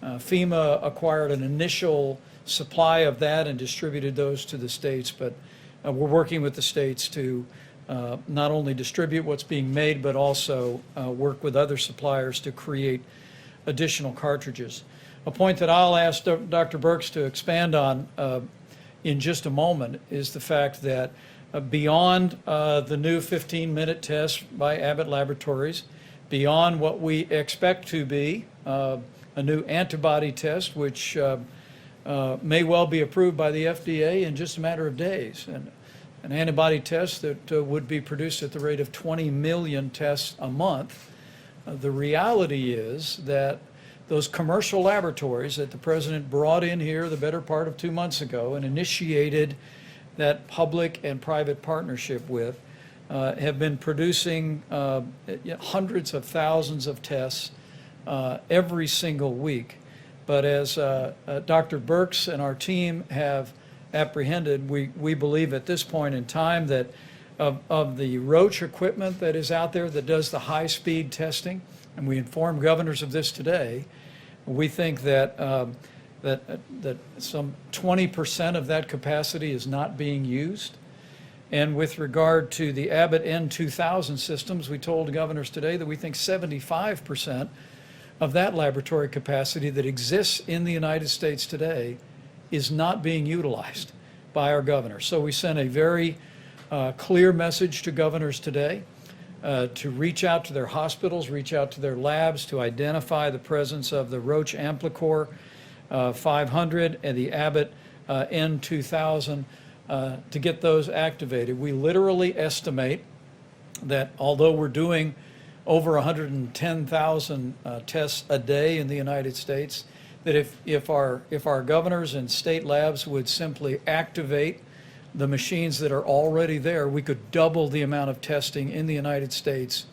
FEMA acquired an initial supply of that and distributed those to the states, but we're working with the states to not only distribute what's being made, but also work with other suppliers to create additional cartridges. A point that I'll ask Dr. Birx to expand on in just a moment is the fact that beyond the new 15-minute test by Abbott Laboratories, beyond what we expect to be a new antibody test, which may well be approved by the FDA in just a matter of days. And an antibody test that would be produced at the rate of 20 million tests a month. The reality is that those commercial laboratories that the President brought in here the better part of 2 months ago and initiated that public and private partnership with have been producing hundreds of thousands of tests every single week. But as Dr. Birx and our team have apprehended, we believe at this point in time that of the Roche equipment that is out there that does the high-speed testing, and we informed governors of this today, we think that that some 20% of that capacity is not being used. And with regard to the Abbott N2000 systems, we told governors today that we think 75% of that laboratory capacity that exists in the United States today is not being utilized. by our governor. So we sent a very clear message to governors today to reach out to their hospitals, reach out to their labs to identify the presence of the Roche Amplicor 500 and the Abbott N2000 to get those activated. We literally estimate that although we're doing over 110,000 tests a day in the United States, that if our governors and state labs would simply activate the machines that are already there, we could double the amount of testing in the United States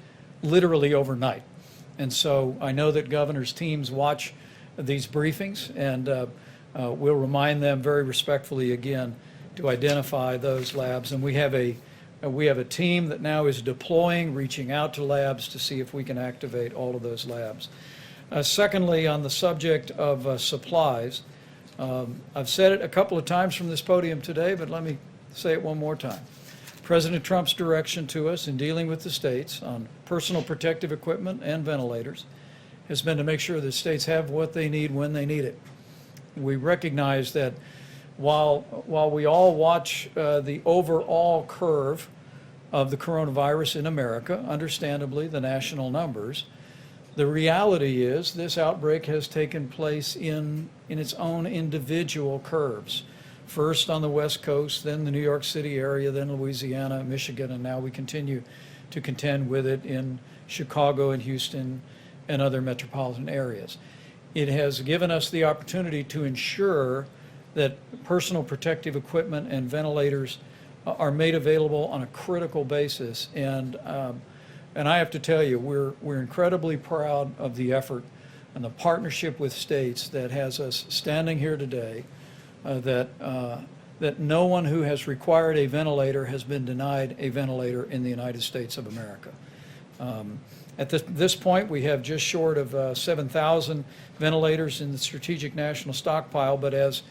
literally overnight. And so I know that governors' teams watch these briefings, and we'll remind them very respectfully again to identify those labs. And we have a team that now is deploying, reaching out to labs to see if we can activate all of those labs. Secondly, on the subject of supplies, I've said it a couple of times from this podium today, but let me say it one more time. President Trump's direction to us in dealing with the states on personal protective equipment and ventilators has been to make sure that states have what they need when they need it. We recognize that while we all watch the overall curve of the coronavirus in America, understandably the national numbers, the reality is this outbreak has taken place in its own individual curves. First on the West Coast, then the New York City area, then Louisiana, Michigan, and now we continue to contend with it in Chicago and Houston and other metropolitan areas. It has given us the opportunity to ensure that personal protective equipment and ventilators are made available on a critical basis. And I have to tell you, we're incredibly proud of the effort and the partnership with states that has us standing here today, that no one who has required a ventilator has been denied a ventilator in the United States of America. At this point, we have just short of 7,000 ventilators in the Strategic National Stockpile, but as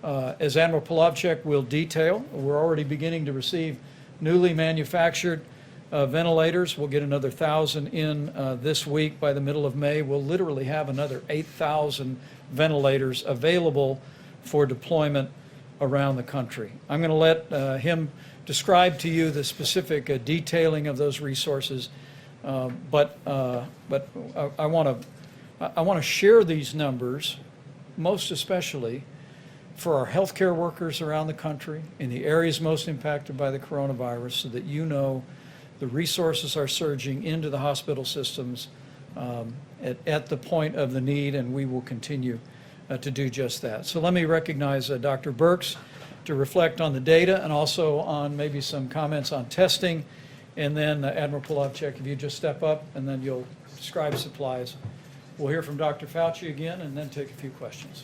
Admiral Polovchek will detail, we're already beginning to receive newly manufactured ventilators. We'll get another 1,000 in this week. By the middle of May, we'll literally have another 8,000 ventilators available for deployment around the country. I'm going to let him describe to you the specific detailing of those resources, but I want to share these numbers, most especially for our healthcare workers around the country in the areas most impacted by the coronavirus, so that you know the resources are surging into the hospital systems at the point of the need, and we will continue to do just that. So let me recognize Dr. Birx to reflect on the data and also on maybe some comments on testing. And then Admiral Polovchek, if you just step up and then you'll describe supplies. We'll hear from Dr. Fauci again and then take a few questions.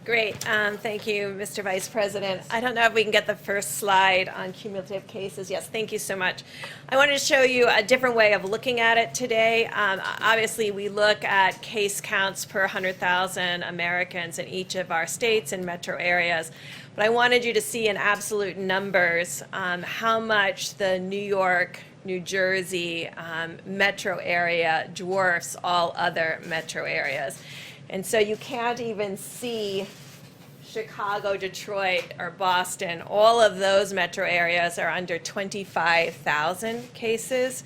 Great. Thank you, Mr. Vice President. I don't know if we can get the first slide on cumulative cases. Yes, thank you so much. I wanted to show you a different way of looking at it today. Obviously, we look at case counts per 100,000 Americans in each of our states and metro areas. But I wanted you to see in absolute numbers how much the New York, New Jersey metro area dwarfs all other metro areas. And so you can't even see Chicago, Detroit, or Boston. All of those metro areas are under 25,000 cases.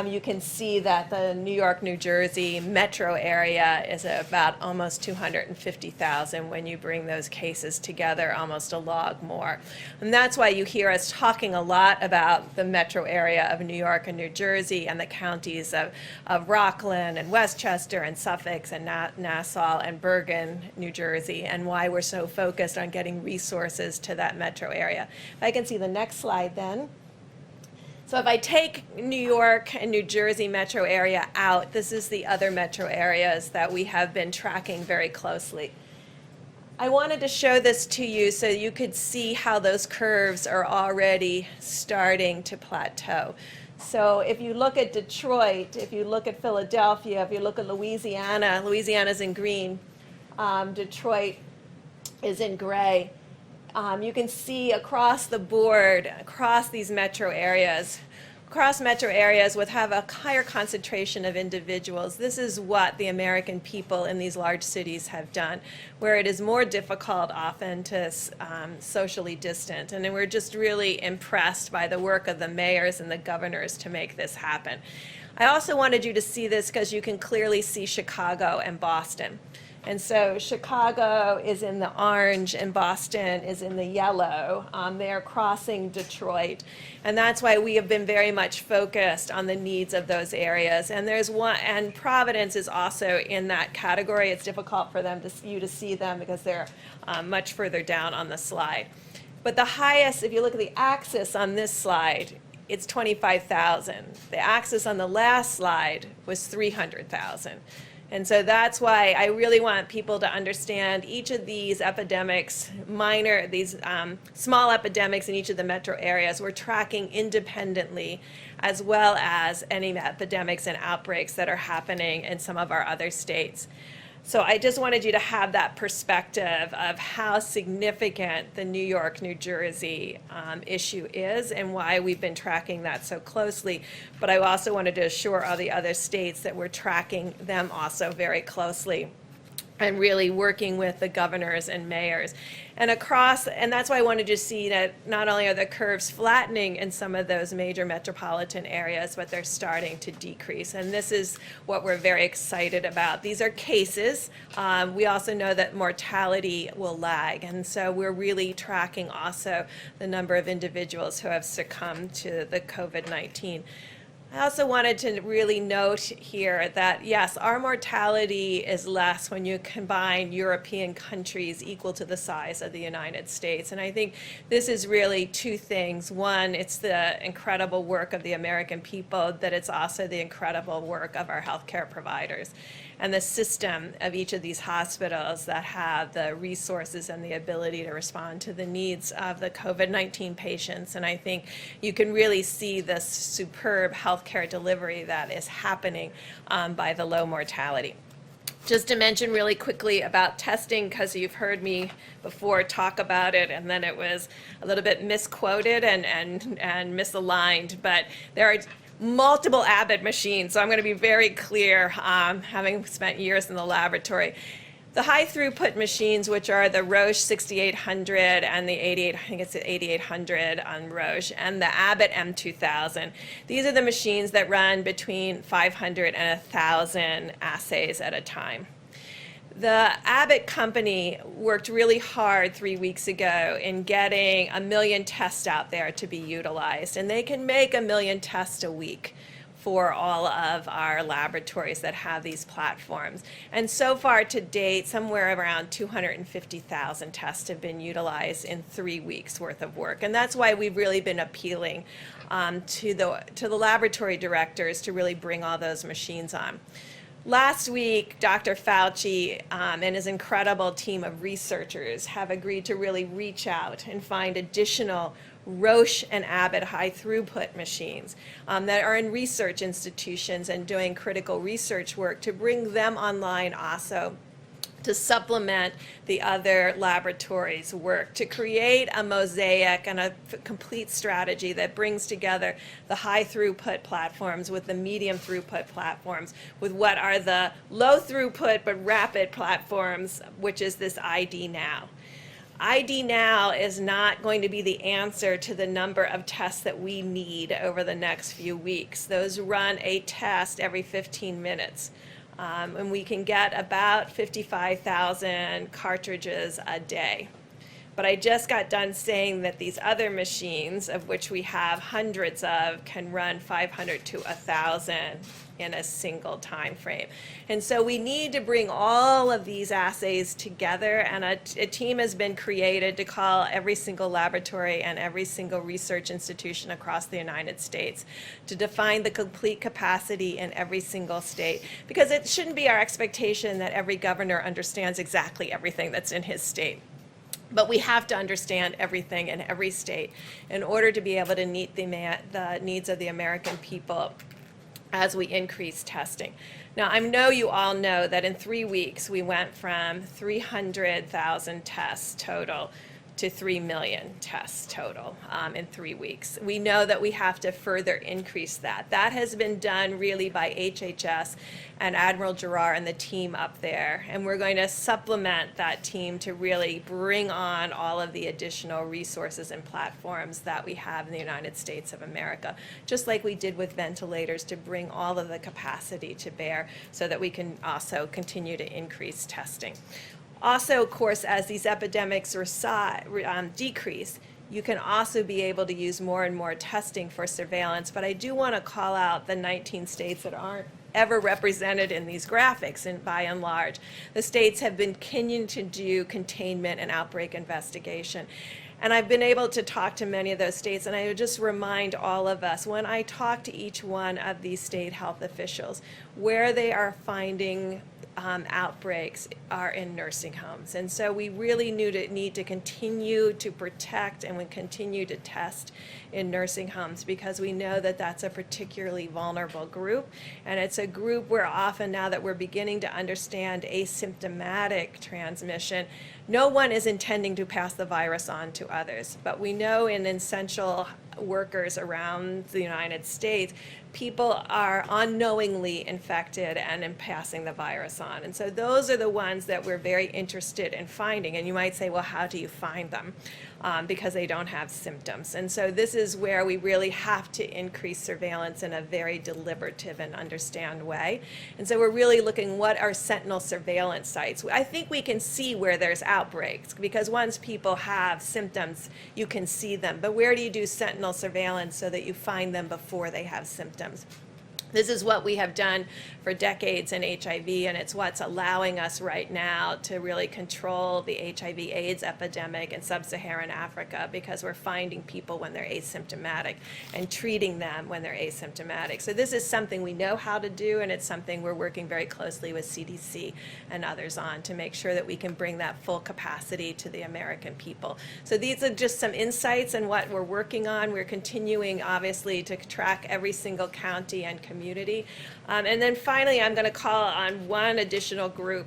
You can see that the New York, New Jersey metro area is about almost 250,000 when you bring those cases together, almost a log more. And that's why you hear us talking a lot about the metro area of New York and New Jersey and the counties of Rockland and Westchester and Suffolk and Nassau and Bergen, New Jersey, and why we're so focused on getting resources to that metro area. If I can see the next slide then. So if I take New York and New Jersey metro area out, this is the other metro areas that we have been tracking very closely. I wanted to show this to you so you could see how those curves are already starting to plateau. So if you look at Detroit, if you look at Philadelphia, if you look at Louisiana, Louisiana's in green, Detroit is in gray. You can see across the board, across these metro areas, across metro areas would have a higher concentration of individuals. This is what the American people in these large cities have done, where it is more difficult often to socially distant. And we're just really impressed by the work of the mayors and the governors to make this happen. I also wanted you to see this because you can clearly see Chicago and Boston. And so Chicago is in the orange and Boston is in the yellow. They're crossing Detroit. And that's why we have been very much focused on the needs of those areas. And there's one, and Providence is also in that category. It's difficult for you to see them because they're much further down on the slide. But the highest, if you look at the axis on this slide, it's 25,000. The axis on the last slide was 300,000. And so that's why I really want people to understand each of these epidemics, small epidemics in each of the metro areas, we're tracking independently, as well as any epidemics and outbreaks that are happening in some of our other states. So I just wanted you to have that perspective of how significant the New York, New Jersey issue is and why we've been tracking that so closely. But I also wanted to assure all the other states that we're tracking them also very closely and really working with the governors and mayors. And that's why I wanted to see that not only are the curves flattening in some of those major metropolitan areas, but they're starting to decrease. And this is what we're very excited about. These are cases. We also know that mortality will lag. And so we're really tracking also the number of individuals who have succumbed to the COVID-19. I also wanted to really note here that, yes, our mortality is less when you combine European countries equal to the size of the United States. And I think this is really two things. One, it's the incredible work of the American people, that it's also the incredible work of our healthcare providers and the system of each of these hospitals that have the resources and the ability to respond to the needs of the COVID-19 patients. And I think you can really see this superb healthcare delivery that is happening by the low mortality. Just to mention really quickly about testing, because you've heard me before talk about it, and then it was a little bit misquoted and misaligned, but there are multiple Abbott machines, so I'm going to be very clear, having spent years in the laboratory. The high throughput machines, which are the Roche 6800 and the 8800 on Roche, and the Abbott M2000, these are the machines that run between 500 and 1,000 assays at a time. The Abbott company worked really hard 3 weeks ago in getting 1 million tests out there to be utilized, and they can make 1 million tests a week for all of our laboratories that have these platforms. And so far to date, somewhere around 250,000 tests have been utilized in 3 weeks worth of work. And that's why we've really been appealing to the laboratory directors to really bring all those machines on. Last week, Dr. Fauci and his incredible team of researchers have agreed to really reach out and find additional Roche and Abbott high throughput machines that are in research institutions and doing critical research work, to bring them online also, to supplement the other laboratories' work, to create a mosaic and a complete strategy that brings together the high throughput platforms with the medium throughput platforms, with what are the low throughput but rapid platforms, which is this ID Now. ID Now is not going to be the answer to the number of tests that we need over the next few weeks. Those run a test every 15 minutes. And we can get about 55,000 cartridges a day. But I just got done saying that these other machines, of which we have hundreds of, can run 500 to 1,000 in a single time frame. And so we need to bring all of these assays together, and a team has been created to call every single laboratory and every single research institution across the United States to define the complete capacity in every single state, because it shouldn't be our expectation that every governor understands exactly everything that's in his state. But we have to understand everything in every state in order to be able to meet the needs of the American people as we increase testing. Now, I know you all know that in 3 weeks we went from 300,000 tests total to 3 million tests total in 3 weeks. We know that we have to further increase that. That has been done really by HHS and Admiral Giroir and the team up there. And we're going to supplement that team to really bring on all of the additional resources and platforms that we have in the United States of America, just like we did with ventilators, to bring all of the capacity to bear so that we can also continue to increase testing. Also, of course, as these epidemics decrease, you can also be able to use more and more testing for surveillance. But I do want to call out the 19 states that aren't ever represented in these graphics, and by and large. The states have been continuing to do containment and outbreak investigation. And I've been able to talk to many of those states, and I would just remind all of us, when I talk to each one of these state health officials, where they are finding outbreaks are in nursing homes. And so we really need to continue to protect and we continue to test in nursing homes, because we know that that's a particularly vulnerable group. And it's a group where often, now that we're beginning to understand asymptomatic transmission, no one is intending to pass the virus on to others. But we know in essential workers around the United States, people are unknowingly infected and passing the virus on. And so those are the ones that we're very interested in finding. And you might say, well, how do you find them? Because they don't have symptoms. And so this is where we really have to increase surveillance in a very deliberative and understand way. And so we're really looking, what are sentinel surveillance sites? I think we can see where there's outbreaks, because once people have symptoms, you can see them. But where do you do sentinel surveillance so that you find them before they have symptoms? This is what we have done for decades in HIV, and it's what's allowing us right now to really control the HIV/AIDS epidemic in sub-Saharan Africa, because we're finding people when they're asymptomatic and treating them when they're asymptomatic. So this is something we know how to do, and it's something we're working very closely with CDC and others on to make sure that we can bring that full capacity to the American people. So these are just some insights on what we're working on. We're continuing, obviously, to track every single county and community. And then finally, I'm going to call on one additional group.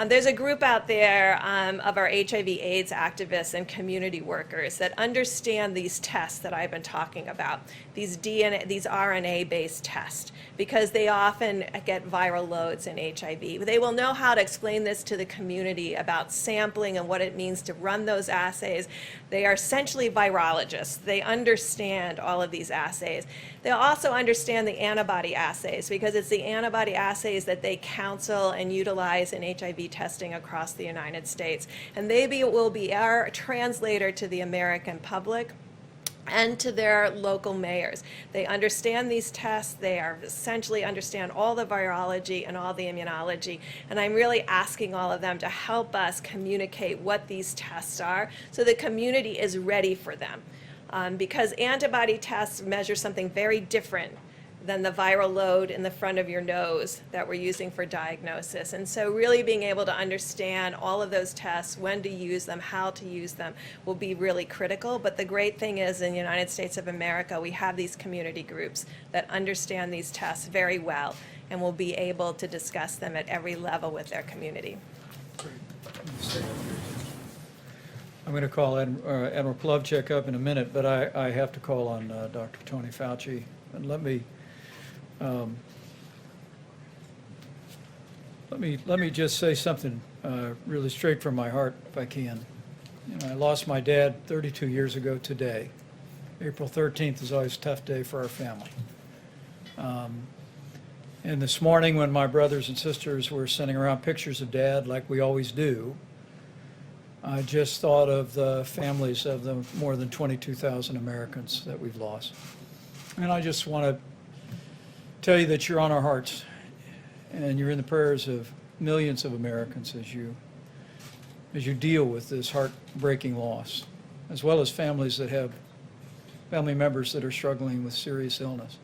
There's a group out there of our HIV/AIDS activists and community workers that understand these tests that I've been talking about, these RNA-based tests, because they often get viral loads in HIV. They will know how to explain this to the community about sampling and what it means to run those assays. They are essentially virologists. They understand all of these assays. They'll also understand the antibody assays, because it's the antibody assays that they counsel and utilize in HIV testing across the United States. And they will be our translator to the American public and to their local mayors. They understand these tests. They are essentially understand all the virology and all the immunology. And I'm really asking all of them to help us communicate what these tests are so the community is ready for them. Because antibody tests measure something very different than the viral load in the front of your nose that we're using for diagnosis. And so really being able to understand all of those tests, when to use them, how to use them, will be really critical. But the great thing is, in the United States of America, we have these community groups that understand these tests very well and will be able to discuss them at every level with their community. I'm going to call Admiral Plavchik up in a minute, but I have to call on Dr. Tony Fauci. And let me just say something really straight from my heart, if I can. You know, I lost my dad 32 years ago today. April 13th is always a tough day for our family. And this morning, when my brothers and sisters were sending around pictures of Dad, like we always do, I just thought of the families of the more than 22,000 Americans that we've lost. And I just want to tell you that you're on our hearts, and you're in the prayers of millions of Americans as you deal with this heartbreaking loss, as well as families that have family members that are struggling with serious illness.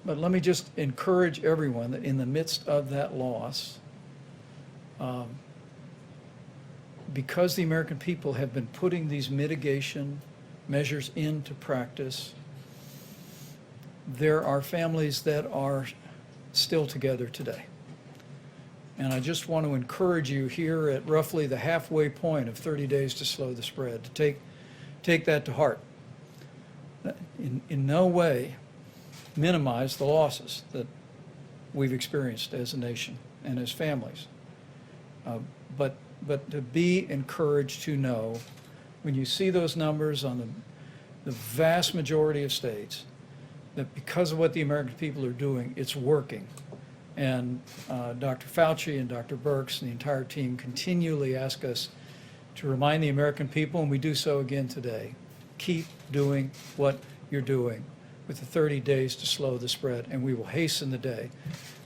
But let me just encourage everyone that in the midst of that loss, because the American people have been putting these mitigation measures into practice, there are families that are still together today. And I just want to encourage you here at roughly the halfway point of 30 days to slow the spread to take that to heart. In no way minimize the losses that we've experienced as a nation and as families. But to be encouraged to know, when you see those numbers on the vast majority of states, that because of what the American people are doing, it's working. And Dr. Fauci and Dr. Birx and the entire team continually ask us to remind the American people, and we do so again today, keep doing what you're doing with the 30 days to slow the spread, and we will hasten the day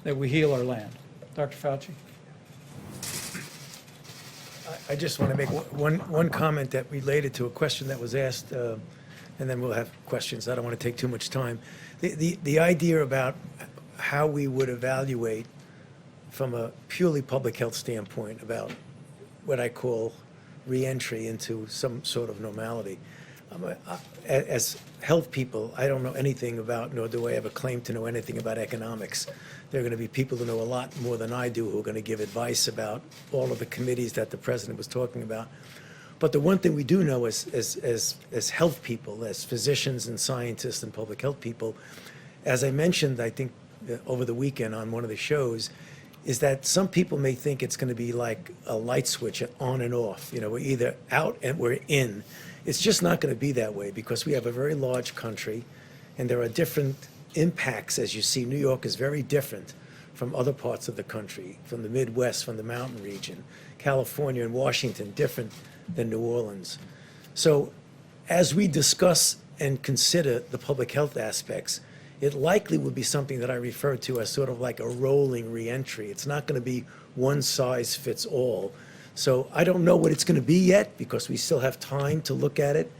that we heal our land. Dr. Fauci? I just want to make one comment that related to a question that was asked, and then we'll have questions. I don't want to take too much time. The idea about how we would evaluate from a purely public health standpoint about what I call reentry into some sort of normality. As health people, I don't know anything about, nor do I have a claim to know anything about economics. There are going to be people who know a lot more than I do who are going to give advice about all of the committees that the president was talking about. But the one thing we do know as health people, as physicians and scientists and public health people, as I mentioned, I think over the weekend on one of the shows, is that some people may think it's going to be like a light switch on and off. You know, we're either out and we're in. It's just not going to be that way because we have a very large country and there are different impacts. As you see, New York is very different from other parts of the country, from the Midwest, from the mountain region. California and Washington, different than New Orleans. So as we discuss and consider the public health aspects, it likely would be something that I refer to as sort of like a rolling reentry. It's not going to be one size fits all. So I don't know what it's going to be yet because we still have time to look at it.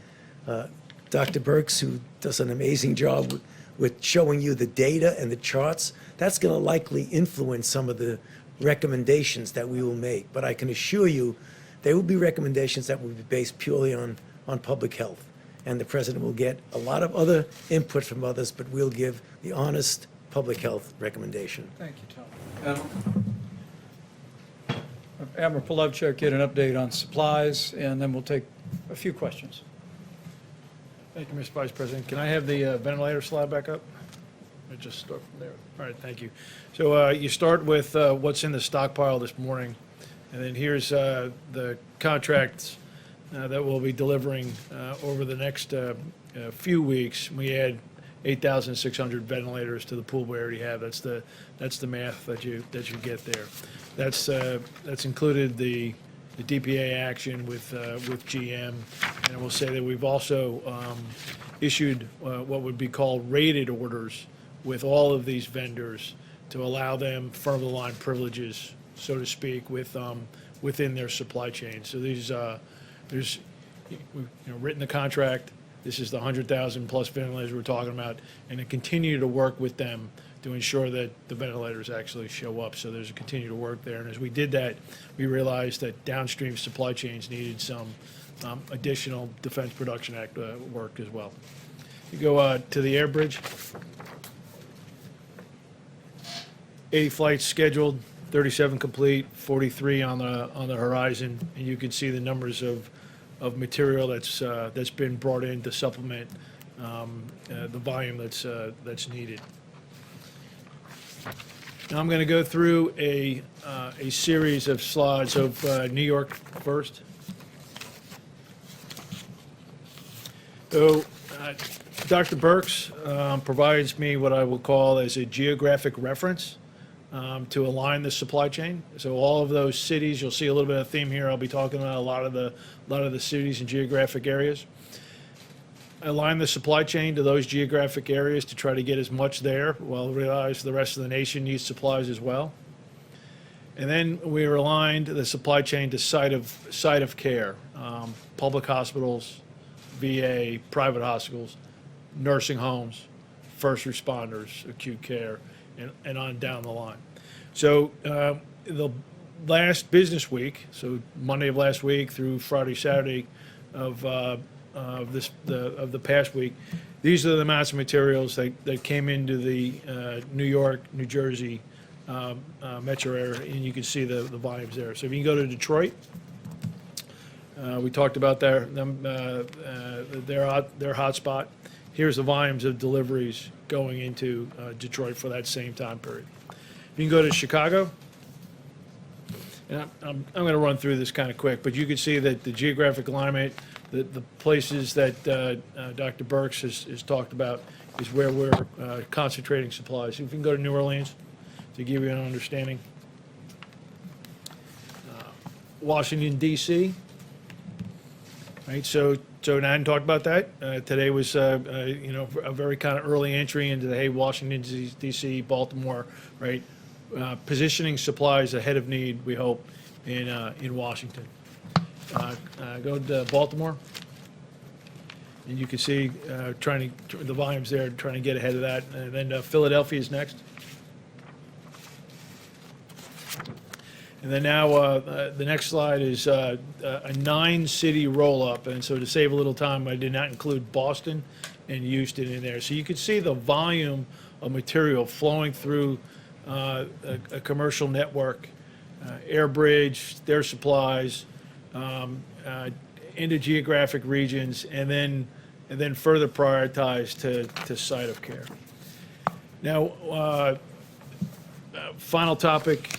Dr. Birx, who does an amazing job with showing you the data and the charts, that's going to likely influence some of the recommendations that we will make. But I can assure you there will be recommendations that will be based purely on public health. And the president will get a lot of other input from others, but we'll give the honest public health recommendation. Thank you, Tom. Admiral Polovchuk, get an update on supplies, and then we'll take a few questions. Thank you, Mr. Vice President. Can I have the ventilator slide back up? Let me just start from there. All right, thank you. So you start with what's in the stockpile this morning, and then here's the contracts that we'll be delivering over the next few weeks. We add 8,600 ventilators to the pool we already have. That's the math that you get there. That's included the DPA action with GM, and I will say that we've also issued what would be called rated orders with all of these vendors to allow them front of the line privileges, so to speak, within their supply chain. So we've written the contract. This is the 100,000 plus ventilators we're talking about, and to continue to work with them to ensure that the ventilators actually show up. So there's a continue to work there. And as we did that, we realized that downstream supply chains needed some additional Defense Production Act work as well. You go to the air bridge. 80 flights scheduled, 37 complete, 43 on the horizon, and you can see the numbers of material that's been brought in to supplement the volume that's needed. Now I'm going to go through a series of slides of New York first. So Dr. Birx provides me what I will call as a geographic reference to align the supply chain. So all of those cities, you'll see a little bit of theme here. I'll be talking about a lot of the cities and geographic areas. Align the supply chain to those geographic areas to try to get as much there, while we realize the rest of the nation needs supplies as well. And then we aligned the supply chain to site of care, public hospitals, VA, private hospitals, nursing homes, first responders, acute care, and on down the line. So the last business week, so Monday of last week through Friday, Saturday of the past week, these are the amounts of materials that came into the New York, New Jersey metro area, and you can see the volumes there. So if you can go to Detroit, we talked about their hotspot. Here's the volumes of deliveries going into Detroit for that same time period. If you can go to Chicago, and I'm going to run through this kind of quick, but you can see that the geographic alignment, the places that Dr. Burks has talked about is where we're concentrating supplies. If you can go to New Orleans to give you an understanding. Washington, D.C. Right, so I hadn't talked about that. Today was, a very kind of early entry into the, hey, Washington, D.C., Baltimore, right? Positioning supplies ahead of need, we hope, in Washington. Go to Baltimore, and you can see the volumes there, trying to get ahead of that. And then Philadelphia is next. And then now the next slide is a 9-city roll-up. And so to save a little time, I did not include Boston and Houston in there. So you can see the volume of material flowing through a commercial network, Airbridge, their supplies, into geographic regions, and then further prioritized to site of care. Now, final topic,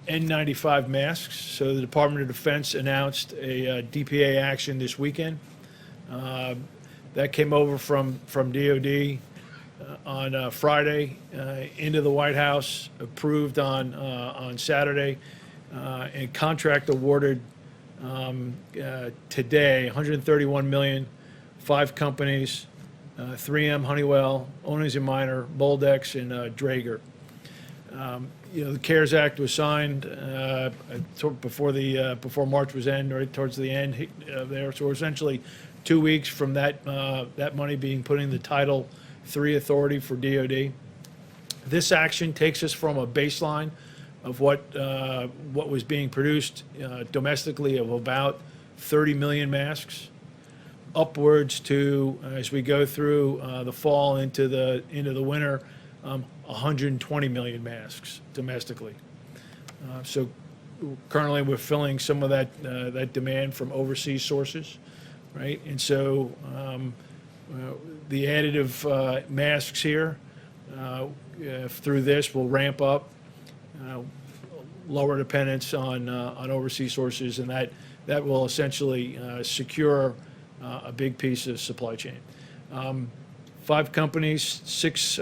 N95 masks. So the Department of Defense announced a DPA action this weekend. That came over from DOD on Friday into the White House, approved on Saturday, and contract awarded today, $131 million, 5 companies, 3M, Honeywell, Owens & Minor, Moldex, and Draeger. The CARES Act was signed before March was end, right towards the end there. So we're essentially 2 weeks from that money being put in the Title III authority for DoD. This action takes us from a baseline of what was being produced domestically of about 30 million masks, upwards to, as we go through the fall into the winter, 120 million masks domestically. So currently we're filling some of that demand from overseas sources, right? And so the additive masks here through this will ramp up, lower dependence on overseas sources, and that will essentially secure a big piece of supply chain. 5 companies, 6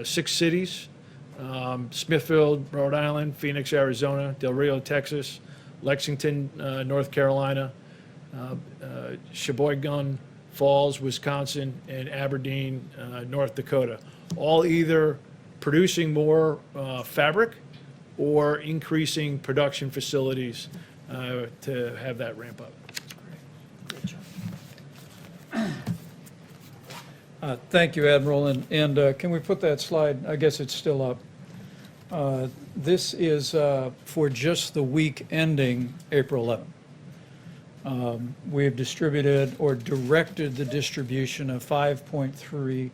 cities, Smithfield, Rhode Island, Phoenix, Arizona, Del Rio, Texas, Lexington, North Carolina, Sheboygan Falls, Wisconsin, and Aberdeen, North Dakota, all either producing more fabric or increasing production facilities to have that ramp up. Thank you, Admiral. And can we put that slide? I guess it's still up. This is for just the week ending April 11th. We have distributed or directed the distribution of 5.3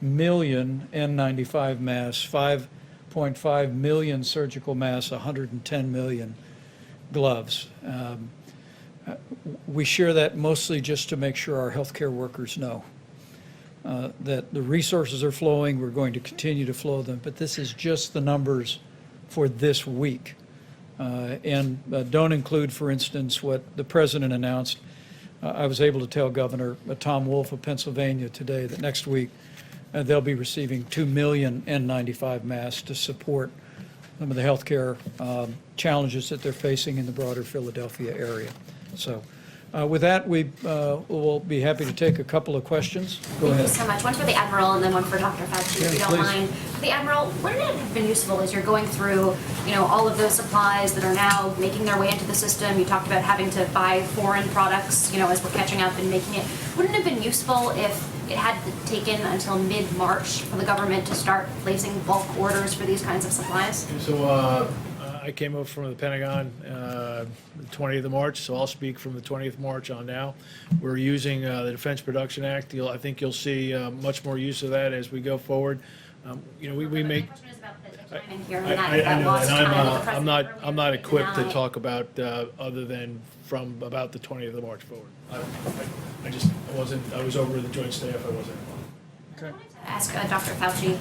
million N95 masks, 5.5 million surgical masks, 110 million gloves. We share that mostly just to make sure our healthcare workers know that the resources are flowing. We're going to continue to flow them, but this is just the numbers for this week. And don't include, for instance, what the President announced. I was able to tell Governor Tom Wolf of Pennsylvania today that next week they'll be receiving 2 million N95 masks to support some of the healthcare challenges that they're facing in the broader Philadelphia area. So with that, we will be happy to take a couple of questions. Go ahead. Thank you so much. One for the Admiral and then one for Dr. Fauci, if you don't please. mind. For the Admiral, wouldn't it have been useful as you're going through, all of those supplies that are now making their way into the system? You talked about having to buy foreign products, as we're catching up and making it. Wouldn't it have been useful if it had taken until mid-March for the government to start placing bulk orders for these kinds of supplies? So I came over from the Pentagon the 20th of March, so I'll speak from the 20th of March on now. We're using the Defense Production Act. I think you'll see much more use of that as we go forward. You know, we make. My question is about the timing here, I and that know, lost and time that the I'm president I'm not earlier equipped to denied. talk about, other than from about the 20th of March forward. I was over the joint staff, I wasn't. Okay. Ask Dr. Fauci.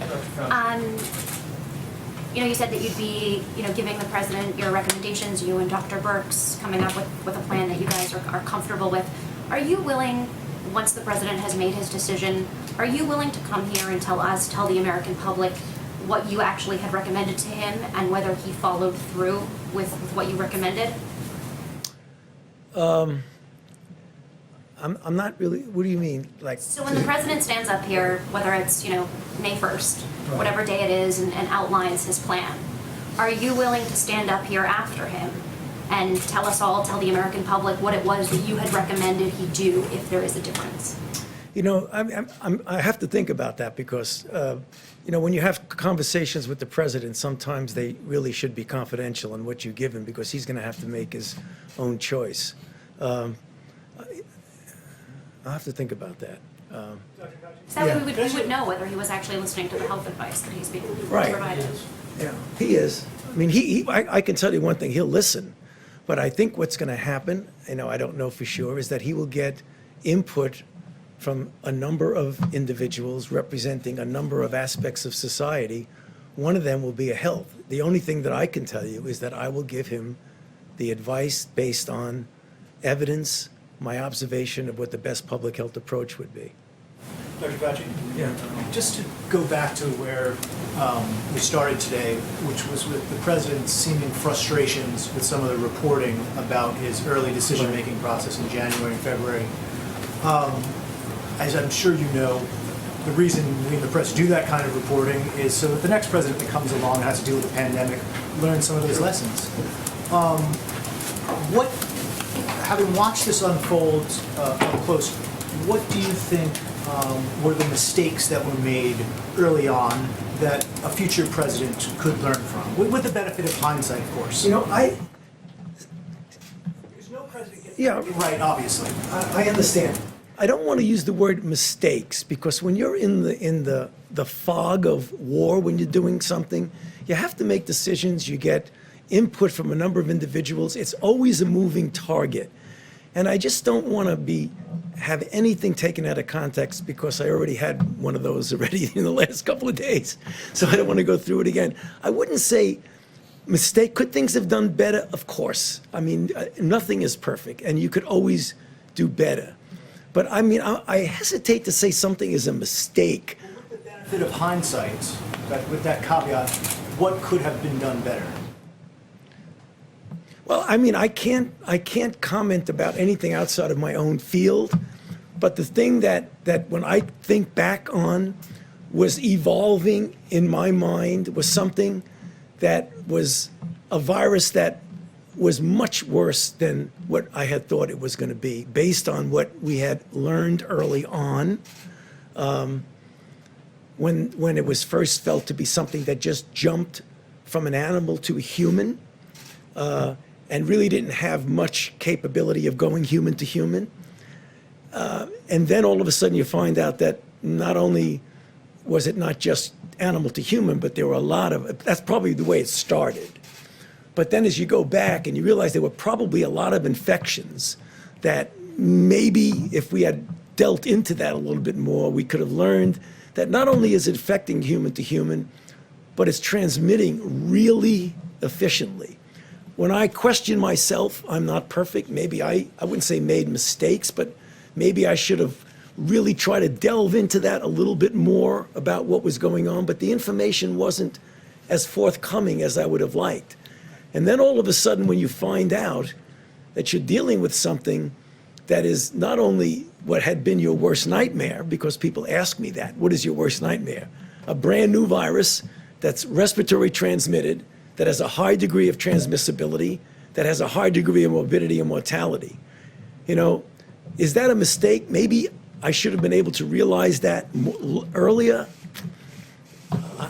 You know, you said that you'd be, you know, giving the president your recommendations, you and Dr. Birx coming up with a plan that you guys are comfortable with. Are you willing, once the president has made his decision, are you willing to come here and tell the American public what you actually had recommended to him and whether he followed through with what you recommended? I'm not really, what do you mean? Like, So when the president stands up here, whether it's, you know, May 1st, whatever day it is, and outlines his plan, are you willing to stand up here after him and tell the American public what it was that you had recommended he do if there is a difference? you know, I have to think about that because, you know, when you have conversations with the president, sometimes they really should be confidential in what you give him because he's going to have to make his own choice. I'll have to think about that. So that way we would know whether he was actually listening to the health advice that he's being provided. Yeah, he is. I mean, I can tell you one thing, he'll listen. But I think what's going to happen, you know, I don't know for sure, is that he will get input from a number of individuals representing a number of aspects of society. One of them will be a health. The only thing that I can tell you is that I will give him the advice based on evidence, my observation of what the best public health approach would be. Dr. Fauci? Yeah. Just to go back to where we started today, which was with the president's seeming frustrations with some of the reporting about his early decision-making process in January and February. As I'm sure you know, the reason we in the press do that kind of reporting is so that the next president that comes along and has to deal with the pandemic learns some of those lessons. Having watched this unfold up close, what do you think were the mistakes that were made early on that a future president could learn from, with the benefit of hindsight, of course? You know, There's no president gets Yeah. it right, obviously. I understand. I don't want to use the word mistakes because when you're in the fog of war, when you're doing something, you have to make decisions. You get input from a number of individuals. It's always a moving target. And I just don't want to have anything taken out of context because I already had one of those already in the last couple of days. So I don't want to go through it again. I wouldn't say mistake. Could things have done better? Of course. I mean, nothing is perfect, and you could always do better. But I mean, I hesitate to say something is a mistake. With the benefit of hindsight, with that caveat, what could have been done better? Well, I mean, I can't comment about anything outside of my own field, but the thing that when I think back on was evolving in my mind was something that was a virus that was much worse than what I had thought it was going to be, based on what we had learned early on, when it was first felt to be something that just jumped from an animal to a human, and really didn't have much capability of going human to human. And then all of a sudden you find out that not only was it not just animal to human, but there were a lot of, that's probably the way it started. But then as you go back and you realize there were probably a lot of infections that maybe if we had dealt into that a little bit more, we could have learned that not only is it affecting human to human, but it's transmitting really efficiently. When I question myself, I'm not perfect. Maybe I wouldn't say made mistakes, but maybe I should have really tried to delve into that a little bit more about what was going on, but the information wasn't as forthcoming as I would have liked. And then all of a sudden, when you find out that you're dealing with something that is not only what had been your worst nightmare, because people ask me that, what is your worst nightmare? A brand new virus that's respiratory transmitted, that has a high degree of transmissibility, that has a high degree of morbidity and mortality. You know, is that a mistake? Maybe I should have been able to realize that earlier.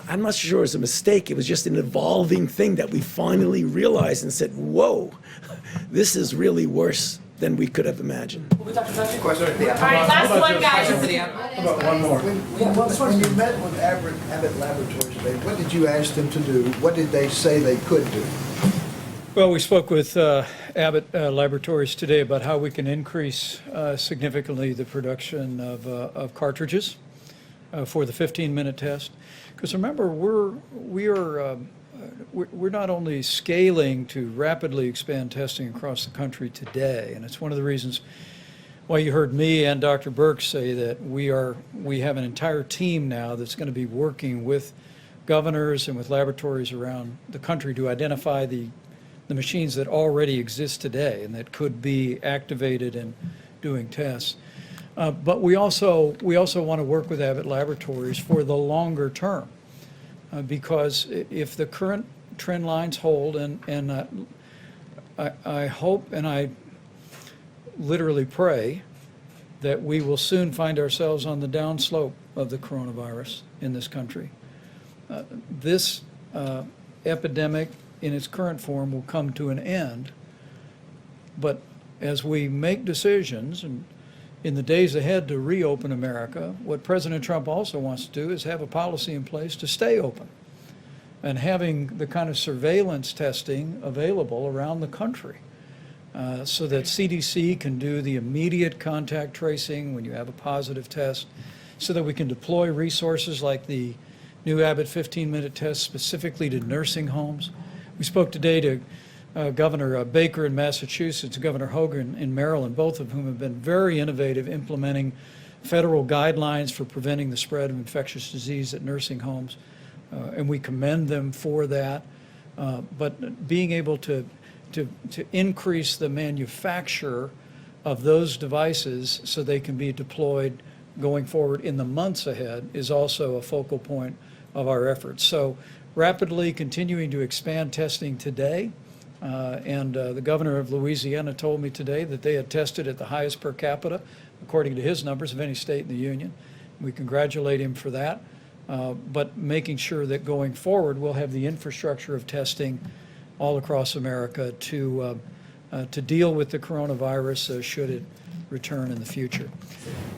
I'm not sure it's a mistake. It was just an evolving thing that we finally realized and said, whoa, this is really worse than we could have imagined. Question. last one, guys. How about one more? When you met with Abbott Laboratories today, what did you ask them to do? What did they say they could do? Well, we spoke with Abbott Laboratories today about how we can increase significantly the production of cartridges for the 15-minute test. Because remember, we're not only scaling to rapidly expand testing across the country today, and it's one of the reasons why you heard me and Dr. Burke say that we have an entire team now that's going to be working with governors and with laboratories around the country to identify the machines that already exist today and that could be activated and doing tests. But we also want to work with Abbott Laboratories for the longer term, because if the current trend lines hold, and I hope and I literally pray that we will soon find ourselves on the downslope of the coronavirus in this country. This epidemic in its current form will come to an end, but as we make decisions and in the days ahead to reopen America, what President Trump also wants to do is have a policy in place to stay open. And having the kind of surveillance testing available around the country so that CDC can do the immediate contact tracing when you have a positive test, so that we can deploy resources like the new Abbott 15-minute test specifically to nursing homes. We spoke today to Governor Baker in Massachusetts, Governor Hogan in Maryland, both of whom have been very innovative implementing federal guidelines for preventing the spread of infectious disease at nursing homes. And we commend them for that. But being able to increase the manufacture of those devices so they can be deployed going forward in the months ahead is also a focal point of our efforts. So rapidly continuing to expand testing today. The governor of Louisiana told me today that they had tested at the highest per capita, according to his numbers, of any state in the union. We congratulate him for that. But making sure that going forward we'll have the infrastructure of testing all across America to deal with the coronavirus should it return in the future.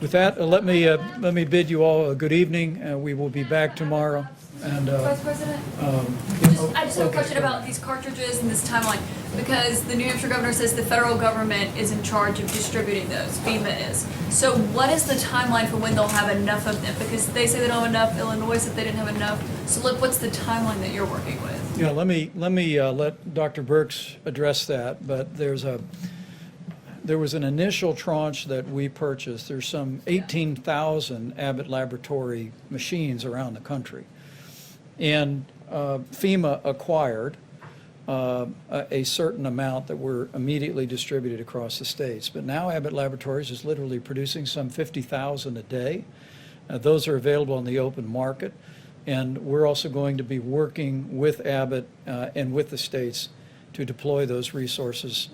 With that, let me bid you all a good evening. We will be back tomorrow. And, Vice President, I just have a question about these cartridges and this timeline, because the New Hampshire governor says the federal government is in charge of distributing those, FEMA is. So what is the timeline for when they'll have enough of them? Because they say they don't have enough, Illinois said they didn't have enough. So look, what's the timeline that you're working with? Yeah, let me let Dr. Burks address that, but there was an initial tranche that we purchased. There's some 18,000 Abbott Laboratory machines around the country. And FEMA acquired a certain amount that were immediately distributed across the states. But now Abbott Laboratories is literally producing some 50,000 a day. Those are available on the open market. And we're also going to be working with Abbott and with the states to deploy those resources.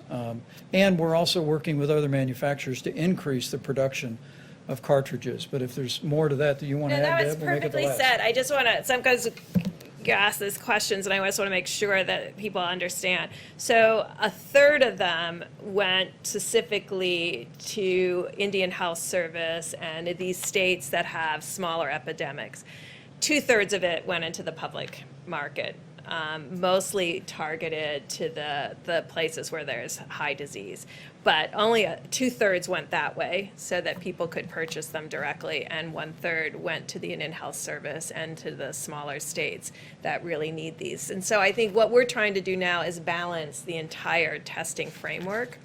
And we're also working with other manufacturers to increase the production of cartridges. But if there's more to that you want to add, that was Deb, we'll make it the perfectly last. said. I just want to, sometimes you ask these questions and I just want to make sure that people understand. So a third of them went specifically to Indian Health Service and these states that have smaller epidemics. 2/3 of it went into the public market, mostly targeted to the places where there's high disease. But only 2/3 went that way so that people could purchase them directly, and 1/3 went to the Indian Health Service and to the smaller states that really need these. And so I think what we're trying to do now is balance the entire testing framework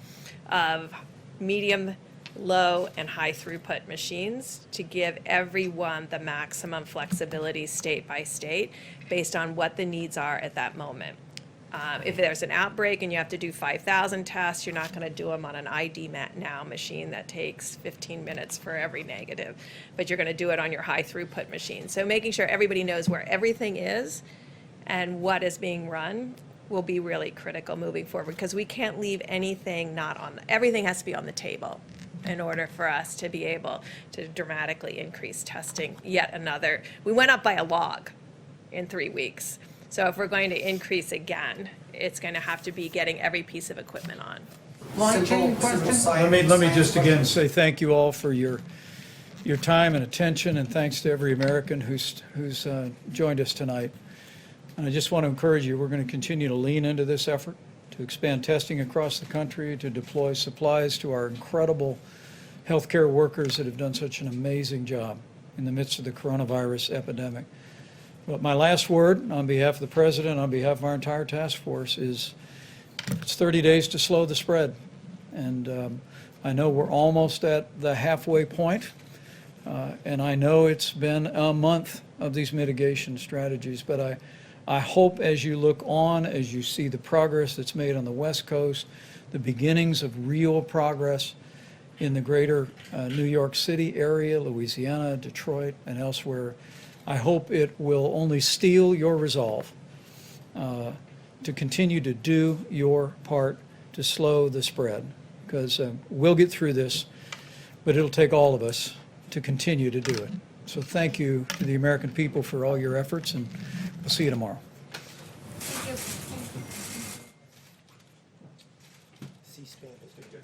of medium, low, and high throughput machines to give everyone the maximum flexibility state by state based on what the needs are at that moment. If there's an outbreak and you have to do 5,000 tests, you're not going to do them on an ID now machine that takes 15 minutes for every negative, but you're going to do it on your high throughput machine. So making sure everybody knows where everything is and what is being run will be really critical moving forward, because we can't leave anything not on, everything has to be on the table in order for us to be able to dramatically increase testing. Yet another, we went up by a log in 3 weeks. So if we're going to increase again, it's going to have to be getting every piece of equipment on. supply chain question? Let me just again say thank you all for your time and attention, and thanks to every American who's joined us tonight. And I just want to encourage you, we're going to continue to lean into this effort to expand testing across the country, to deploy supplies to our incredible healthcare workers that have done such an amazing job in the midst of the coronavirus epidemic. But my last word on behalf of the President, on behalf of our entire task force, is it's 30 days to slow the spread. And I know we're almost at the halfway point, and I know it's been a month of these mitigation strategies, but I hope as you look on, as you see the progress that's made on the West Coast, the beginnings of real progress in the greater New York City area, Louisiana, Detroit, and elsewhere, I hope it will only steel your resolve to continue to do your part to slow the spread, because we'll get through this, but it'll take all of us to continue to do it. So thank you to the American people for all your efforts, and we'll see you tomorrow. C-SPAN is good.